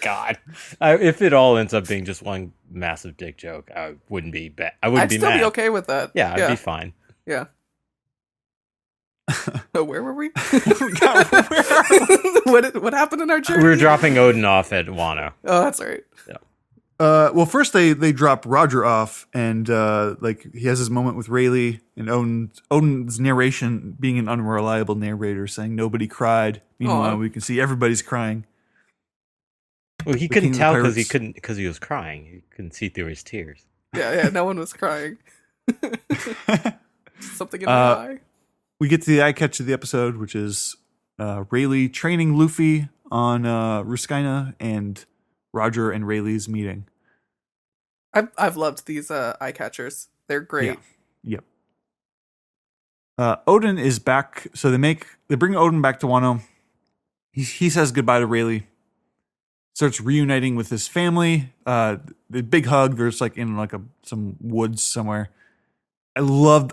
I: God, if it all ends up being just one massive dick joke, I wouldn't be bad. I wouldn't
H: I'd
I: be
H: still
I: mad.
H: be okay with that.
I: Yeah, I'd be fine.
H: Yeah. Oh, where were we? What happened in our journey?
I: We were dropping Odin off at Wano.
H: Oh, that's all right.
F: Well, first they drop Roger off, and like he has his moment with Rayleigh, and Odin's narration being an unreliable narrator, saying nobody cried. Meanwhile,
H: Aw.
F: we can see everybody's crying.
I: Well, he
F: The
I: couldn't
F: King of
I: tell
F: Pirates.
I: because he was crying. He couldn't see through his tears.
H: Yeah. No one was crying. Something in my eye.
F: We get to the eye catch of the episode, which is Rayleigh training Luffy on Ruskina, and Roger and Rayleigh's meeting.
H: I've loved these eye catchers. They're great.
F: Yep. Odin is back, so they bring Odin back to Wano. He says goodbye to Rayleigh. Starts reuniting with his family. The big hug. There's like in like some woods somewhere. I love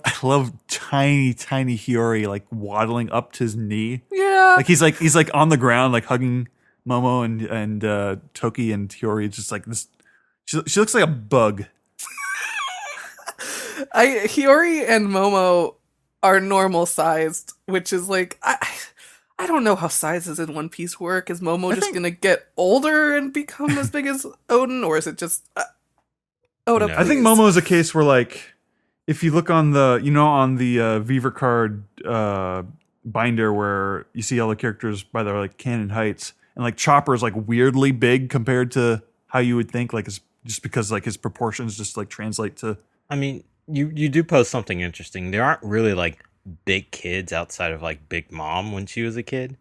F: tiny Hiyori like waddling up to his knee.
H: Yeah.
F: Like he's like on the ground like hugging Momo and Toki, and Hiyori is just like this. She looks like a bug.
H: Hiyori and Momo are normal sized, which is like I don't know how sizes in One Piece work. Is Momo just gonna get older and become as big as Odin, or is it just Oda?
I: No.
F: I think
H: please.
F: Momo is a case where like if you look on the Viver card binder where you see all the characters by their like canon heights, and like Chopper is like weirdly big compared to how you would think, like it's just because like his proportions just like translate to.
I: I mean, you do post something interesting. There aren't really like big kids outside of like Big Mom when she was a kid.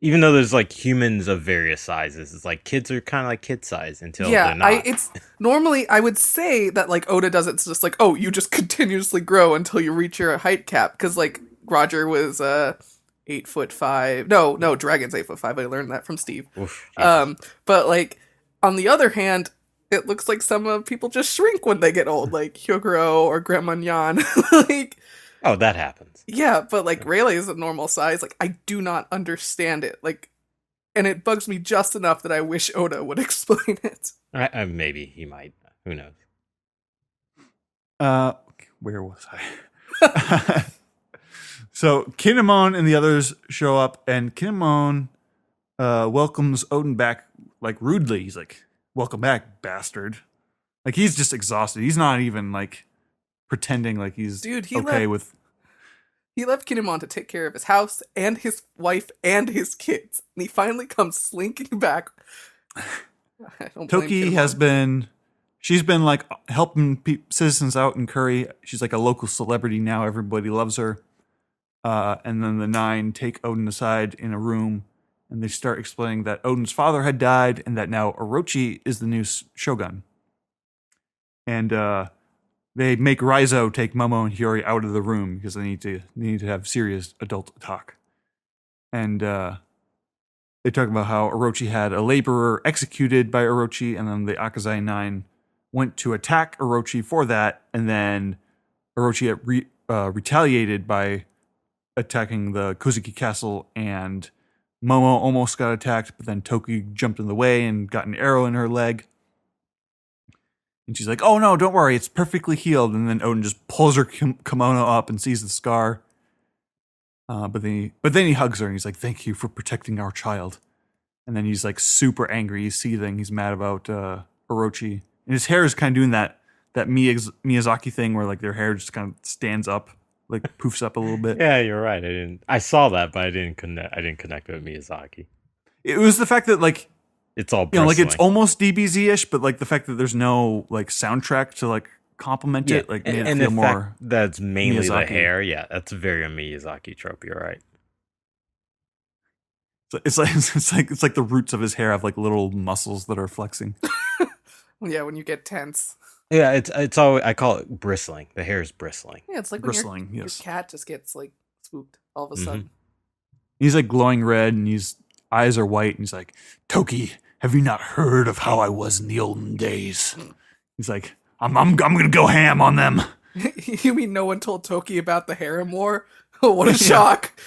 I: Even though there's like humans of various sizes, it's like kids are kind of like kid size until they're not.
H: It's normally I would say that like Oda does it's just like, oh, you just continuously grow until you reach your height cap, because like Roger was 8'5". No, Dragon's 8'5". I learned that from Steve.
I: Oof, Jesus.
H: But like on the other hand, it looks like some people just shrink when they get old, like Hyogoro or Grandma Nyan. Like,
I: Oh, that happens.
H: yeah, but like Rayleigh is a normal size. Like, I do not understand it. Like, and it bugs me just enough that I wish Oda would explain it.
I: Maybe he might. Who knows?
F: Where was I? So Kinemon and the others show up, and Kinemon welcomes Odin back like rudely. He's like, "Welcome back, bastard!" Like he's just exhausted. He's not even like pretending like he's
H: Dude,
F: okay with.
H: He left Kinemon to take care of his house and his wife and his kids. And he finally comes slinking back. I don't blame
F: Toki
H: Kinemon.
F: she's been like helping citizens out in Curry. She's like a local celebrity now. Everybody loves her. And then the 9 take Odin aside in a room, and they start explaining that Odin's father had died and that now Orochi is the new shogun. And they make Raizo take Momo and Hiyori out of the room because they need to have serious adult talk. And they talk about how Orochi had a laborer executed by Orochi, and then the Akazai 9 went to attack Orochi for that, and then Orochi retaliated by attacking the Kozuki castle, and Momo almost got attacked, but then Toki jumped in the way and got an arrow in her leg. And she's like, "Oh no, don't worry, it's perfectly healed." And then Odin just pulls her kimono up and sees the scar. But then he hugs her and he's like, "Thank you for protecting our child." And then he's like super angry, he's seething, he's mad about Orochi. And his hair is kind of doing that Miyazaki thing where like their hair just kind of stands up, like poofs up a little bit.
I: Yeah, you're right. I saw that, but I didn't connect it with Miyazaki.
F: It was the fact that like,
I: It's all
F: you know, like
I: bristling.
F: it's almost DBZ-ish, but like the fact that there's no like soundtrack to like complement it, like made it
I: and
F: feel
I: the
F: more.
I: fact that's mainly the
F: Miyazaki.
I: hair. Yeah, that's very a Miyazaki trope. You're right.
F: It's like the roots of his hair have like little muscles that are flexing.
H: Yeah, when you get tense.
I: Yeah, it's always, I call it bristling. The hair is bristling.
H: Yeah, it's like
F: Bristling,
H: when your
F: yes.
H: cat just gets like swooped all of a
I: Mhm.
H: sudden.
F: He's like glowing red, and his eyes are white, and he's like, Toki, have you not heard of how I was in the olden days? He's like, I'm gonna go ham on them.
H: You mean no one told Toki about the harem war? Oh, what a shock!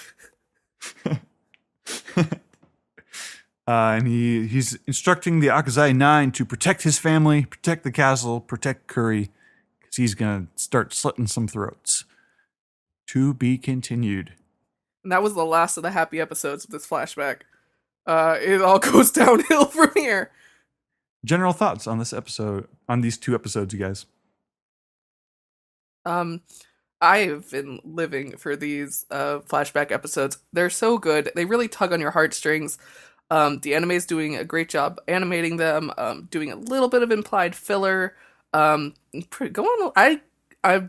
F: And he's instructing the Akazai 9 to protect his family, protect the castle, protect Curry, because he's gonna start slitting some throats. To be continued.
H: And that was the last of the happy episodes of this flashback. It all goes downhill from here.
F: General thoughts on this episode, on these 2 episodes, you guys?
H: I have been living for these flashback episodes. They're so good. They really tug on your heartstrings. The anime's doing a great job animating them, doing a little bit of implied filler. I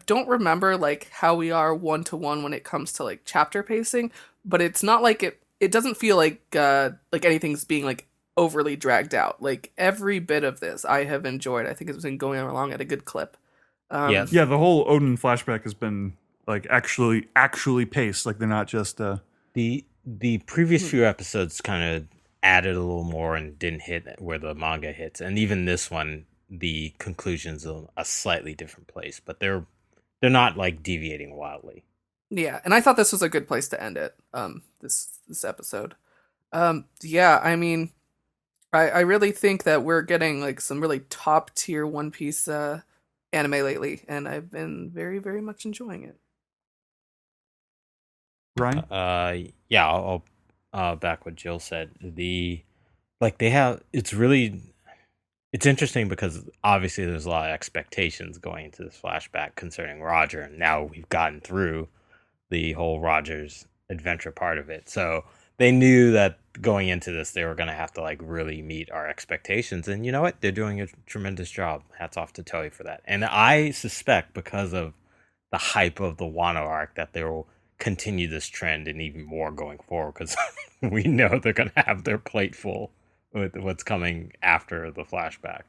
H: don't remember like how we are 1-to-1 when it comes to like chapter pacing, but it's not like it doesn't feel like anything's being like overly dragged out. Like every bit of this I have enjoyed. I think it's been going along at a good clip.
I: Yeah.
F: Yeah, the whole Odin flashback has been like actually paced. Like they're not just
I: The previous few episodes kind of added a little more and didn't hit where the manga hits, and even this one, the conclusion's a slightly different place, but they're not like deviating wildly.
H: Yeah, and I thought this was a good place to end it. This episode. Yeah, I mean, I really think that we're getting like some really top tier One Piece anime lately, and I've been very, very much enjoying it.
F: Ryan.
I: Yeah, I'll back what Jill said. It's interesting because obviously there's a lot of expectations going into this flashback concerning Roger, and now we've gotten through the whole Roger's adventure part of it. So they knew that going into this, they were going to have to like really meet our expectations. And you know what? They're doing a tremendous job. Hats off to Toei for that. And I suspect because of the hype of the Wano arc that they will continue this trend and even more going forward, because we know they're going to have their plate full with what's coming after the flashback.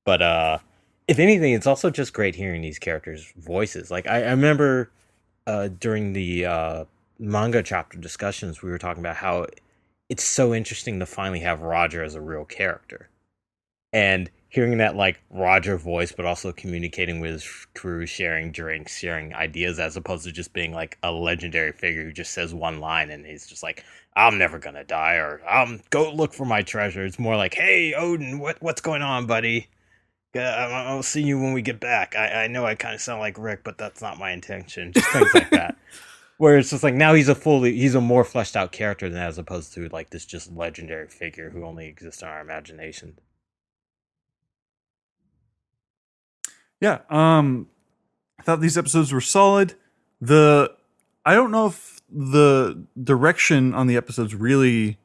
I: But if anything, it's also just great hearing these characters' voices. Like I remember during the manga chapter discussions, we were talking about how it's so interesting to finally have Roger as a real character. And hearing that like Roger voice, but also communicating with his crew, sharing drinks, sharing ideas, as opposed to just being like a legendary figure who just says one line and he's just like, I'm never gonna die, or go look for my treasure. It's more like, hey Odin, what's going on, buddy? I'll see you when we get back. I know I kind of sound like Rick, but that's not my intention. Just things like that. Where it's just like now he's a more fleshed out character than as opposed to like this just legendary figure who only exists in our imagination.
F: Yeah, I thought these episodes were solid. I don't know if the direction on the episodes really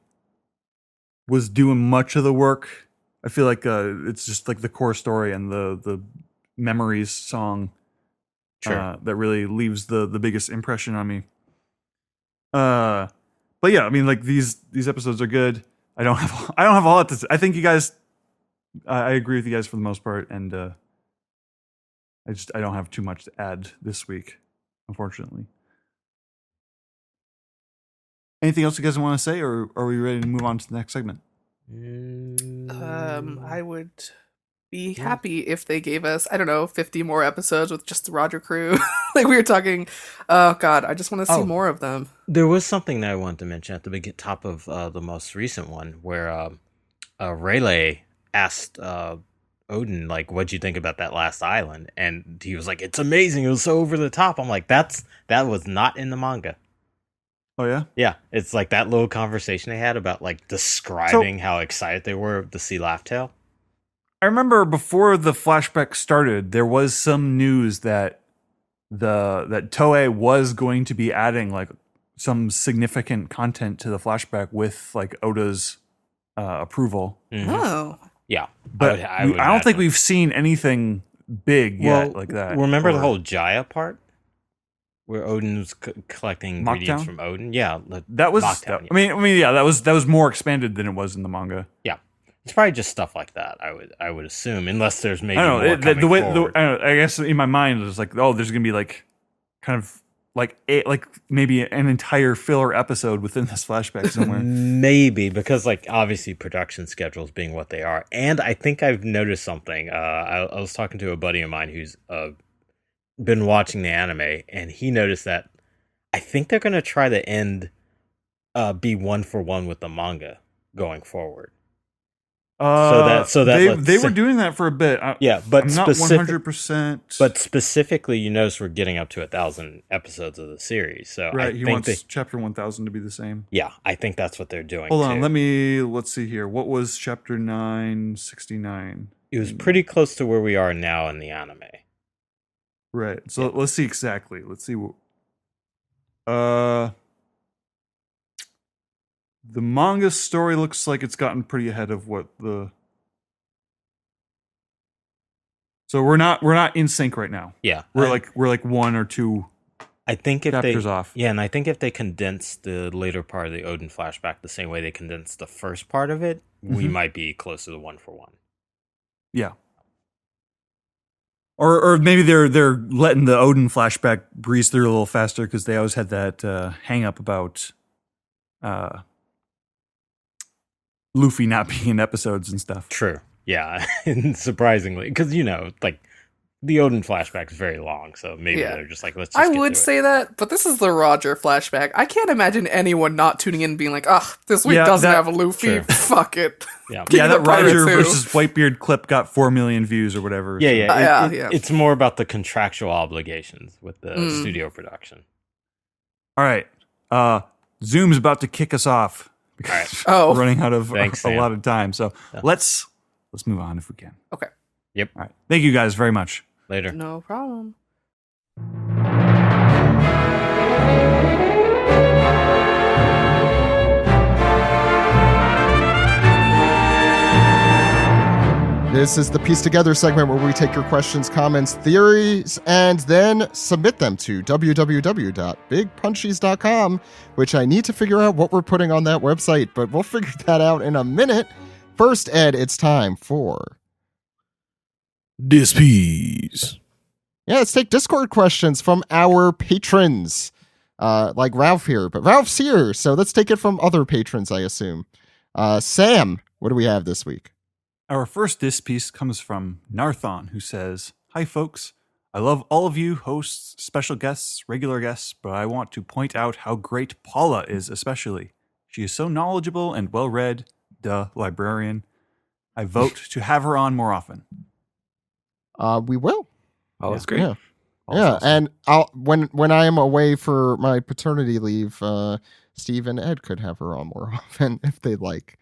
F: was doing much of the work. I feel like it's just like the core story and the memories song that really leaves the biggest impression on me. But yeah, I mean, like these episodes are good. I don't have a lot to say. I think you guys, I agree with you guys for the most part, and I don't have too much to add this week, unfortunately. Anything else you guys want to say, or are we ready to move on to the next segment?
H: I would be happy if they gave us, I don't know, 50 more episodes with just the Roger crew. Like we were talking, oh god, I just want to see more of them.
I: There was something that I wanted to mention at the top of the most recent one, where Rayleigh asked Odin, like, what'd you think about that last island? And he was like, it's amazing, it was so over the top. I'm like, that was not in the manga.
F: Oh yeah?
I: Yeah, it's like that little conversation they had about like describing how excited they were to see Laugh Tale.
F: I remember before the flashback started, there was some news that that Toei was going to be adding like some significant content to the flashback with like Oda's approval.
I: Mm-hmm.
H: Oh.
I: Yeah.
F: But I don't think we've seen anything big yet like that.
I: Remember the whole Jaya part? Where Odin was collecting ingredients from Odin? Yeah.
F: That was,
I: Mocktown,
F: I mean, yeah, that was more expanded than it was in the manga.
I: Yeah. It's probably just stuff like that. I would assume, unless there's maybe
F: I don't know.
I: more coming
F: The way
I: forward.
F: I guess in my mind it's like, oh, there's gonna be like kind of like maybe an entire filler episode within this flashback somewhere.
I: Maybe, because like obviously production schedules being what they are, and I think I've noticed something. I was talking to a buddy of mine who's been watching the anime, and he noticed that I think they're gonna try to be 1-for-1 with the manga going forward. So that
F: they were doing that for a bit.
I: But
F: I'm not 100%.
I: But specifically, you notice we're getting up to 1,000 episodes of the series. So
F: right,
I: I
F: he
I: think
F: wants chapter 1000 to be the same.
I: Yeah, I think that's what they're doing.
F: Hold on,
I: too.
F: let's see here. What was chapter 969?
I: It was pretty close to where we are now in the anime.
F: Right. So let's see exactly. Let's see. The manga story looks like it's gotten pretty ahead of what the. So we're not in sync right now.
I: Yeah,
F: we're like 1 or 2.
I: I think if
F: chapters
I: they
F: off.
I: Yeah, and I think if they condense the later part of the Odin flashback the same way they condensed the first part of it, we might be close to the 1-for-1.
F: Yeah. Or maybe they're letting the Odin flashback breeze through a little faster because they always had that hang up about Luffy not being in episodes and stuff.
I: True. Yeah, and surprisingly, because like the Odin flashback is very long, so maybe they're just like, let's. Just
H: I would say that, but this is the Roger flashback. I can't imagine anyone not tuning in and being like, "Ugh, this week doesn't have a Luffy.
I: True.
H: Fuck it."
I: Yeah,
F: that Roger versus Whitebeard clip got 4 million views or whatever.
I: Yeah. It's more about the contractual obligations with the studio production.
F: All right, Zoom's about to kick us off because we're running out of a lot of time. So let's move on if we can.
H: Okay.
I: Yep.
F: All right. Thank you guys very much.
I: Later.
H: No problem.
A: This is the Piece Together segment where we take your questions, comments, theories, and then submit them to www.bigpunchies.com, which I need to figure out what we're putting on that website, but we'll figure that out in a minute. First, Ed, it's time for
B: This piece.
A: Yeah, let's take Discord questions from our patrons, like Ralph here. But Ralph's here, so let's take it from other patrons, I assume. Sam, what do we have this week?
F: Our first disc piece comes from Narthon, who says, "Hi, folks. I love all of you, hosts, special guests, regular guests, but I want to point out how great Paula is especially. She is so knowledgeable and well-read, librarian. I vote to have her on more often."
A: We will.
E: Oh, that's great.
A: Yeah, awesome. And when I am away for my paternity leave, Steve and Ed could have her on more often if they like.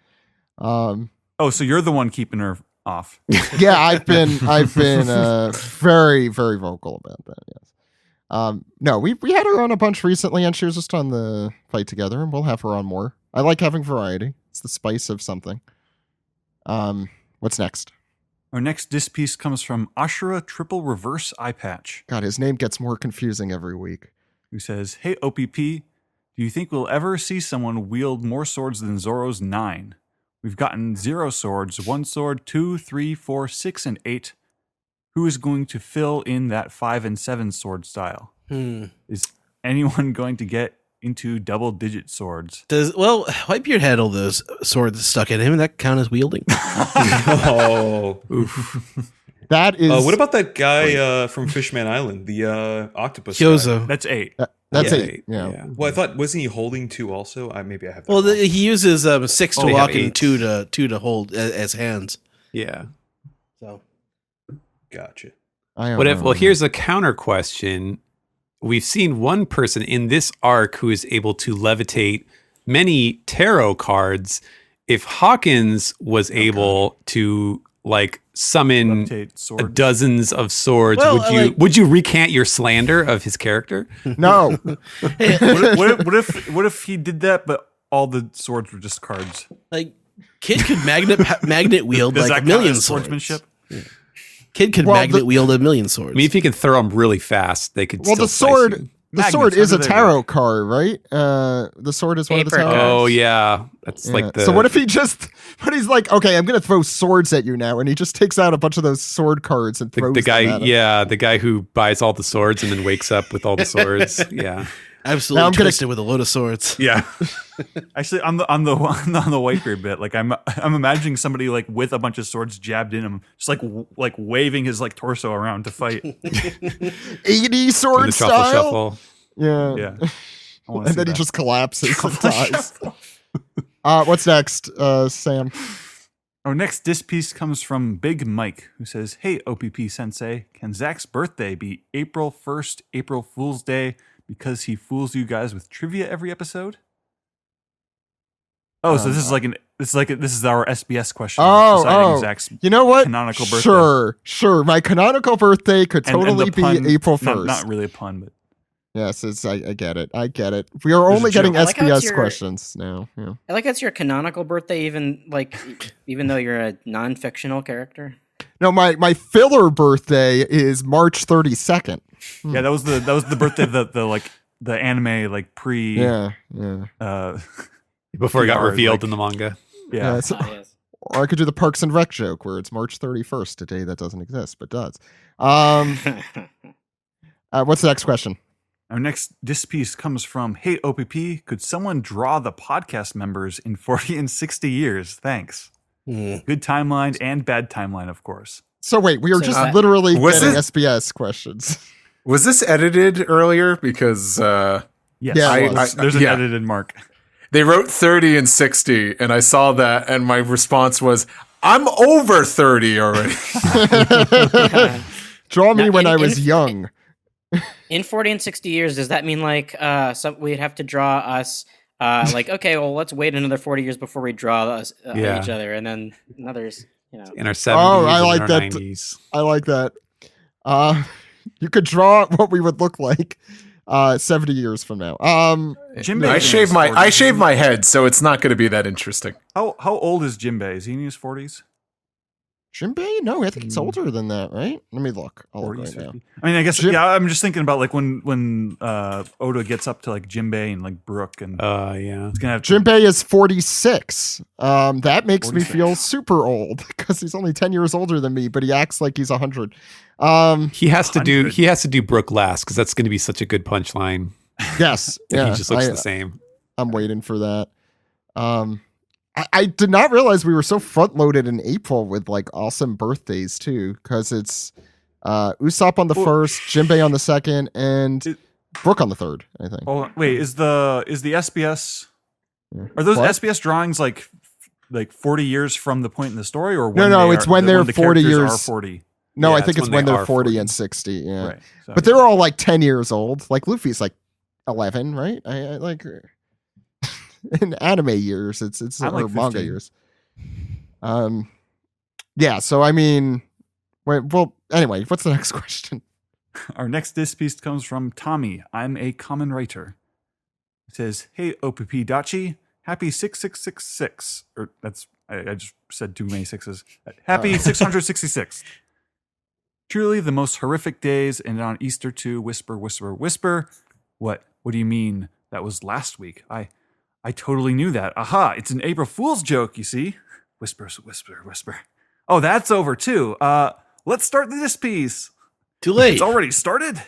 F: Oh, so you're the one keeping her off?
A: Yeah, I've been very, very vocal about that. Yes. No, we had her on a bunch recently, and she was just on the Fight Together, and we'll have her on more. I like having variety. It's the spice of something. What's next?
F: Our next disc piece comes from Asura Triple Reverse Eye Patch.
A: God, his name gets more confusing every week.
F: Who says, "Hey, OPP, do you think we'll ever see someone wield more swords than Zoro's 9? We've gotten 0 swords, 1 sword, 2, 3, 4, 6, and 8. Who is going to fill in that 5 and 7 sword style? Is anyone going to get into double-digit swords?"
B: Whitebeard had all those swords stuck in him, and that count as wielding.
G: Oh, oof.
A: That is.
G: What about that guy from Fishman Island, the octopus?
B: Kyozo.
G: Guy?
F: That's 8.
A: That's 8. Yeah.
G: Well, I thought wasn't he holding 2 also? Maybe I have. That
B: Well,
G: wrong.
B: he uses 6 to
E: they
B: walk
E: have
B: and
E: 8.
B: 2 to hold as hands.
E: Yeah.
B: So
G: Gotcha.
A: I don't
E: What if?
A: know.
E: Well, here's a counter question. We've seen one person in this arc who is able to levitate many tarot cards. If Hawkins was able to summon
F: Levitate swords.
E: dozens of swords,
B: Well,
E: would you recant your slander of his character?
A: No.
F: What if he did that, but all the swords were just cards?
B: Kid could magnet wield
F: Does
B: like
F: that
B: a million
F: count as
B: swords.
F: swordsmanship?
B: Kid could
A: Well,
B: magnet wield a million swords.
E: I mean, if he can throw them really fast, they could.
A: Well,
E: still
A: the sword.
E: slice you.
F: Magnets,
A: sword
F: how
A: is
F: do
A: a
F: they
A: tarot
F: work?
A: card, right? The sword is one of the
D: Paper
A: tarot
D: cards.
A: cards.
E: Oh yeah, that's like the.
A: So what if he just? But he's like, okay, I'm gonna throw swords at you now, and he just takes out a bunch of those sword cards and throws
E: the guy?
A: them at him.
E: Yeah, the guy who buys all the swords and then wakes up with all the swords. Yeah,
B: Absolutely
A: Now I'm gonna-
B: twisted with a load of swords.
E: yeah.
F: Actually, on the Whitebeard bit, like I'm imagining somebody like with a bunch of swords jabbed in him, just like waving his like torso around to fight.
A: 80 sword
E: And the truffle
A: style.
E: shuffle.
A: Yeah.
F: Yeah, I wanna
A: And
F: see
A: then he
F: that.
A: just collapses and
F: Truffle
A: dies.
F: shuffle.
A: What's next, Sam?
F: Our next disc piece comes from Big Mike, who says, "Hey OPP Sensei, can Zach's birthday be April 1st, April Fool's Day, because he fools you guys with trivia every episode?" Oh, so this is this is our SBS question. deciding Zach's
A: You know what?
F: canonical birthday.
A: Sure. My canonical birthday could
F: And
A: totally
F: the pun-
A: be April 1st.
F: Not really a pun, but
A: Yes, I get it. I get it. We are only
F: a
A: getting
F: joke.
D: I like how it's
A: SBS
D: your-
A: questions now. Yeah.
D: I like that's your canonical birthday, even though you're a non-fictional character.
A: No, my filler birthday is March 32nd.
F: yeah, that was the birthday of the anime like pre
A: Yeah.
E: Before it got
F: PR,
E: revealed
F: like-
E: in the manga.
F: yeah.
A: So-
D: Ah, yes.
A: or I could do the Parks and Rec joke where it's March 31st, a day that doesn't exist but does. What's the next question?
F: Our next disc piece comes from, "Hey OPP, could someone draw the podcast members in 40 and 60 years? Thanks." Good timeline and bad timeline, of course.
A: So wait, we are
D: So
A: just
D: that-
A: literally
C: Was
A: getting
C: it-
A: SBS questions.
C: Was this edited earlier? Because
F: Yes,
A: Yeah,
F: there's an
C: yeah.
F: edited mark.
C: they wrote 30 and 60, and I saw that, and my response was, I'm over 30 already.
A: Draw me
D: Now,
A: when
D: in-
A: I was
D: in-
A: young.
D: In 40 and 60 years, does that mean like we'd have to draw us like, okay, well, let's wait another 40 years before we draw us
E: Yeah.
D: each other, and then another's,
E: In our 70s
A: I
E: and
A: like
E: our
A: that.
E: 90s.
A: I like that. You could draw what we would look like 70 years from now.
F: Jinbei
C: I
F: is in
C: shave
F: his
C: my
F: 40s,
C: I shave
F: isn't
C: my head, so it's not going to be that interesting.
F: How old is Jinbei? Is he in his 40s?
A: Jinbei? No, I think it's older than that, right? Let me look. I'll look
F: 40s,
A: right now.
F: 50? I mean, I guess
A: Jim-
F: yeah. I'm just thinking about like when Oda gets up to like Jinbei and like Brook, and
E: Yeah.
F: he's gonna have to,
A: Jinbei is 46. That makes me
F: 46.
A: feel super old because he's only 10 years older than me, but he acts like he's 100.
E: He has to do
F: 100.
E: Brooke last because that's going to be such a good punchline.
A: Yes.
E: That
A: yeah,
E: he just looks the same.
A: I'm waiting for that. I did not realize we were so front loaded in April with like awesome birthdays too, because it's Usopp on the first, Jinbei on the second, and Brooke on the third, I think.
F: Oh wait, is the SBS?
A: Yeah.
F: Are those
A: What?
F: SBS drawings like 40 years from the point in the story, or
A: No, it's when they're
F: the
A: 40
F: characters
A: years.
F: are 40?
A: No,
E: Yeah,
A: I think
E: it's
A: it's
E: when
A: when
E: they
A: they're
E: are
A: 40
E: 40.
A: and 60. Yeah.
F: Right. So,
A: But they're all like 10 years old. Like Luffy's like 11, right? I like in anime years, it's
F: I'm
A: or
F: like
A: manga
F: 15.
A: years. Yeah, so I mean, well, anyway, what's the next question?
F: Our next disc piece comes from Tommy. I'm a common writer. It says, "Hey OPP Dachi, happy 6666." Or that's I just said too many sixes. Happy 666. Truly the most horrific days, and on Easter too. Whisper, whisper, whisper. What do you mean? That was last week. I totally knew that. Aha! It's an April Fool's joke. You see? Whisper, whisper, whisper. Oh, that's over too. Let's start this piece.
B: Too late.
F: It's already started.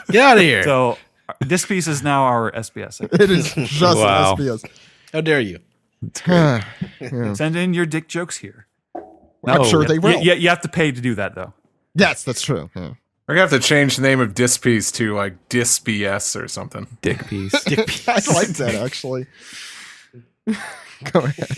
B: Get out of here.
F: So this piece is now our SBS.
A: It is just
E: Wow.
A: SBS.
B: How dare you?
A: Yeah.
F: Send in your dick jokes here.
A: I'm sure
E: No.
A: they will.
F: You have to pay to do that though.
A: Yes, that's true. Yeah.
C: We're going to have to change the name of Disc Piece to like Disc BS or something.
E: Dick piece.
A: I like that actually. Go ahead.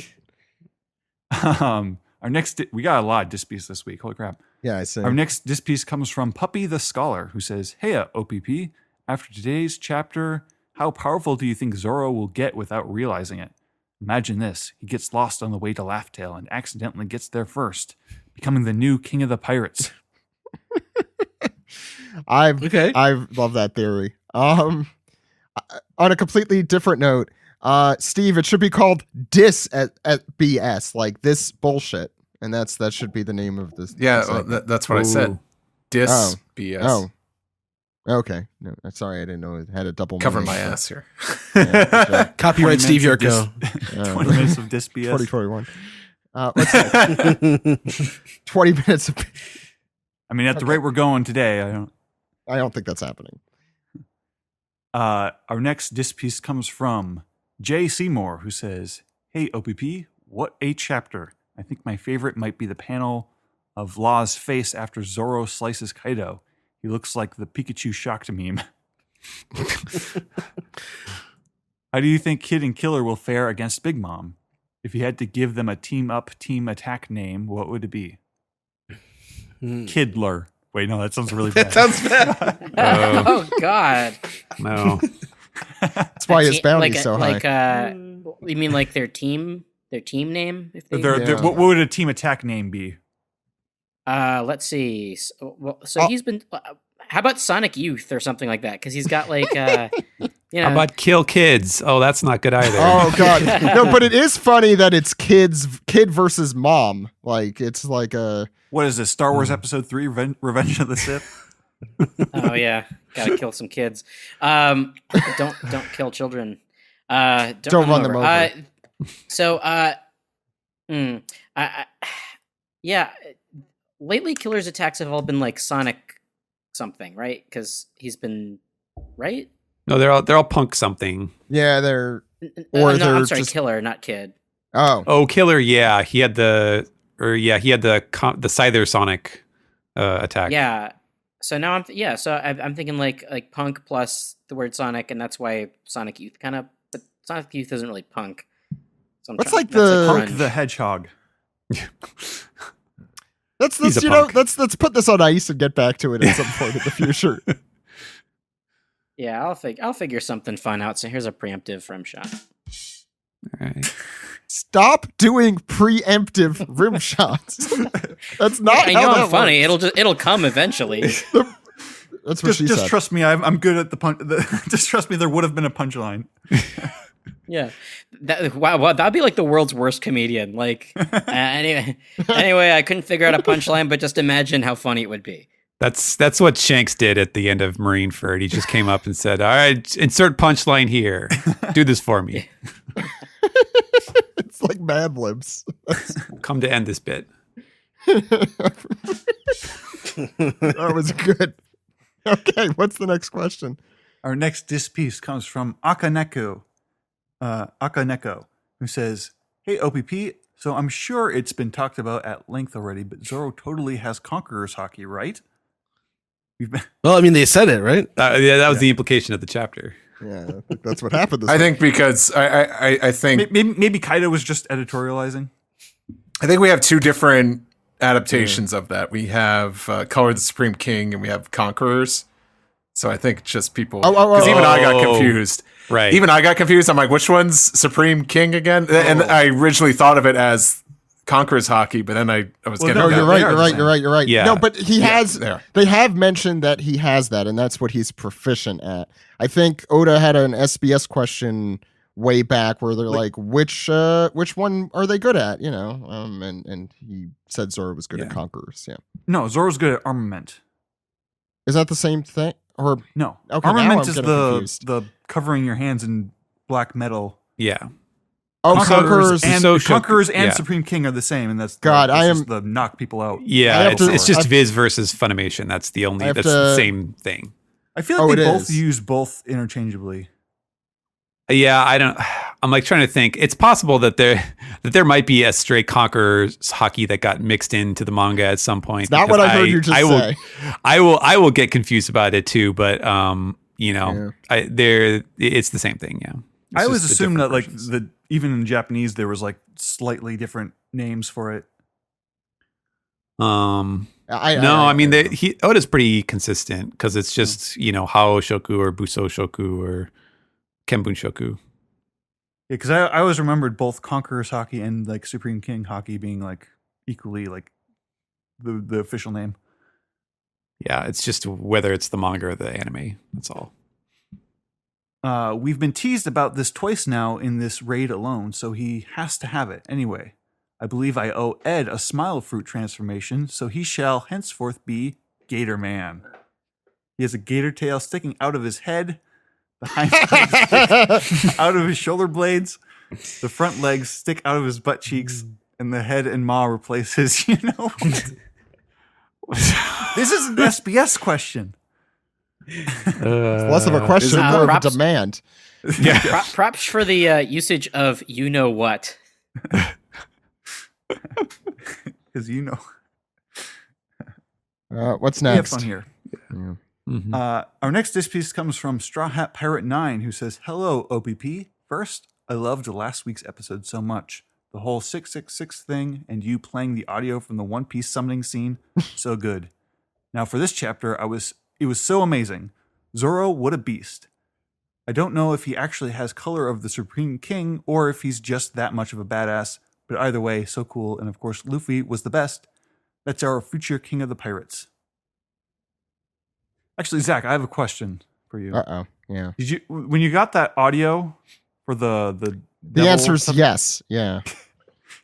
F: Our next, we got a lot of disc piece this week. Holy crap!
A: Yeah, I see.
F: Our next disc piece comes from Puppy the Scholar, who says, "Hey, OPP. After today's chapter, how powerful do you think Zoro will get without realizing it? Imagine this: he gets lost on the way to Laugh-Tale and accidentally gets there first, becoming the new king of the pirates."
A: I love that theory. On a completely different note, Steve, it should be called Dis at BS, like this bullshit, and that should be the name of this.
C: Yeah,
A: segment.
C: that's what I said.
E: Ooh.
C: Disc
A: Oh.
C: BS.
A: Oh, Okay. No, sorry, I didn't know it had a double
C: Cover
A: meaning,
C: my
A: so-
C: ass here.
A: Yeah,
B: Copyright
F: 20
B: Steve
F: minutes of
B: Yurko.
F: 20 minutes of dis BS.
A: 2021. What's that? 20 minutes of.
F: I mean, at the
A: Okay.
F: rate we're going today,
A: I don't think that's happening.
F: Our next disc piece comes from Jay Seymour, who says, "Hey OPP, what a chapter! I think my favorite might be the panel of Law's face after Zoro slices Kaido. He looks like the Pikachu shocked meme." How do you think Kid and Killer will fare against Big Mom? If you had to give them a team up, team attack name, what would it be? Kidler. Wait, no, that sounds really bad.
B: That sounds bad.
D: Oh God!
E: No.
A: That's why his bounty's so high.
D: You mean like their team name? If they,
F: What would a team attack name be?
D: let's see. So he's been. How about Sonic Youth or something like that? Because he's got like,
E: How about Kill Kids? Oh, that's not good either.
A: Oh God, no! But it is funny that it's kid versus mom. Like it's like a.
F: What is this? Star Wars Episode 3, Revenge of the Sith?
D: Oh yeah, gotta kill some kids. Don't kill children. Don't
A: run them over.
D: Yeah. Lately, Killer's attacks have all been like Sonic something, right? Because he's been right.
E: No, they're all punk something.
A: Yeah, they're.
D: No,
A: Or they're
D: I'm sorry,
A: just-
D: Killer, not Kid.
A: Oh,
E: Oh, Killer, yeah. He had the Scyther Sonic attack.
D: Yeah. So now I'm thinking like punk plus the word Sonic, and that's why Sonic Youth kind of. But Sonic Youth isn't really punk. So
A: That's like the-
F: Punk
D: grunge.
F: the Hedgehog.
A: let's
E: He's a
A: you know
E: punk.
A: let's put this on ice and get back to it at some point in the future.
D: Yeah, I'll figure something fun out. So here's a preemptive rim shot.
E: All right.
A: Stop doing preemptive rim shots. That's not.
D: I
A: how
D: know
A: that
D: I'm funny.
A: works.
D: It'll come eventually.
A: That's what she
F: Just
A: said.
F: trust me, I'm good at the punch. Just trust me, there would have been a punchline.
D: Yeah, that'd be like the world's worst comedian. Like anyway, I couldn't figure out a punchline, but just imagine how funny it would be.
E: That's what Shanks did at the end of Marineford. He just came up and said, "All right, insert punchline here. Do this for me.
A: It's like Mad Libs.
E: Come to end this bit."
A: That was good. Okay, what's the next question?
F: Our next disc piece comes from Akaneko, who says, "Hey OPP, so I'm sure it's been talked about at length already, but Zoro totally has Conqueror's Hockey, right?"
B: Well, I mean, they said it, right?
E: Yeah, that was the implication of the chapter.
A: Yeah, I think that's what happened.
C: I think because I think
F: Maybe Kaido was just editorializing.
C: I think we have two different adaptations of that. We have Color of the Supreme King and we have Conquerors. So I think just people, because even I got confused.
E: Right.
C: Even I got confused. I'm like, which one's Supreme King again? And I originally thought of it as Conqueror's Hockey, but then I was getting
A: No,
C: that.
A: you're right.
E: Yeah.
A: No, but he has.
C: they are.
A: They have mentioned that he has that, and that's what he's proficient at. I think Oda had an SBS question way back where they're like, which one are they good at? You know, and he said Zoro was good at Conquerors. Yeah,
F: No, Zoro's good at armament.
A: is that the same thing? Or
F: No,
A: Okay, now
F: armament
A: I'm
F: is
A: getting
F: the
A: confused.
F: covering your hands in black metal.
E: Yeah.
A: Conquerors
F: and
E: So should-
F: Conquerors and
E: yeah.
F: Supreme King are the same, and that's
A: God,
F: that's
A: I
F: just
A: am-
F: the knock people out.
A: I
E: Yeah,
A: have
E: it's
A: to-
E: just
A: I-
E: Viz versus Funimation. That's the only.
A: I have
E: That's
A: to-
E: the same thing.
F: I feel like
A: it
F: they both
A: is.
F: use both interchangeably.
E: Yeah, I don't. I'm like trying to think. It's possible that there might be a straight Conquerors Hockey that got mixed into the manga at some point.
A: It's not what
E: because
A: I heard you just say.
E: I will get confused about it too. But it's the same thing. Yeah. It's
F: I always
E: just the
F: assumed that
E: different
F: like
E: versions.
F: even in Japanese there was like slightly different names for it.
E: I mean, Oda's pretty consistent because it's just Hao Shoku or Buso Shoku or Kenbun Shoku.
F: Yeah, because I always remembered both Conquerors Hockey and like Supreme King Hockey being like equally like the official name.
E: Yeah, it's just whether it's the manga or the anime. That's all.
F: We've been teased about this twice now in this raid alone, so he has to have it. Anyway, I believe I owe Ed a smile fruit transformation, so he shall henceforth be Gator Man. He has a gator tail sticking out of his head. The hind legs stick out of his shoulder blades. The front legs stick out of his butt cheeks. And the head and maw replaces, This is an SBS question.
A: Less of a question, more of a
D: props-
A: demand.
E: Yeah.
D: Props for the usage of you know what.
F: Because
A: What's
F: we have
A: next?
F: fun here.
A: Yeah.
E: Mhm.
F: Our next diss piece comes from Straw Hat Pirate 9, who says, "Hello, OPP. First, I loved last week's episode so much. The whole 666 thing and you playing the audio from the One Piece summoning scene, so good. Now for this chapter, it was so amazing. Zoro, what a beast. I don't know if he actually has color of the Supreme King or if he's just that much of a badass, but either way, so cool. And of course, Luffy was the best. That's our future king of the pirates." Actually, Zach, I have a question for you.
A: Uh-oh. Yeah.
F: Did you, when you got that audio for the
A: The answer is yes. Yeah.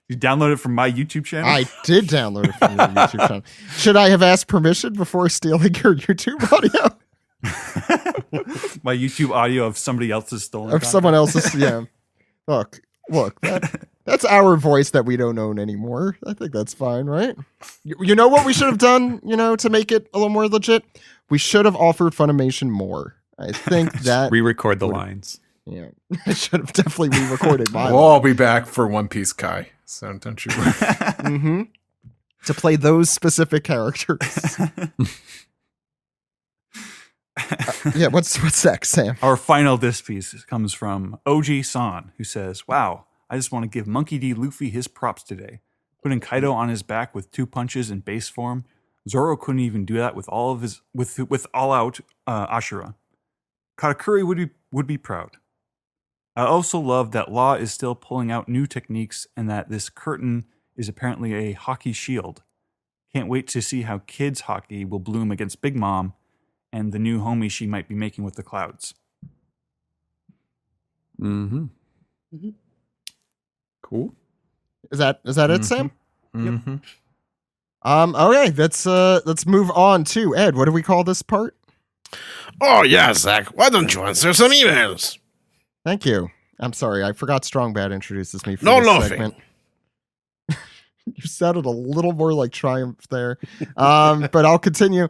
F: You downloaded it from my YouTube channel?
A: I did download it from your YouTube channel. Should I have asked permission before stealing your YouTube audio?
F: My YouTube audio of somebody else's stolen
A: Of
F: content.
A: someone else's? Yeah. Look, that's our voice that we don't own anymore. I think that's fine, right? You know what we should have done, to make it a little more legit? We should have offered Funimation more. I think that...
E: Re-record the lines.
A: Yeah. I should have definitely re-recorded my
C: We'll all be back for One Piece Kai. So don't you worry.
A: Mm-hmm. To play those specific characters. Yeah, what's next, Sam?
F: Our final diss piece comes from OG San, who says, "Wow, I just want to give Monkey D. Luffy his props today. Putting Kaido on his back with 2 punches in base form. Zoro couldn't even do that with all of his with all out Asura. Katakuri would be proud. I also love that Law is still pulling out new techniques and that this curtain is apparently a hockey shield. Can't wait to see how kids' hockey will bloom against Big Mom and the new homie she might be making with the clouds."
E: Mm-hmm.
A: Cool. Is that it, Sam?
C: Mm-hmm.
A: Okay, let's move on to Ed. What do we call this part?
B: Oh, yeah, Zach. Why don't you answer some emails?
A: Thank you. I'm sorry, I forgot Strong Bad introduces me for
B: No
A: this
B: laughing.
A: segment. You sounded a little more like Triumph there. But I'll continue.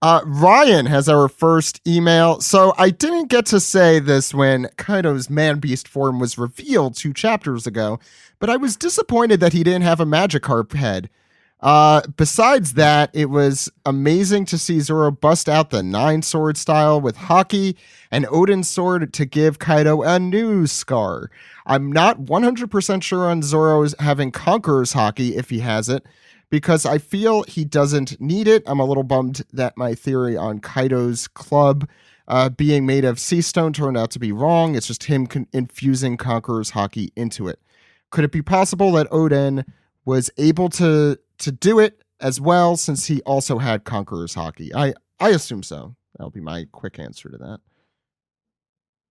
A: Ryan has our first email. So I didn't get to say this when Kaido's man-beast form was revealed 2 chapters ago, but I was disappointed that he didn't have a Magikarp head. Besides that, it was amazing to see Zoro bust out the 9-sword style with Haki and Odin's sword to give Kaido a new scar. I'm not 100% sure on Zoro's having Conqueror's Haki if he has it, because I feel he doesn't need it. I'm a little bummed that my theory on Kaido's club being made of sea stone turned out to be wrong. It's just him infusing Conqueror's Haki into it. Could it be possible that Odin was able to do it as well, since he also had Conqueror's Haki? I assume so. That'll be my quick answer to that.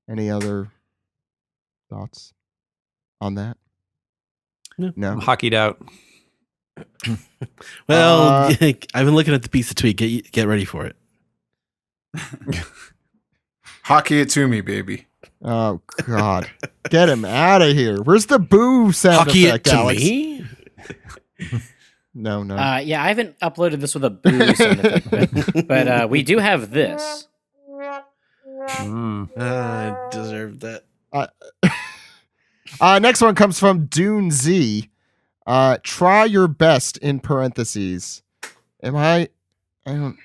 A: Any other thoughts on that? No.
E: I'm hockeyed out.
B: Well, I've been looking at the piece of tweet. Get ready for it.
C: Hockey it to me, baby.
A: Oh God, get him out of here! Where's the boo sound
B: Hockey
A: effect,
B: it to
A: Alex?
B: me?
A: No.
D: Yeah, I haven't uploaded this with a boo sound effect, but we do have this.
B: I deserve that.
A: Next one comes from Dune Z. Try your best in parentheses. I don't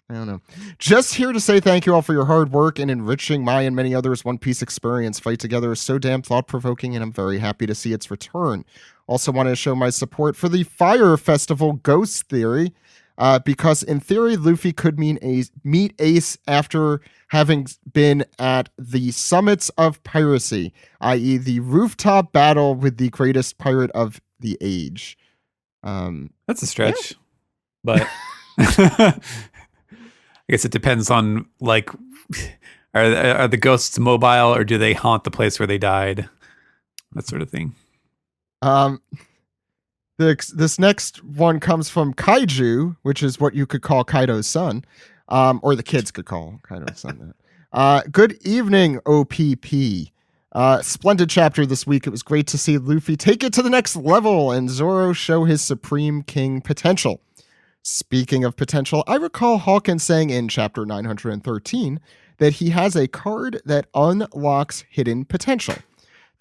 A: know. Just here to say thank you all for your hard work and enriching my and many others One Piece experience. Fight Together is so damn thought-provoking, and I'm very happy to see its return. Also wanted to show my support for the Fire Festival Ghost Theory, because in theory, Luffy could meet Ace after having been at the summits of piracy, i.e. the rooftop battle with the greatest pirate of the age.
E: That's a stretch, but I guess it depends on, like, are the ghosts mobile or do they haunt the place where they died? That sort of thing. This next one comes from Kaiju, which is what you could call Kaido's son.
A: Or the kids could call Kaido son that. Good evening, OPP. Splendid chapter this week. It was great to see Luffy take it to the next level and Zoro show his Supreme King potential. Speaking of potential, I recall Hawkins saying in chapter 913 that he has a card that unlocks hidden potential.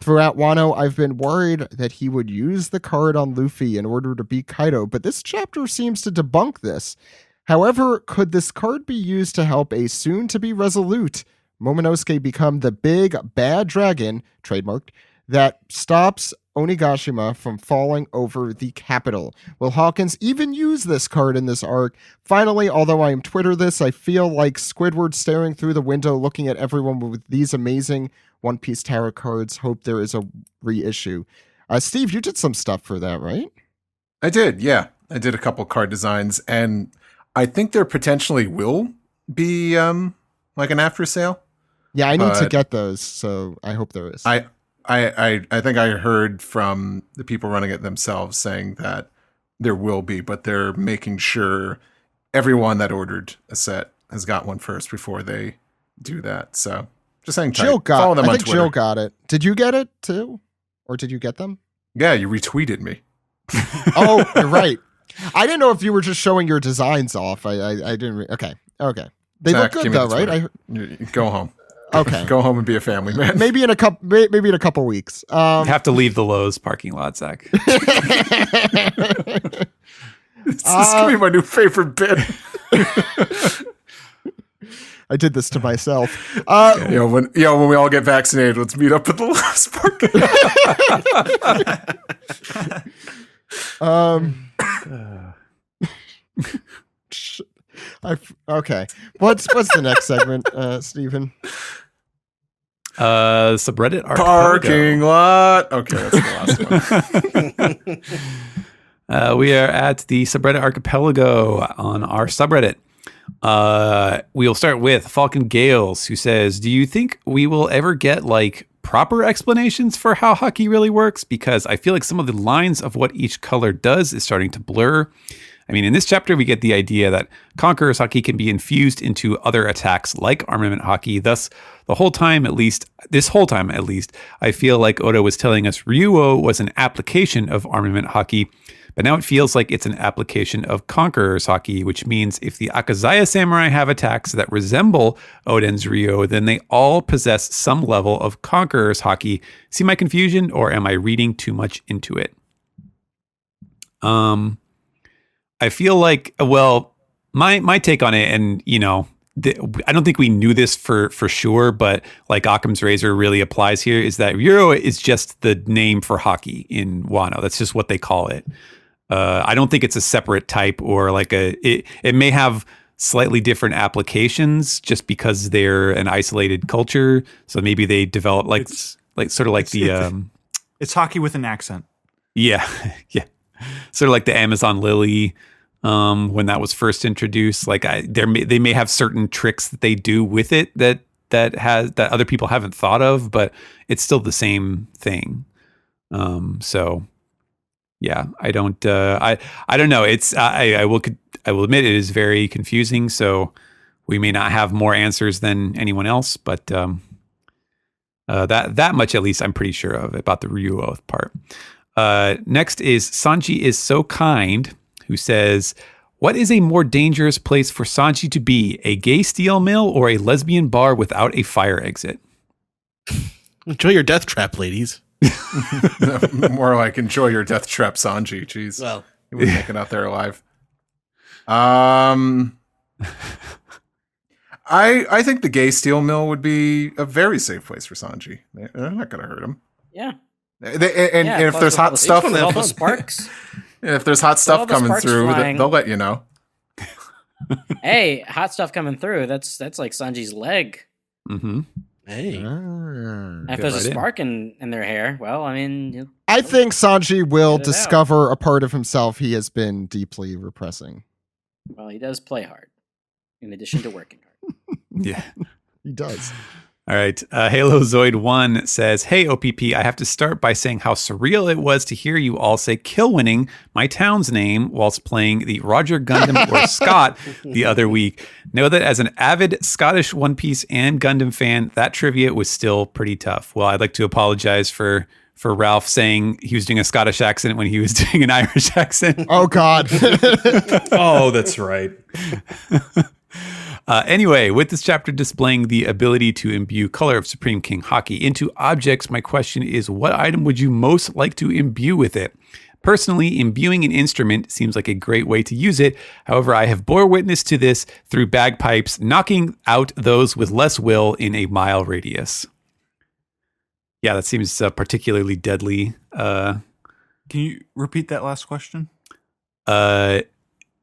A: Throughout Wano, I've been worried that he would use the card on Luffy in order to beat Kaido, but this chapter seems to debunk this. However, could this card be used to help a soon-to-be resolute Momonosuke become the big bad dragon, trademarked, that stops Onigashima from falling over the capital? Will Hawkins even use this card in this arc? Finally, although I am Twitter this, I feel like Squidward staring through the window looking at everyone with these amazing One Piece tarot cards. Hope there is a reissue. Steve, you did some stuff for that, right?
C: I did, yeah. I did a couple card designs, and I think there potentially will be like an after sale.
A: Yeah, I need to get those, so I hope there is.
C: I think I heard from the people running it themselves saying that there will be, but they're making sure everyone that ordered a set has got one first before they do that. So just saying,
A: Jill
C: follow them
A: I
C: on
A: think
C: Twitter.
A: Jill got it. Did you get it too? Or did you get them?
C: Yeah, you retweeted me.
A: Oh, you're right. I didn't know if you were just showing your designs off. I didn't. Okay. They
C: Zach,
A: look
C: give
A: good
C: me
A: though,
C: the
A: right?
C: You go home.
A: Okay.
C: Go home and be a family man.
A: Maybe in a couple weeks.
E: You have to leave the Lowe's parking lot, Zach.
C: This is gonna be my new favorite bit.
A: I did this to myself.
C: When we all get vaccinated, let's meet up at the last
A: park. Okay. What's the next segment, Stephen?
E: Subreddit archipelago.
C: parking lot. Okay, that's the last one.
E: We are at the subreddit archipelago on our subreddit. We'll start with Falcon Gales, who says, do you think we will ever get like proper explanations for how hockey really works? Because I feel like some of the lines of what each color does is starting to blur. I mean, in this chapter, we get the idea that Conqueror's hockey can be infused into other attacks like armament hockey. Thus, this whole time at least, I feel like Oda was telling us Ryuo was an application of armament hockey, but now it feels like it's an application of Conqueror's hockey, which means if the Akazaya samurai have attacks that resemble Oden's Ryuo, then they all possess some level of Conqueror's hockey. See my confusion, or am I reading too much into it? I feel like, well, my take on it, and I don't think we knew this for sure, but like Occam's razor really applies here, is that Ryuo is just the name for hockey in Wano. That's just what they call it. I don't think it's a separate type or like it may have slightly different applications just because they're an isolated culture. So maybe they develop it's
F: hockey with an accent.
E: Yeah. Yeah. Sort of like the Amazon Lily, when that was first introduced. Like they may have certain tricks that they do with it that other people haven't thought of, but it's still the same thing. So yeah, I don't know. It's I will admit it is very confusing. So we may not have more answers than anyone else, but that much at least I'm pretty sure of about the Ryuo part. Next is Sanji is so kind, who says, what is a more dangerous place for Sanji to be, a gay steel mill or a lesbian bar without a fire exit?
B: Enjoy your death trap, ladies.
C: More like enjoy your death trap, Sanji. Jeez.
B: Well,
C: he wouldn't make it out there alive. I think the gay steel mill would be a very safe place for Sanji. They're not going to hurt him.
D: Yeah.
C: And if there's hot stuff,
D: all the sparks.
C: if there's hot stuff coming through, they'll let you know.
D: Hey, hot stuff coming through. That's like Sanji's leg.
E: Mm-hmm.
B: Hey.
D: If there's a spark in their hair, well, I mean,
A: I think Sanji will discover a part of himself he has been deeply repressing.
D: Well, he does play hard, in addition to working hard.
E: Yeah,
A: he does.
E: All right. Halo Zoid 1 says, "Hey, OPP, I have to start by saying how surreal it was to hear you all say kill winning, my town's name, whilst playing the Roger Gundam or Scott the other week. Know that as an avid Scottish One Piece and Gundam fan, that trivia was still pretty tough." Well, I'd like to apologize for Ralph saying he was doing a Scottish accent when he was doing an Irish accent.
A: Oh, God.
G: Oh, that's right.
E: Anyway, with this chapter displaying the ability to imbue color of Supreme King Haki into objects, my question is, what item would you most like to imbue with it? Personally, imbuing an instrument seems like a great way to use it. However, I have bore witness to this through bagpipes, knocking out those with less will in a mile radius. Yeah, that seems particularly deadly.
F: Can you repeat that last question?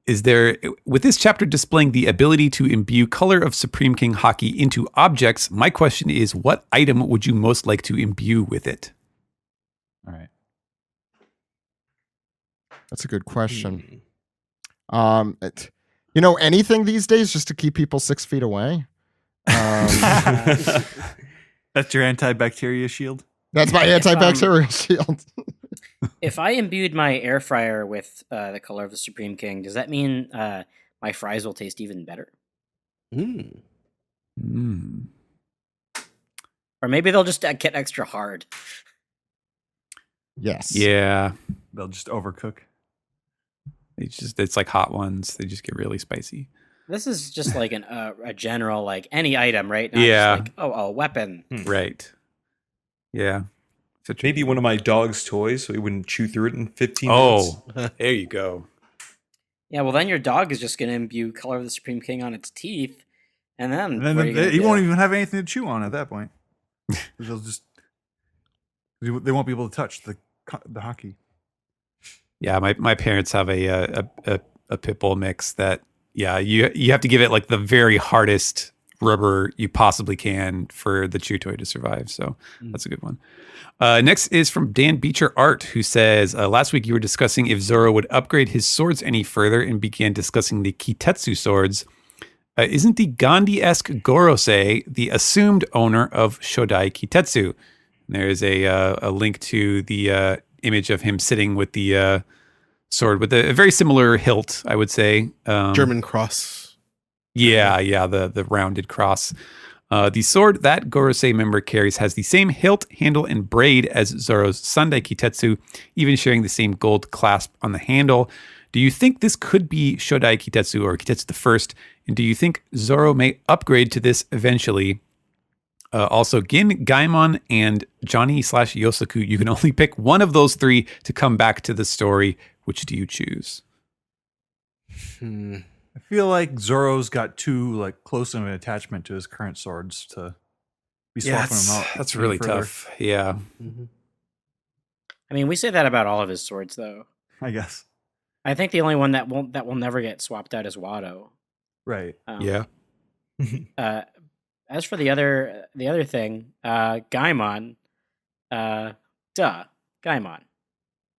E: Is there, with this chapter displaying the ability to imbue color of Supreme King Haki into objects, my question is, what item would you most like to imbue with it?
F: All right.
A: That's a good question. Anything these days just to keep people 6 feet away.
F: That's your antibacteria shield?
A: That's my antibacterial shield.
D: If I imbued my air fryer with the color of the Supreme King, does that mean my fries will taste even better? Or maybe they'll just get extra hard.
A: Yes.
E: Yeah.
F: They'll just overcook.
E: It's like hot ones. They just get really spicy.
D: This is just like a general, like any item, right? Not
E: Yeah.
D: just like, a weapon.
E: Right. Yeah.
G: Maybe one of my dog's toys so he wouldn't chew through it in 15 minutes.
E: Oh, there you go.
D: Yeah, well, then your dog is just going to imbue color of the Supreme King on its teeth. And then
F: he won't even have anything to chew on at that point. They'll they won't be able to touch the hockey.
E: Yeah, my parents have a pit bull mix that, yeah, you have to give it like the very hardest rubber you possibly can for the chew toy to survive. So that's a good one. Next is from Dan Beecher Art, who says, last week you were discussing if Zoro would upgrade his swords any further and began discussing the Kitetsu swords. Isn't the Gandhi-esque Gorosei the assumed owner of Shodai Kitetsu? And there's a link to the image of him sitting with the sword with a very similar hilt, I would say.
B: German cross.
E: Yeah, the rounded cross. The sword that Gorosei member carries has the same hilt, handle, and braid as Zoro's Sundai Kitetsu, even sharing the same gold clasp on the handle. Do you think this could be Shodai Kitetsu or Kitetsu the First? And do you think Zoro may upgrade to this eventually? Also, Gin, Gaimon, and Johnny/Yosaku, you can only pick one of those three to come back to the story. Which do you choose?
F: I feel like Zoro's got too close of an attachment to his current swords to be swapping them out.
E: That's really tough. Yeah.
B: Mm-hmm.
D: I mean, we say that about all of his swords, though.
F: I guess.
D: I think the only one that will never get swapped out is Watto.
F: Right.
E: Yeah.
D: As for the other thing, Gaimon, Gaimon.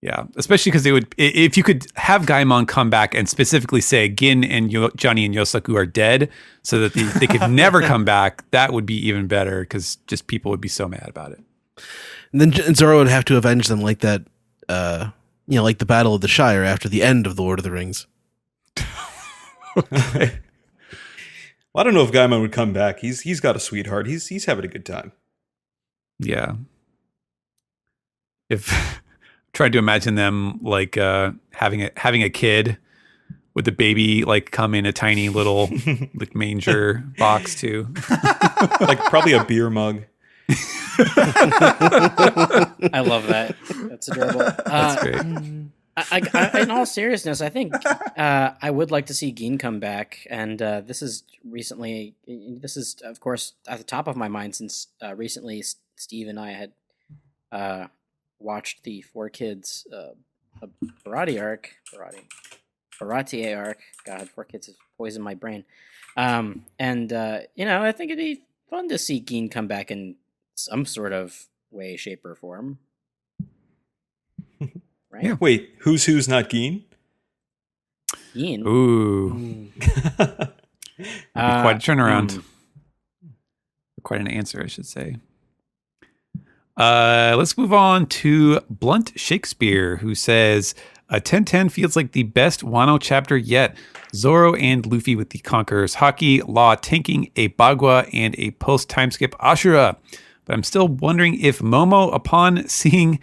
E: Yeah, especially because if you could have Gaimon come back and specifically say Gin and Johnny and Yosaku are dead, so that they could never come back, that would be even better because just people would be so mad about it.
B: And then Zoro would have to avenge them like that, like the Battle of the Shire after the end of The Lord of the Rings.
G: Okay. Well, I don't know if Gaimon would come back. He's got a sweetheart. He's having a good time.
E: Yeah. If tried to imagine them having a kid with the baby come in a tiny little manger box too.
G: Probably a beer mug.
D: I love that. That's adorable.
E: That's great.
D: In all seriousness, I think I would like to see Gin come back, and this is of course at the top of my mind since recently Steve and I had watched the 4Kids Barati arc. God, 4Kids has poisoned my brain. I think it'd be fun to see Gin come back in some sort of way, shape, or form. Right?
E: Yeah.
G: Wait, who's not Geen?
D: Gin.
E: Ooh. Quite a turnaround. quite an answer, I should say. Let's move on to Blunt Shakespeare, who says, 1010 feels like the best Wano chapter yet. Zoro and Luffy with the Conqueror's Haki, Law tanking a Bagua, and a post-time skip Ashura. But I'm still wondering if Momo, upon seeing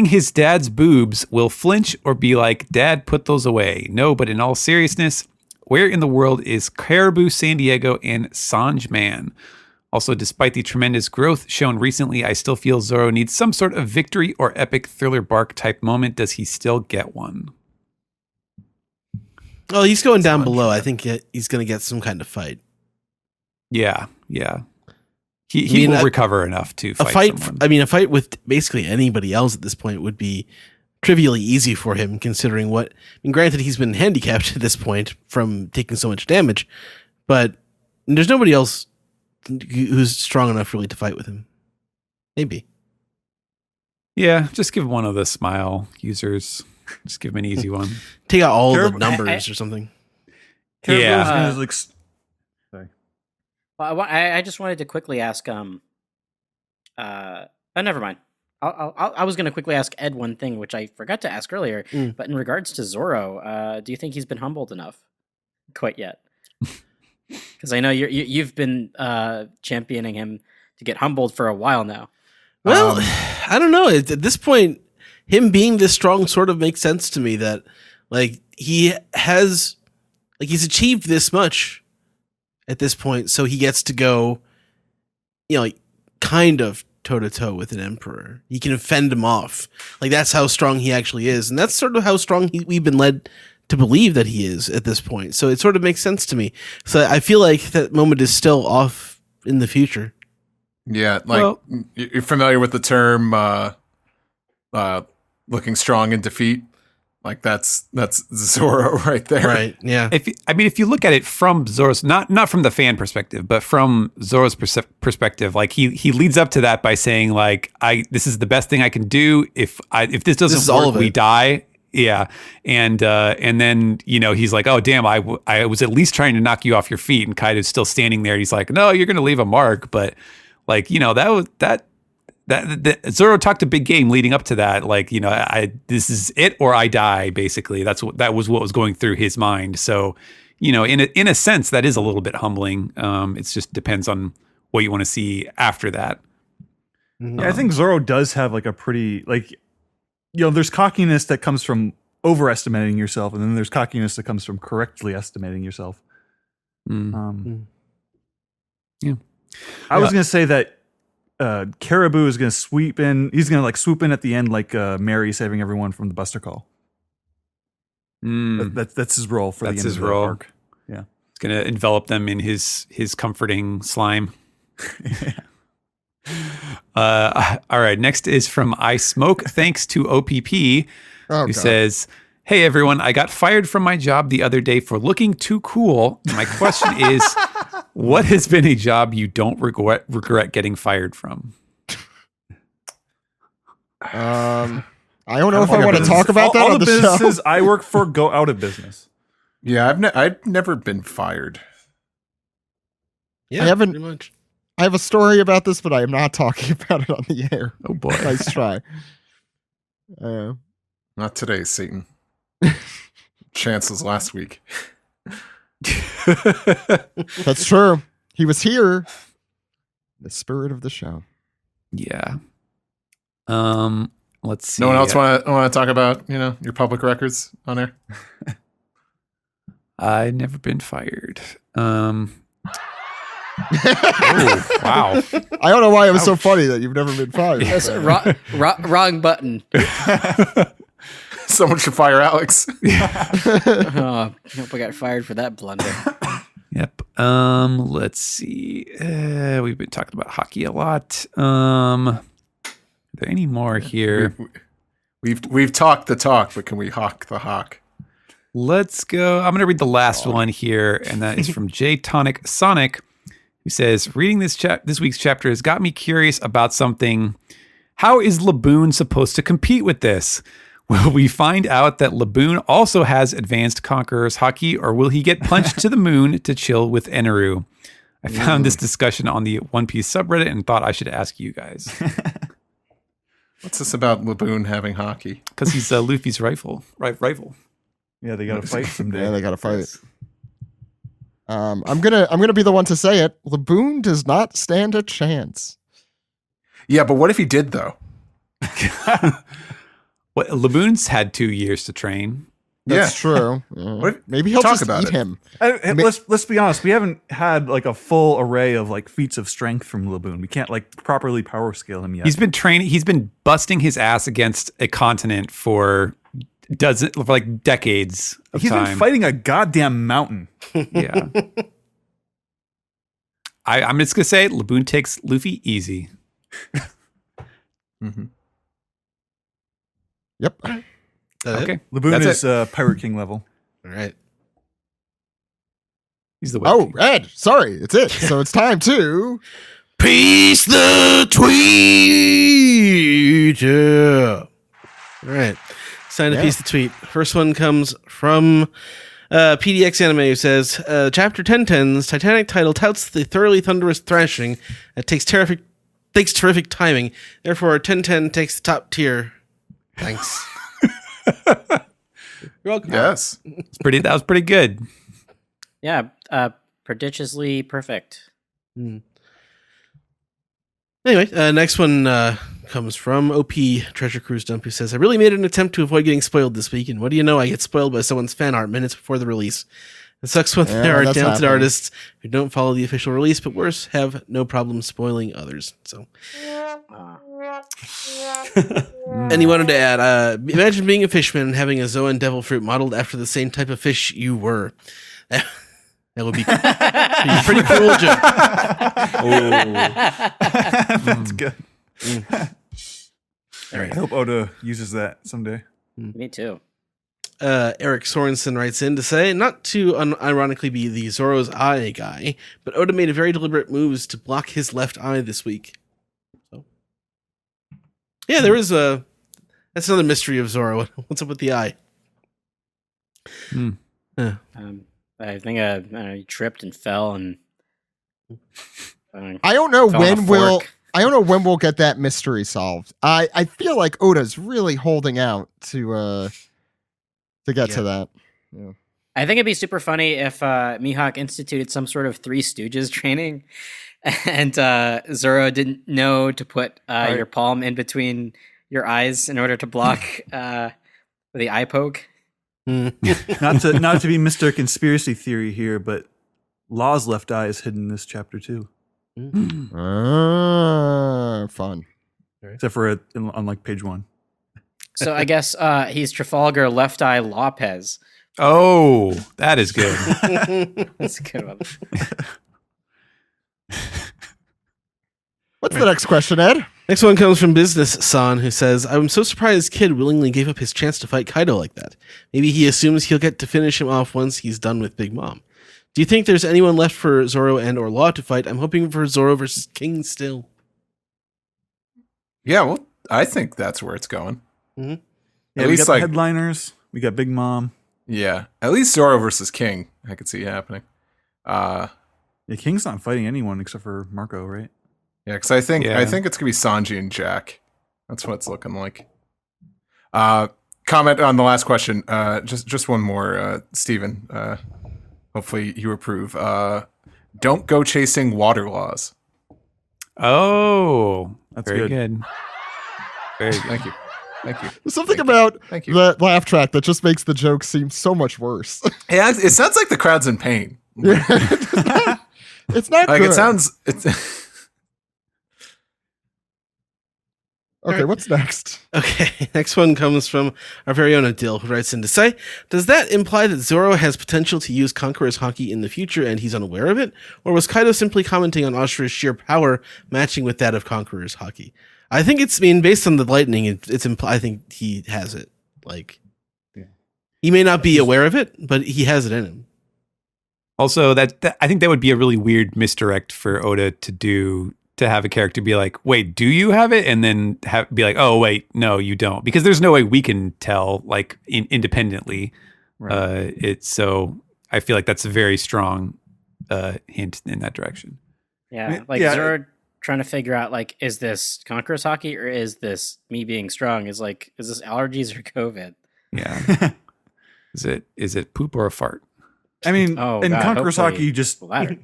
E: his dad's boobs, will flinch or be like, Dad, put those away. No, but in all seriousness, where in the world is Caribou San Diego and Sanj Man? Also, despite the tremendous growth shown recently, I still feel Zoro needs some sort of victory or epic Thriller Bark type moment. Does he still get one?
B: Oh, he's going down below. I think he's going to get some kind of fight.
E: Yeah. He will recover enough to fight someone.
B: A fight with basically anybody else at this point would be trivially easy for him, considering granted, he's been handicapped at this point from taking so much damage, but there's nobody else who's strong enough really to fight with him. Maybe.
E: Yeah, just give one of the smile users. Just give him an easy one.
B: Take out all the numbers or something.
E: Yeah.
F: Sorry.
D: Well, I just wanted to quickly ask. Never mind. I was going to quickly ask Ed one thing, which I forgot to ask earlier. But in regards to Zoro, do you think he's been humbled enough quite yet? Because I know you've been championing him to get humbled for a while now.
B: Well, I don't know. At this point, him being this strong sort of makes sense to me. That he's achieved this much at this point, so he gets to go, kind of toe to toe with an emperor. He can fend him off. That's how strong he actually is, and that's sort of how strong we've been led to believe that he is at this point. So it sort of makes sense to me. So I feel like that moment is still off in the future.
C: Yeah, you're familiar with the term looking strong in defeat? That's Zoro right there.
B: Right, yeah.
E: If you look at it from Zoro's, not from the fan perspective, but from Zoro's perspective, he leads up to that by saying this is the best thing I can do. If this doesn't work, we die. Yeah. And then, he's like, oh, damn, I was at least trying to knock you off your feet. And Kaido's still standing there. He's like, no, you're going to leave a mark. But that Zoro talked a big game leading up to that. This is it or I die, basically. That was what was going through his mind. So, in a sense, that is a little bit humbling. It just depends on what you want to see after that.
F: Yeah, I think Zoro does have a pretty, there's cockiness that comes from overestimating yourself, and then there's cockiness that comes from correctly estimating yourself.
E: Yeah.
F: I was going to say that Caribou is going to sweep in. He's going to swoop in at the end like Mary saving everyone from the Buster Call. That's his role for the end of the arc. Yeah.
E: He's going to envelop them in his comforting slime. All right. Next is from I Smoke. Thanks to OPP, who says, "Hey everyone, I got fired from my job the other day for looking too cool. My question is, what has been a job you don't regret getting fired from?"
A: I don't know if I want to talk about that.
F: All
A: on
F: the
A: the
F: businesses
A: show.
F: I work for go out of business.
C: Yeah, I've never been fired.
B: Yeah,
A: I haven't.
B: pretty much.
A: I have a story about this, but I am not talking about it on the air.
E: Oh boy.
A: Nice try.
C: Not today, Satan. Chances last week.
A: That's true. He was here. The spirit of the show.
E: Yeah. Let's see.
C: No one else want to talk about your public records on air?
E: I've never been fired. Oh, wow.
A: I don't know why it was so funny that you've never been fired.
D: That's wrong button.
C: Someone should fire Alex.
D: I hope I got fired for that blunder.
E: Yep. Let's see. We've been talking about hockey a lot. Are there any more here?
C: We've talked the talk, but can we hawk the hawk?
E: Let's go. I'm going to read the last one here, and that is from J Tonic Sonic, who says, "Reading this week's chapter has got me curious about something. How is Laboon supposed to compete with this? Will we find out that Laboon also has advanced Conqueror's Haki, or will he get punched to the moon to chill with Eneru? I found this discussion on the One Piece subreddit and thought I should ask you guys.
C: What's this about Laboon having hockey?
E: Because he's Luffy's rival.
F: Yeah, they got to fight someday.
A: Yeah, they got to fight. I'm gonna be the one to say it. Laboon does not stand a chance.
C: Yeah, but what if he did though?
E: What, Laboon's had 2 years to train.
A: That's true.
C: What if-
A: Maybe he'll
C: talk
A: just
C: about
A: eat
C: it.
A: him.
F: Let's be honest. We haven't had like a full array of like feats of strength from Laboon. We can't like properly power scale him yet.
E: He's been training. He's been busting his ass against a continent for decades of
F: He's
E: time.
F: been fighting a goddamn mountain.
E: Yeah. I'm just gonna say Laboon takes Luffy easy.
C: Mm-hmm.
A: Yep.
E: Okay.
F: Laboon
E: That's
F: is Pirate King level.
B: All right.
E: He's the way.
A: Oh, Ed. Sorry, it's it. So it's time to.
B: Peace the tweet. Yeah. All right. It's time to piece the tweet. First one comes from PDX Anime, who says, Chapter 1010's Titanic title touts the thoroughly thunderous thrashing that takes terrific timing. Therefore, 1010 takes the top tier. Thanks. You're welcome.
C: Yes.
E: That was pretty good.
D: Yeah, prodigiously perfect.
B: Anyway, next one comes from OP Treasure Cruise Dump, who says, I really made an attempt to avoid getting spoiled this week, and what do you know? I get spoiled by someone's fan art minutes before the release. It sucks when there are talented
A: happening.
B: artists who don't follow the official release, but worse, have no problem spoiling others. So, and he wanted to add, imagine being a fishman and having a Zoan devil fruit modeled after the same type of fish you were. That would be a pretty cool joke.
F: That's good.
B: All right.
F: I hope Oda uses that someday.
D: Me too.
B: Eric Sorensen writes in to say, not to unironically be the Zoro's eye guy, but Oda made a very deliberate moves to block his left eye this week. So, yeah, there is that's another mystery of Zoro. What's up with the eye?
D: I think he tripped and fell and.
A: I don't know
D: Fell on a
A: when we'll.
D: fork.
A: I don't know when we'll get that mystery solved. I feel like Oda's really holding out to get to that. Yeah.
D: I think it'd be super funny if Mihawk instituted some sort of Three Stooges training, and Zoro didn't know to put your palm in between your eyes in order to block the eye poke.
F: Not to be Mr. Conspiracy Theory here, but Law's left eye is hidden in this chapter too.
A: Fun.
F: Except for on like page 1.
D: So I guess he's Trafalgar Left Eye Lopez.
E: Oh, that is good.
D: That's a good one.
A: What's the next question, Ed?
B: Next one comes from Business San, who says, I'm so surprised Kid willingly gave up his chance to fight Kaido like that. Maybe he assumes he'll get to finish him off once he's done with Big Mom. Do you think there's anyone left for Zoro and or Law to fight? I'm hoping for Zoro versus King still.
C: Yeah, well, I think that's where it's going.
F: Yeah,
C: At
F: we
C: least,
F: got
C: like-
F: the headliners. We got Big Mom.
C: Yeah, at least Zoro versus King, I could see happening.
F: Yeah, King's not fighting anyone except for Marco, right?
C: Yeah, because I think
E: Yeah.
C: it's gonna be Sanji and Jack. That's what it's looking like. Comment on the last question. Just one more, Steven. Hopefully you approve. Don't go chasing water laws.
E: Oh,
F: That's
E: very
F: good.
E: good. Very good.
C: Thank you. Thank you.
A: There's something about
C: Thank you.
A: the laugh track that just makes the joke seem so much worse.
C: Yeah, it sounds like the crowd's in pain.
A: It's not
C: Like
A: good.
C: it sounds.
A: Okay, what's next?
B: Okay, next one comes from our very own Adil, who writes in to say, does that imply that Zoro has potential to use Conqueror's Haki in the future and he's unaware of it? Or was Kaido simply commenting on Asura's sheer power matching with that of Conqueror's Haki? I think based on the lightning, I think he has it. Like, he may not be aware of it, but he has it in him.
E: Also, that I think that would be a really weird misdirect for Oda to do, to have a character be like, wait, do you have it? And then be like, oh, wait, no, you don't. Because there's no way we can tell, like, independently.
F: Right.
E: So I feel like that's a very strong hint in that direction.
D: Yeah,
F: Yeah.
D: Zoro trying to figure out like, is this Conqueror's hockey or is this me being strong? Is this allergies or COVID?
E: Yeah. Is it poop or a fart?
F: I mean,
D: Oh,
F: in
D: God,
F: Conqueror's
D: hopefully
F: hockey, just
D: the latter.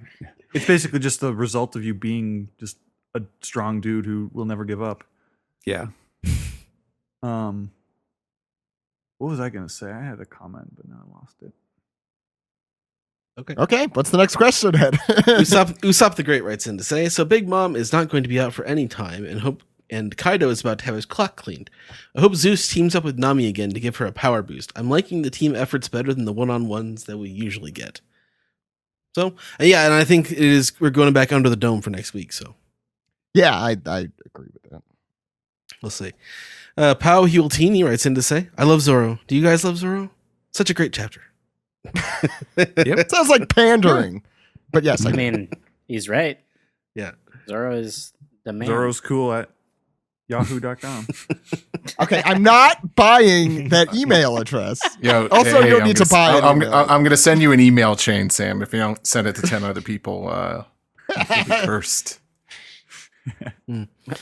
F: it's basically just the result of you being just a strong dude who will never give up.
E: Yeah.
F: What was I gonna say? I had a comment, but now I lost it.
A: Okay, what's the next question, Ed?
B: Usopp the Great writes in to say, so Big Mom is not going to be out for any time, and Kaido is about to have his clock cleaned. I hope Zeus teams up with Nami again to give her a power boost. I'm liking the team efforts better than the one-on-ones that we usually get. So, yeah, and I think we're going back under the dome for next week, so.
A: Yeah, I agree with that.
B: We'll see. Pao Hultini writes in to say, I love Zoro. Do you guys love Zoro? Such a great chapter.
A: Yep. Sounds like pandering. But yes,
D: I mean, he's right.
B: Yeah.
D: Zoro is the man.
F: Zoro's cool at yahoo.com.
A: Okay, I'm not buying that email address.
C: Yo,
A: Also, you don't need to buy it.
C: I'm going to send you an email chain, Sam. If you don't send it to 10 other people, you'll be cursed.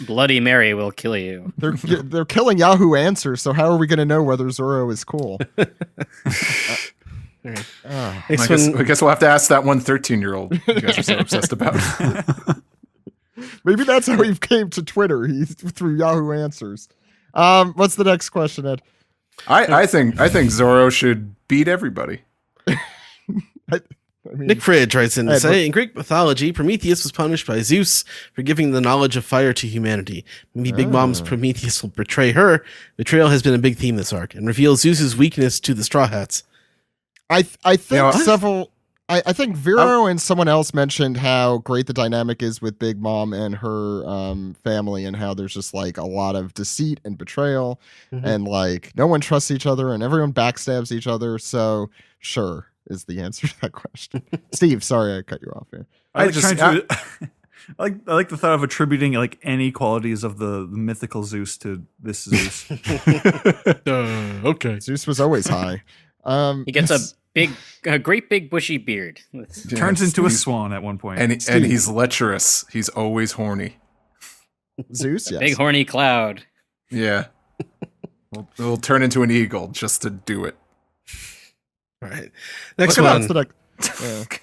D: Bloody Mary will kill you.
A: They're killing Yahoo Answers, so how are we going to know whether Zoro is cool?
C: I guess we'll have to ask that one 13-year-old you guys are so obsessed about.
A: Maybe that's how he came to Twitter. He through Yahoo Answers. What's the next question, Ed?
C: I think Zoro should beat everybody.
B: Nick Fridge writes in to say, in Greek mythology, Prometheus was punished by Zeus for giving the knowledge of fire to humanity. Maybe Big Mom's Prometheus will betray her. Betrayal has been a big theme this arc and reveals Zeus's weakness to the Straw Hats.
A: I think several. I think Vero and someone else mentioned how great the dynamic is with Big Mom and her family, and how there's just like a lot of deceit and betrayal, and like no one trusts each other and everyone backstabs each other. So sure is the answer to that question. Steve, sorry I cut you off here.
F: I like the thought of attributing like any qualities of the mythical Zeus to this Zeus.
B: Okay.
A: Zeus was always high.
D: He gets a great big bushy beard.
F: Turns into a swan at one point.
C: And he's lecherous. He's always horny.
A: Zeus, yes.
D: Big horny cloud.
C: Yeah. It'll turn into an eagle just to do it.
B: All right. Next
A: Look at
B: one.
A: that.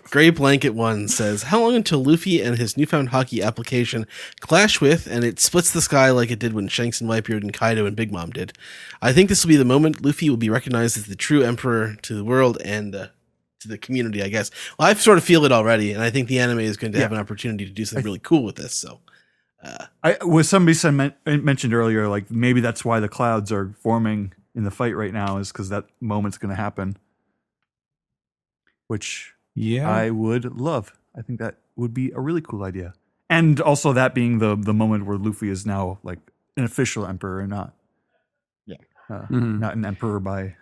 B: Gray Blanket 1 says, how long until Luffy and his newfound hockey application clash with and it splits the sky like it did when Shanks and Whitebeard and Kaido and Big Mom did? I think this will be the moment Luffy will be recognized as the true emperor to the world and to the community, I guess. Well, I sort of feel it already, and I think the anime is going to have an opportunity to do something really cool with this. So,
F: somebody mentioned earlier, like maybe that's why the clouds are forming in the fight right now, is because that moment's going to happen. Which I would love. I think that would be a really cool idea. And also that being the moment where Luffy is now like an official emperor and not not an emperor by...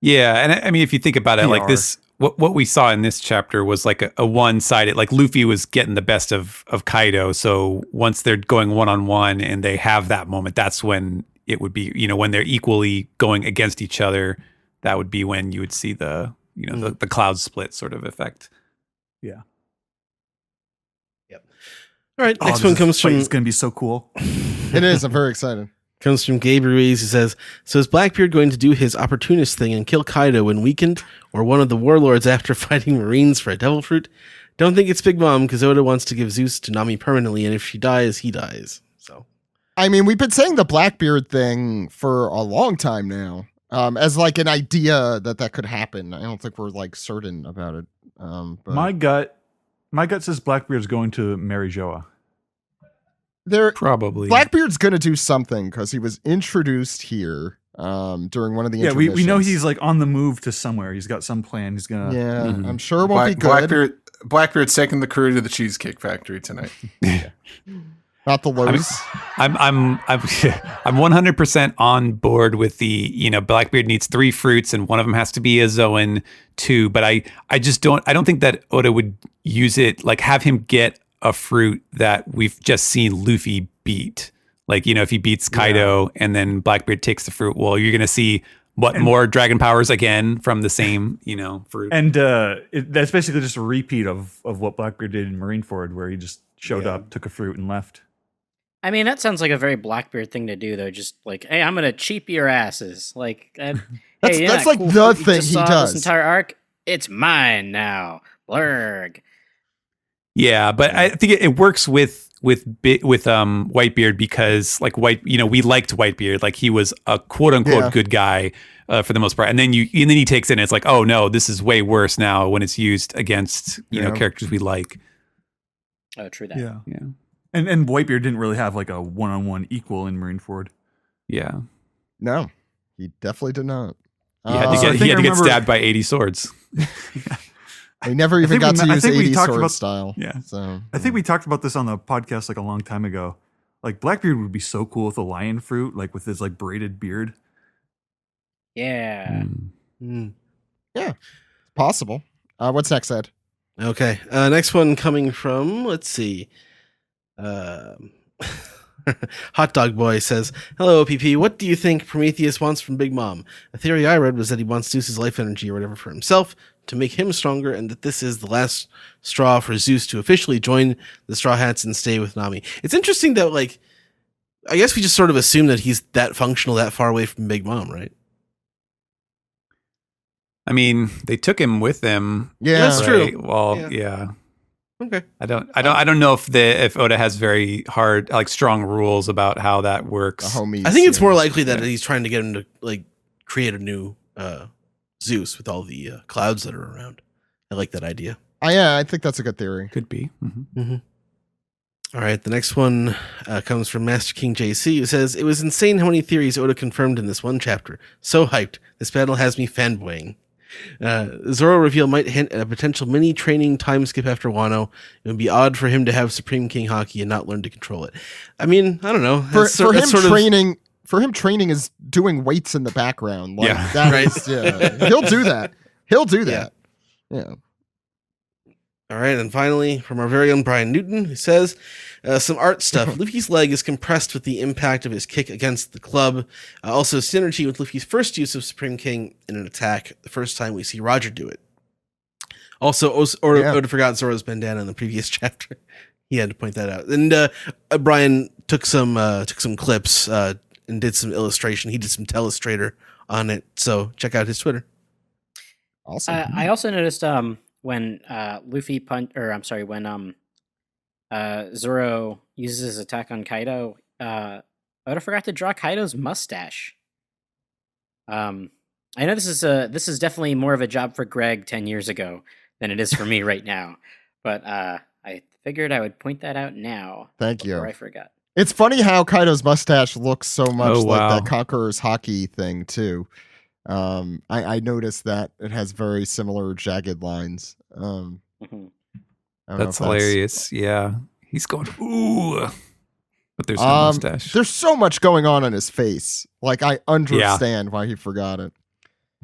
E: Yeah, and I mean, if you think about it, like this, what we saw in this chapter was like a one-sided, like Luffy was getting the best of Kaido. So once they're going one-on-one and they have that moment, that's when it would be, when they're equally going against each other, that would be when you would see the cloud split sort of effect.
F: Yeah.
B: Yep. All right. Next one comes from.
F: It's going to be so cool.
A: It is. I'm very excited.
B: Comes from Gabe Ruiz, who says, so is Blackbeard going to do his opportunist thing and kill Kaido when weakened, or one of the warlords after fighting Marines for a devil fruit? Don't think it's Big Mom, because Oda wants to give Zeus to Nami permanently, and if she dies, he dies. So,
A: I mean, we've been saying the Blackbeard thing for a long time now. As like an idea that could happen. I don't think we're like certain about it. But
F: my gut says Blackbeard's going to marry Joa.
E: Probably
A: Blackbeard's going to do something because he was introduced here during one of the intermissions.
F: We know he's like on the move to somewhere. He's got some plan. He's gonna.
A: Yeah, I'm sure it won't be good.
C: Blackbeard's taking the crew to the Cheesecake Factory tonight.
A: Not the Lowe's.
E: I'm 100% on board with the, Blackbeard needs 3 fruits and one of them has to be a Zoan too. But I don't think that Oda would use it, like have him get a fruit that we've just seen Luffy beat. Like, if he beats Kaido and then Blackbeard takes the fruit, well, you're going to see more dragon powers again from the same, fruit.
F: And that's basically just a repeat of what Blackbeard did in Marineford, where he just showed up, took a fruit, and left.
D: I mean, that sounds like a very Blackbeard thing to do, though. Just like, hey, I'm gonna cheap your asses. Like,
A: that's like the thing he does.
D: This entire arc, it's mine now. Blurg.
E: Yeah, but I think it works with Whitebeard because like we liked Whitebeard, like he was a quote unquote good guy for the most part, and then he takes it and it's like, oh no, this is way worse now when it's used against characters we like.
D: Oh, true that.
F: Yeah. And Whitebeard didn't really have like a one-on-one equal in Marineford.
E: Yeah.
A: No, he definitely did not.
E: He had to get stabbed by 80 swords.
A: He never even got to use 80 sword style.
F: Yeah.
A: So
F: I think we talked about this on the podcast like a long time ago. Like Blackbeard would be so cool with a lion fruit, like with his like braided beard.
D: Yeah.
B: Mm.
A: Yeah. It's possible. What's next, Ed?
B: Okay. Next one coming from, let's see. Hot Dog Boy says, "Hello, OPP. What do you think Prometheus wants from Big Mom? A theory I read was that he wants Zeus's life energy or whatever for himself to make him stronger, and that this is the last straw for Zeus to officially join the Straw Hats and stay with Nami." It's interesting that, like, I guess we just sort of assume that he's that functional, that far away from Big Mom, right?
E: I mean, they took him with them.
B: Yeah, that's true.
E: Well, yeah.
B: Okay.
E: I don't know if Oda has very hard, like, strong rules about how that works.
B: I think it's more likely that he's trying to get him to like create a new Zeus with all the clouds that are around. I like that idea.
A: I think that's a good theory.
E: Could be. Mm-hmm.
B: Mm-hmm. All right, the next one comes from Master King JC, who says, "It was insane how many theories Oda confirmed in this one chapter. So hyped. This battle has me fanboying. Zoro reveal might hint at a potential mini training time skip after Wano. It would be odd for him to have Supreme King Haki and not learn to control it." I mean, I don't know.
A: For him, training is doing weights in the background. Like,
E: yeah,
A: that
B: right.
A: Is, yeah. He'll do that. He'll do that. Yeah.
B: All right, and finally, from our very own Brian Newton, who says, some art stuff. Luffy's leg is compressed with the impact of his kick against the club. Also, synergy with Luffy's first use of Supreme King in an attack, the first time we see Roger do it. Also, Oda forgot Zoro's bandana in the previous chapter. He had to point that out. And Brian took some clips and did some illustration. He did some telestrator on it, so check out his Twitter.
A: Awesome.
D: I also noticed when Zoro uses his attack on Kaido, Oda forgot to draw Kaido's mustache. I know this is definitely more of a job for Greg 10 years ago than it is for me right now, but I figured I would point that out now.
A: Thank you.
D: Before I forgot.
A: It's funny how Kaido's mustache looks so much
E: wow.
A: like that Conqueror's Haki thing too. I noticed that it has very similar jagged lines.
E: That's hilarious. Yeah. He's going, ooh. But there's no mustache.
A: There's so much going on in his face. Like, I understand why he forgot it.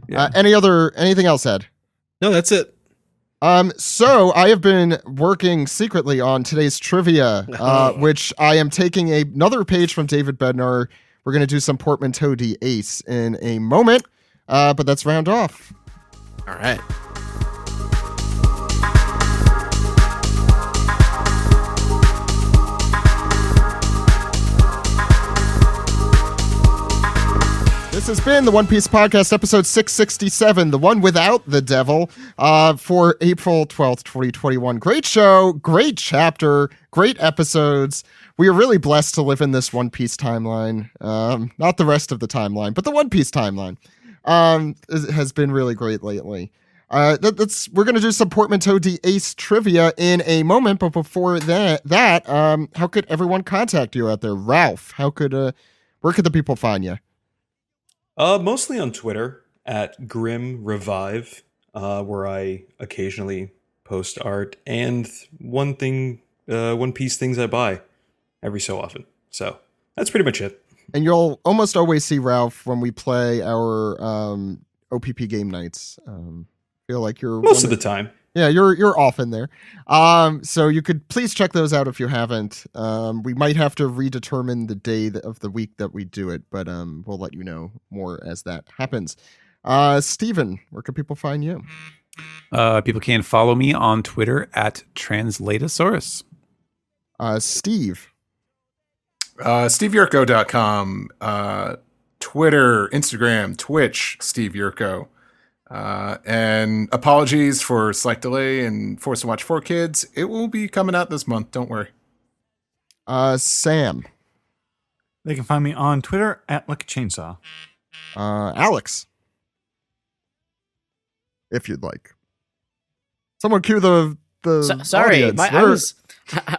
A: Yeah. Anything else, Ed?
B: No, that's it.
A: So I have been working secretly on today's trivia, which I am taking another page from David Bednar. We're going to do some Portmanteau D Ace in a moment. But let's round off.
B: All right.
A: This has been the One Piece Podcast, episode 667, the one without the devil, for April 12th, 2021. Great show, great chapter, great episodes. We are really blessed to live in this One Piece timeline. Not the rest of the timeline, but the One Piece timeline. Has been really great lately. We're going to do some Portmanteau D Ace trivia in a moment, but before that, how could everyone contact you out there? Ralph, where could the people find you?
G: Mostly on Twitter at Grim Revive, where I occasionally post art and One Piece things I buy every so often. So that's pretty much it.
A: And you'll almost always see Ralph when we play our OPP game nights. Feel like you're
G: most of the time.
A: Yeah, you're off in there. So you could please check those out if you haven't. We might have to redetermine the day of the week that we do it, but we'll let you know more as that happens. Steven, where can people find you?
E: People can follow me on Twitter at Translatosaurus.
A: Steve.
C: SteveYurko.com. Twitter, Instagram, Twitch, Steve Yurko. And apologies for slight delay and Force to Watch 4 Kids. It will be coming out this month. Don't worry.
A: Sam.
F: They can find me on Twitter at Lucky Chainsaw.
A: Alex. If you'd like. Someone cue the
D: sorry,
A: audience.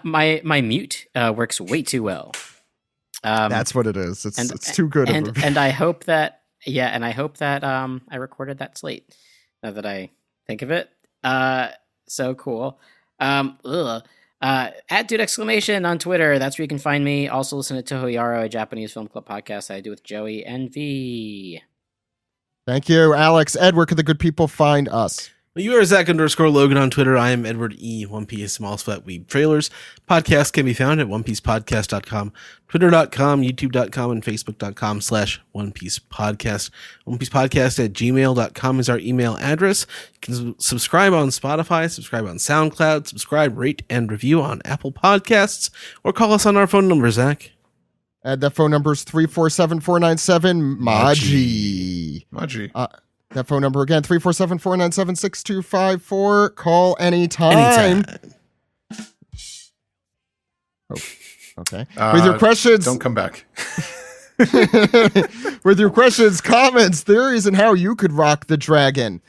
D: my mute works way too well.
A: That's what it is. It's too good.
D: And I hope that I recorded that slate. Now that I think of it, so cool. At Dude Exclamation on Twitter. That's where you can find me. Also listen to Toho Yaro, a Japanese film club podcast I do with Joey and V.
A: Thank you, Alex. Ed, where can the good people find us?
B: Well, you are Zach_Logan on Twitter. I am Edward E. One Piece Small Splat Weeb Trailers. Podcasts can be found at onepiecepodcast.com, twitter.com, youtube.com, and facebook.com/onepiecepodcast. onepiecepodcast@gmail.com is our email address. You can subscribe on Spotify, subscribe on SoundCloud, subscribe, rate, and review on Apple Podcasts, or call us on our phone number, Zach.
A: That phone number is 347-497-MAJI.
C: Maji.
A: That phone number again, 347-497-6254. Call anytime. Oh, okay. With your questions,
C: Don't come back.
A: with your questions, comments, theories, and how you could rock the dragon.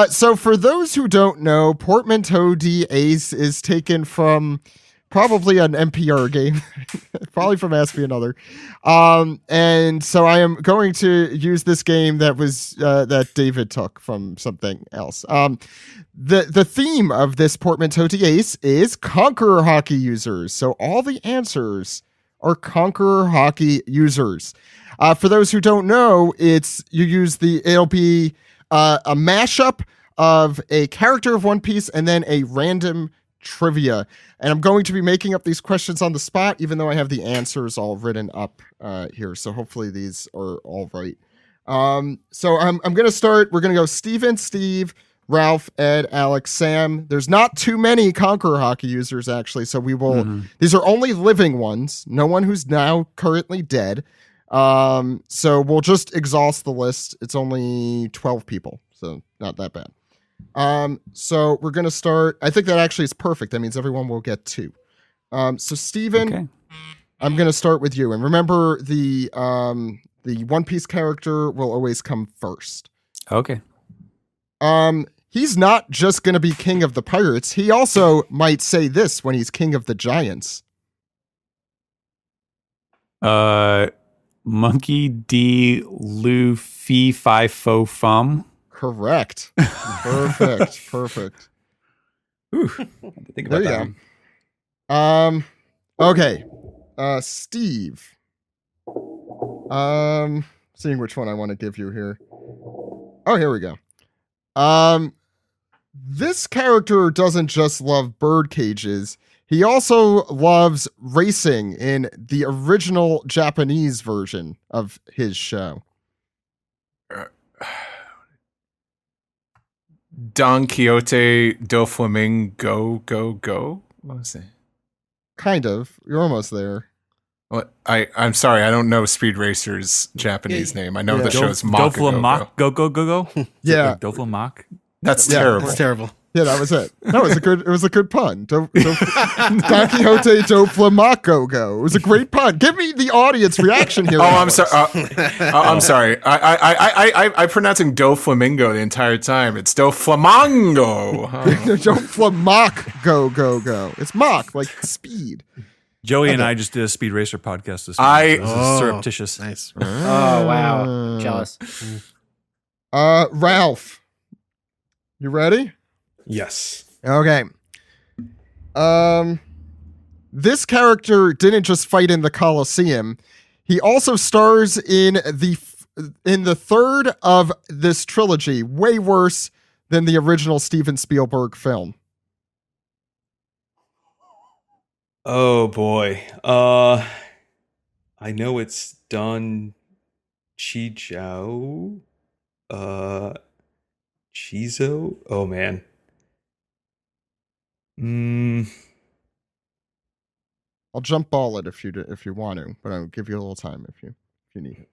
A: So for those who don't know, Portmanteau D Ace is taken from probably an NPR game, probably from Ask Me Another. And so I am going to use this game that was that David took from something else. The theme of this Portmanteau D Ace is Conqueror Hockey users. So all the answers are Conqueror Hockey users. For those who don't know, it'll be a mashup of a character of One Piece and then a random trivia. And I'm going to be making up these questions on the spot, even though I have the answers all written up here. So hopefully these are all right. So I'm going to start. We're going to go Steven, Steve, Ralph, Ed, Alex, Sam. There's not too many Conqueror Hockey users, actually. So we will, these are only living ones. No one who's now currently dead. So we'll just exhaust the list. It's only 12 people. So not that bad. So we're going to start. I think that actually is perfect. That means everyone will get 2. So Steven, okay. I'm going to start with you. And remember the One Piece character will always come first.
E: Okay.
A: He's not just going to be king of the pirates. He also might say this when he's king of the giants.
E: Monkey D. Luffy Fi Fo Fum.
A: Correct. Perfect. Perfect.
E: Ooh, I had to think about that one.
A: Okay. Steve. Seeing which one I want to give you here. Oh, here we go. This character doesn't just love bird cages. He also loves racing in the original Japanese version of his show.
C: Don Quixote do Flamingo go. What was it?
A: Kind of. You're almost there.
C: What? I'm sorry. I don't know Speed Racer's Japanese name. I know the show's Maka
F: go.
A: Yeah.
F: Doflamak.
C: That's terrible.
B: That's terrible.
A: Yeah, that was it. It was a good pun. Don Quixote do Flamaco go. It was a great pun. Give me the audience reaction here.
C: Oh, Alex. I'm sorry. I'm sorry. I'm pronouncing do flamingo the entire time. It's do flamango.
A: Do flamac go. It's mock, like speed.
F: Joey and I just did a Speed Racer podcast this week. This is surreptitious.
B: Nice.
D: Oh, wow. Jealous.
A: Ralph. You ready?
G: Yes.
A: Okay. This character didn't just fight in the Colosseum. He also stars in the third of this trilogy, way worse than the original Steven Spielberg film?
G: Oh boy. I know it's Don Chizo. Chizo? Oh man.
A: I'll jump ball it if you want to, but I'll give you a little time if you need it.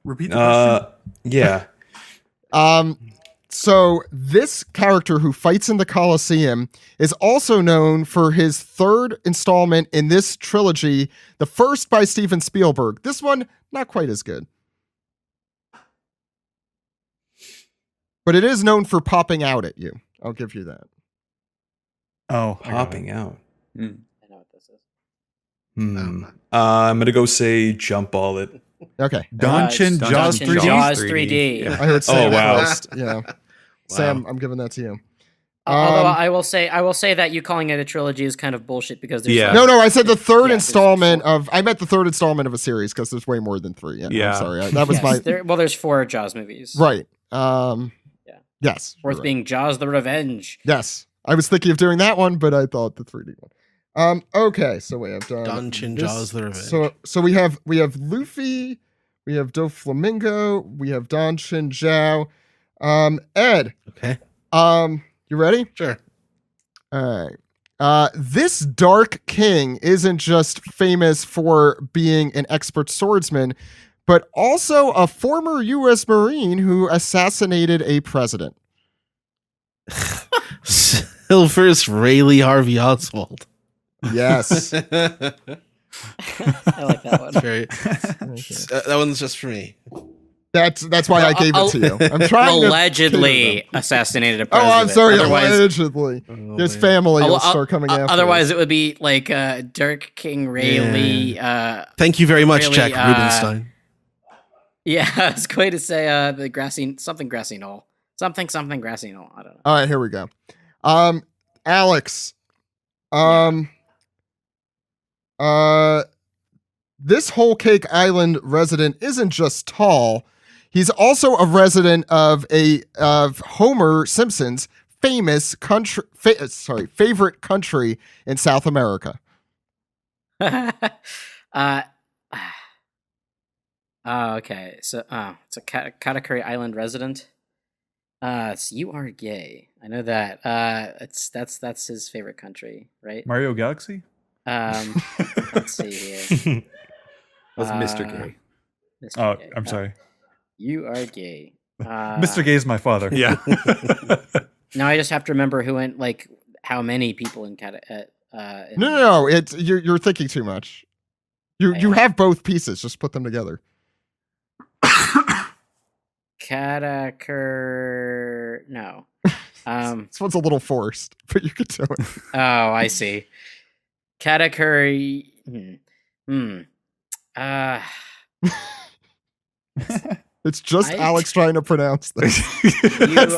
F: Repeat the question.
G: Yeah.
A: So this character who fights in the Colosseum is also known for his third installment in this trilogy, the first by Steven Spielberg. This one, not quite as good. But it is known for popping out at you. I'll give you that.
F: Oh,
G: Popping out.
D: I know what this is.
G: I'm gonna go say jump ball it.
A: Okay.
F: Danchin Jaws 3D.
D: Jaws 3D.
A: I heard Sam
G: wow.
A: first. Yeah. Sam, I'm giving that to you.
D: Although I will say that you calling it a trilogy is kind of bullshit because there's
E: Yeah.
A: No, I said the third
D: Yeah,
A: installment I meant the third installment of a series because there's way more than 3.
E: Yeah.
A: I'm sorry. That was my
D: there's 4 Jaws movies.
A: right.
D: Yeah.
A: Yes.
D: Fourth
A: right.
D: being Jaws: The Revenge.
A: Yes. I was thinking of doing that one, but I thought the 3D one. Okay, so we have
B: Don Chin
A: this-
B: Jaws the Revenge.
A: So we have Luffy, we have Doflamingo, we have Don Chin Zhao. Ed.
B: Okay.
A: You ready?
B: Sure.
A: All right. This Dark King isn't just famous for being an expert swordsman, but also a former U.S. Marine who assassinated a president.
B: Silver's Rayleigh Harvey Oswald.
A: Yes.
D: I like that one.
B: Very, that one's just for me.
A: That's why I gave it to you. I'm trying
D: allegedly assassinated a
A: Oh,
D: president.
A: I'm sorry.
D: Otherwise,
A: Allegedly. His family will start coming after.
D: Otherwise, it would be like Dirk King Rayleigh.
B: Thank you very much,
D: Rayleigh,
B: Jack Rubenstein.
D: Yeah, I was going to say the grassy knoll. Something grassy knoll. I don't know.
A: All right, here we go. Alex. This Whole Cake Island resident isn't just tall. He's also a resident of Homer Simpson's famous favorite country in South America.
D: Okay. So, it's a Katakuri Island resident. You are gay. I know that. That's his favorite country, right?
F: Mario Galaxy?
D: Let's see here.
E: Was Mr. Gay.
D: Mr.
F: Oh,
D: Gay.
F: I'm sorry.
D: You are gay.
F: Mr. Gay is my father.
E: Yeah.
D: Now I just have to remember who went, like, how many people in
A: No. You're thinking too much. You have both pieces. Just put them together.
D: Katakuri. No.
A: This one's a little forced, but you could do it.
D: Oh, I see. Katakuri.
A: It's just Alex trying to pronounce this.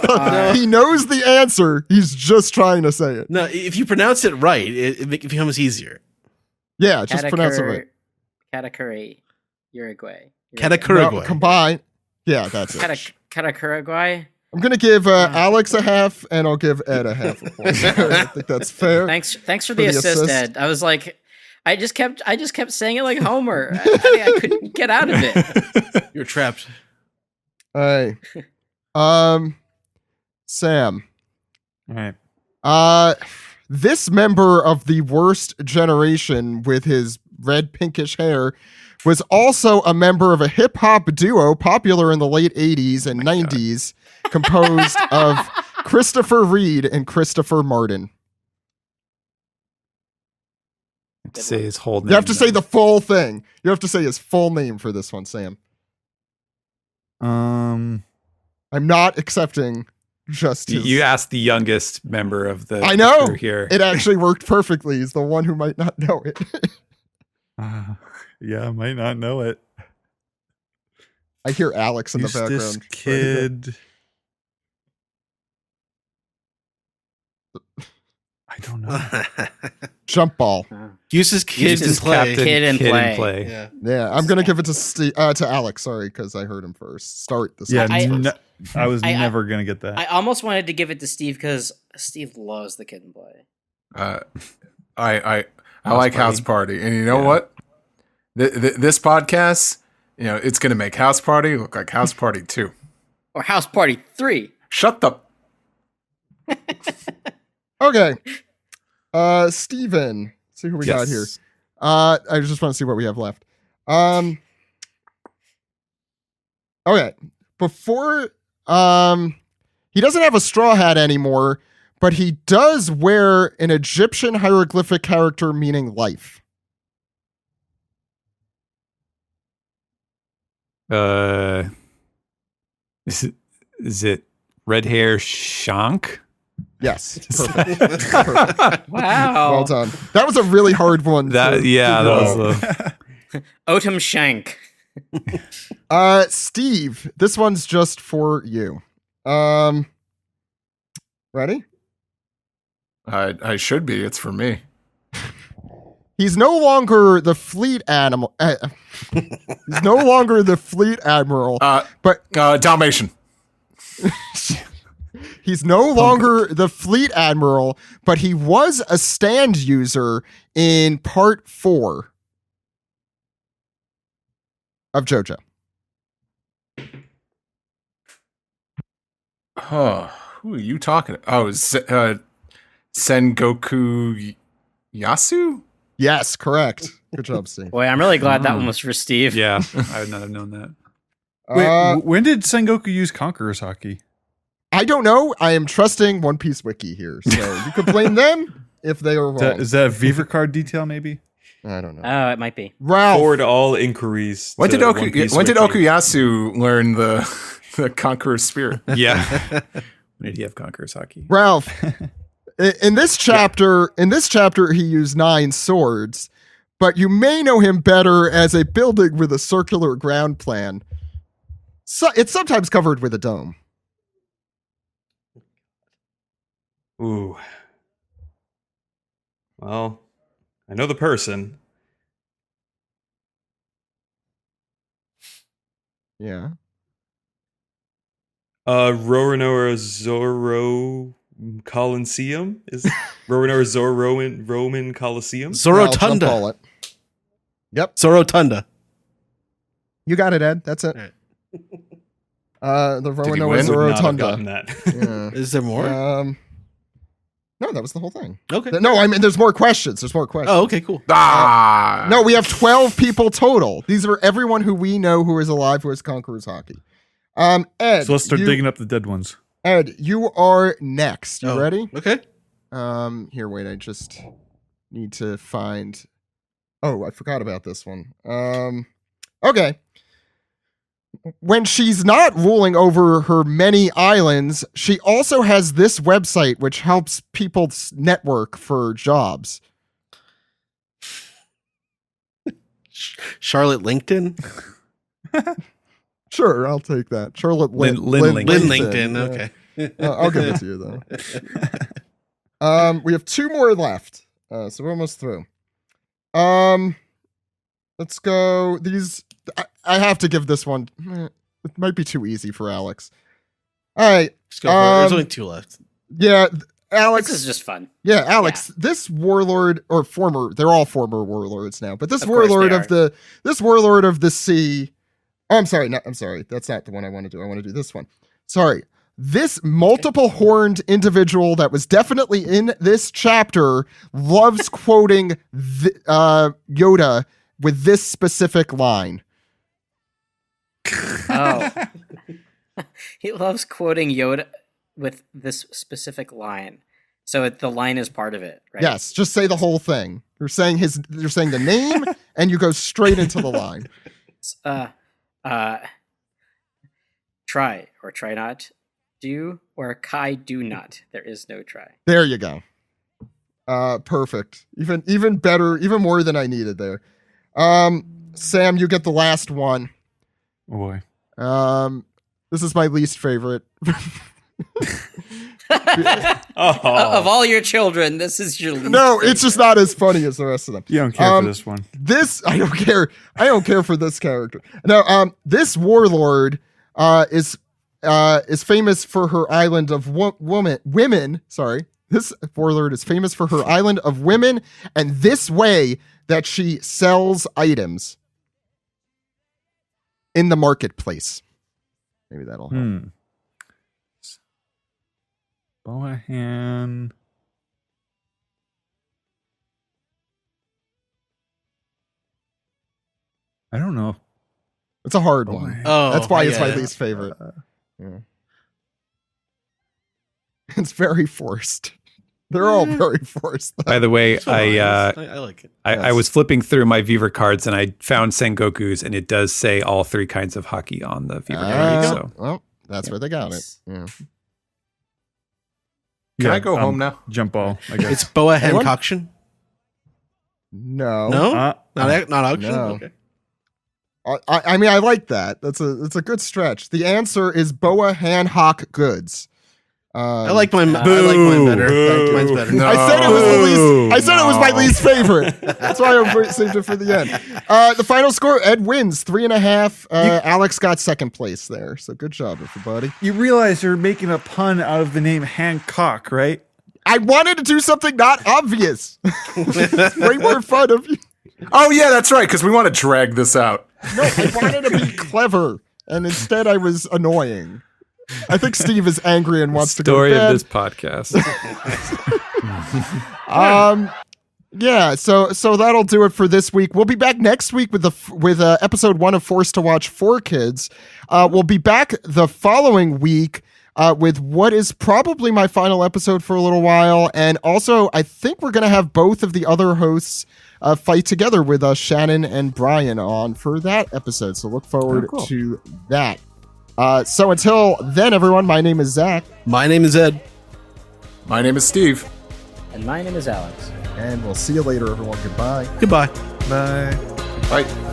D: are-
A: He knows the answer. He's just trying to say it.
B: No, if you pronounce it right, it becomes easier.
A: Yeah, just pronounce it right.
D: Katakuri, Uruguay.
B: Katakuri.
A: No, combine. Yeah, that's it.
D: Katakuri.
A: I'm gonna give Alex a half, and I'll give Ed a half a point. I think that's fair.
D: Thanks for the assist, Ed. I was like, I just kept saying it like Homer. I couldn't get out of it.
B: You're trapped.
A: All right. Sam.
F: All right.
A: This member of the worst generation with his red pinkish hair was also a member of a hip hop duo popular in the late 80s and 90s, composed of Christopher Reed and Christopher Martin.
E: Say his whole name.
A: You have to say the full thing. You have to say his full name for this one, Sam. I'm not accepting just his...
E: You asked the youngest member of the
A: I know.
E: crew here.
A: It actually worked perfectly. He's the one who might not know it.
F: Yeah, I might not know it.
A: I hear Alex in the background.
F: This kid. I don't know.
A: Jump ball.
B: Uses kid in play.
E: Captain
D: Kid in
B: Yeah.
A: Yeah, I'm gonna give it to Alex. Sorry, because I heard him first. Start this.
F: Yeah,
D: I-
A: one first.
F: I was
D: I-
F: never gonna get that.
D: I almost wanted to give it to Steve because Steve loves the Kid and Play.
C: I like House Party, and you know what? This podcast, it's gonna make House Party look like House Party 2.
D: Or House Party 3.
C: Shut the.
A: Okay. Steven. See who we got here. I just want to see what we have left. Okay. Before he doesn't have a straw hat anymore, but he does wear an Egyptian hieroglyphic character meaning life.
E: Is it red hair Shank?
A: Yes. Perfect.
D: Wow.
A: Well done. That was a really hard one.
E: That was
D: Otum Shank.
A: Steve, this one's just for you. Ready?
C: I should be. It's for me.
A: He's no longer the fleet animal. He's no longer the fleet admiral. But
C: Dalmatian.
A: He's no longer the fleet admiral, but he was a stand user in part 4 of JoJo.
C: Oh, who are you talking to? Oh, Sengoku Yasu?
A: Yes, correct. Good job, Steve.
D: Boy, I'm really glad that one was for Steve.
E: Yeah, I would not have known that.
F: Wait, when did Sengoku use Conqueror's Haki?
A: I don't know. I am trusting One Piece Wiki here, so you could blame them if they are wrong.
F: Is that a Viva card detail, maybe?
A: I don't know.
D: Oh, it might be.
A: Ralph.
G: Forward all inquiries.
C: When
G: to
C: did
G: One Piece
C: when did
G: Wiki.
C: Okuyasu learn the Conqueror's Spirit?
E: Yeah. When did he have Conqueror's Haki?
A: Ralph. In this chapter, he used 9 swords, but you may know him better as a building with a circular ground plan. So it's sometimes covered with a dome.
G: Ooh. Well, I know the person.
A: Yeah.
G: Roronoa Zoro Coliseum? Is Roronoa Zoro Roman Coliseum?
B: Zorotunda.
A: I'll call it. Yep.
B: Zorotunda.
A: You got it, Ed. That's it.
G: All right.
A: The
C: Did he
A: Roronoa
C: win?
G: Would not have gotten
A: Zorotunda.
G: that.
A: Yeah.
B: Is there more?
A: No, that was the whole thing.
B: Okay.
A: No, I mean, there's more questions.
B: Oh, okay, cool.
A: No, we have 12 people total. These are everyone who we know who is alive who has Conqueror's Haki. Ed.
F: So let's start digging up the dead ones.
A: Ed, you are next. You
B: Oh,
A: ready?
B: Okay.
A: Here, wait, I just need to find. Oh, I forgot about this one. Okay. When she's not ruling over her many islands, she also has this website which helps people network for jobs.
B: Charlotte LinkedIn.
A: Sure, I'll take that. Charlotte
E: Lynn
B: Lynn
A: LinkedIn.
B: LinkedIn. Okay.
A: I'll give it to you though. We have 2 more left, so we're almost through. Let's go. These I have to give this one. It might be too easy for Alex. All right.
B: Let's go for it. There's only 2 left.
A: Yeah, Alex.
D: This is just fun.
A: Yeah, Alex. This warlord or former—they're all former warlords now. But this
D: Of course
A: warlord
D: they
A: of the sea. Oh, I'm sorry. I'm sorry. That's not the one I want to do. I want to do this one. Sorry. This multiple horned individual that was definitely in this chapter loves quoting Yoda with this specific line.
D: Oh. He loves quoting Yoda with this specific line. So the line is part of it, right?
A: Yes, just say the whole thing. You're saying the name and you go straight into the line.
D: Try or try not. Do or Kai do not. There is no try.
A: There you go. Perfect. Even better, even more than I needed there. Sam, you get the last one.
F: Oh boy.
A: This is my least favorite.
D: Of all your children, this is your least
A: No,
D: favorite.
A: it's just not as funny as the rest of them.
F: You don't care for this one.
A: This I don't care for this character. No, this warlord is is famous for her island of women. Sorry. This warlord is famous for her island of women and this way that she sells items in the marketplace. Maybe that'll help.
F: Boahan. I don't know.
A: It's a hard one.
B: Oh,
A: that's why it's my
B: yeah.
A: least favorite. Yeah. It's very forced. They're all very forced.
E: By the way,
B: I like it.
E: I was flipping through my Viver cards and I found Sengoku's, and it does say all three kinds of hockey on the Viver card. So.
A: Well, that's where they got it. Yeah.
C: Can I go home now?
F: Jump ball, I guess.
B: It's Boa
A: Anyone?
B: Hancoction?
A: No.
B: No?
F: Uh,
B: Not auction?
A: No.
B: Okay.
A: I mean, I like that. It's a good stretch. The answer is Boa Hancock Goods.
B: I like mine better.
A: Boo.
B: Mine's better.
C: No.
A: I said it was the least. I said it was my
C: No.
A: least favorite. That's why I saved it for the end. The final score: Ed wins 3.5. Alex got second place there. So good job, everybody.
F: You realize you're making a pun out of the name Hancock, right?
A: I wanted to do something not obvious. It's way more fun of you.
C: Oh yeah, that's right. Because we want to drag this out.
A: No, I wanted to be clever, and instead I was annoying. I think Steve is angry and wants to go to
E: Story
A: bed.
E: of this podcast.
A: Yeah, so that'll do it for this week. We'll be back next week with episode 1 of Forced to Watch 4 Kids. We'll be back the following week with what is probably my final episode for a little while, and also I think we're going to have both of the other hosts fight together with Shannon and Brian on for that episode. So look forward to that. So until then, everyone, my name is Zach.
B: My name is Ed.
C: My name is Steve.
D: And my name is Alex.
A: And we'll see you later, everyone. Goodbye.
B: Goodbye.
F: Bye.
C: Bye.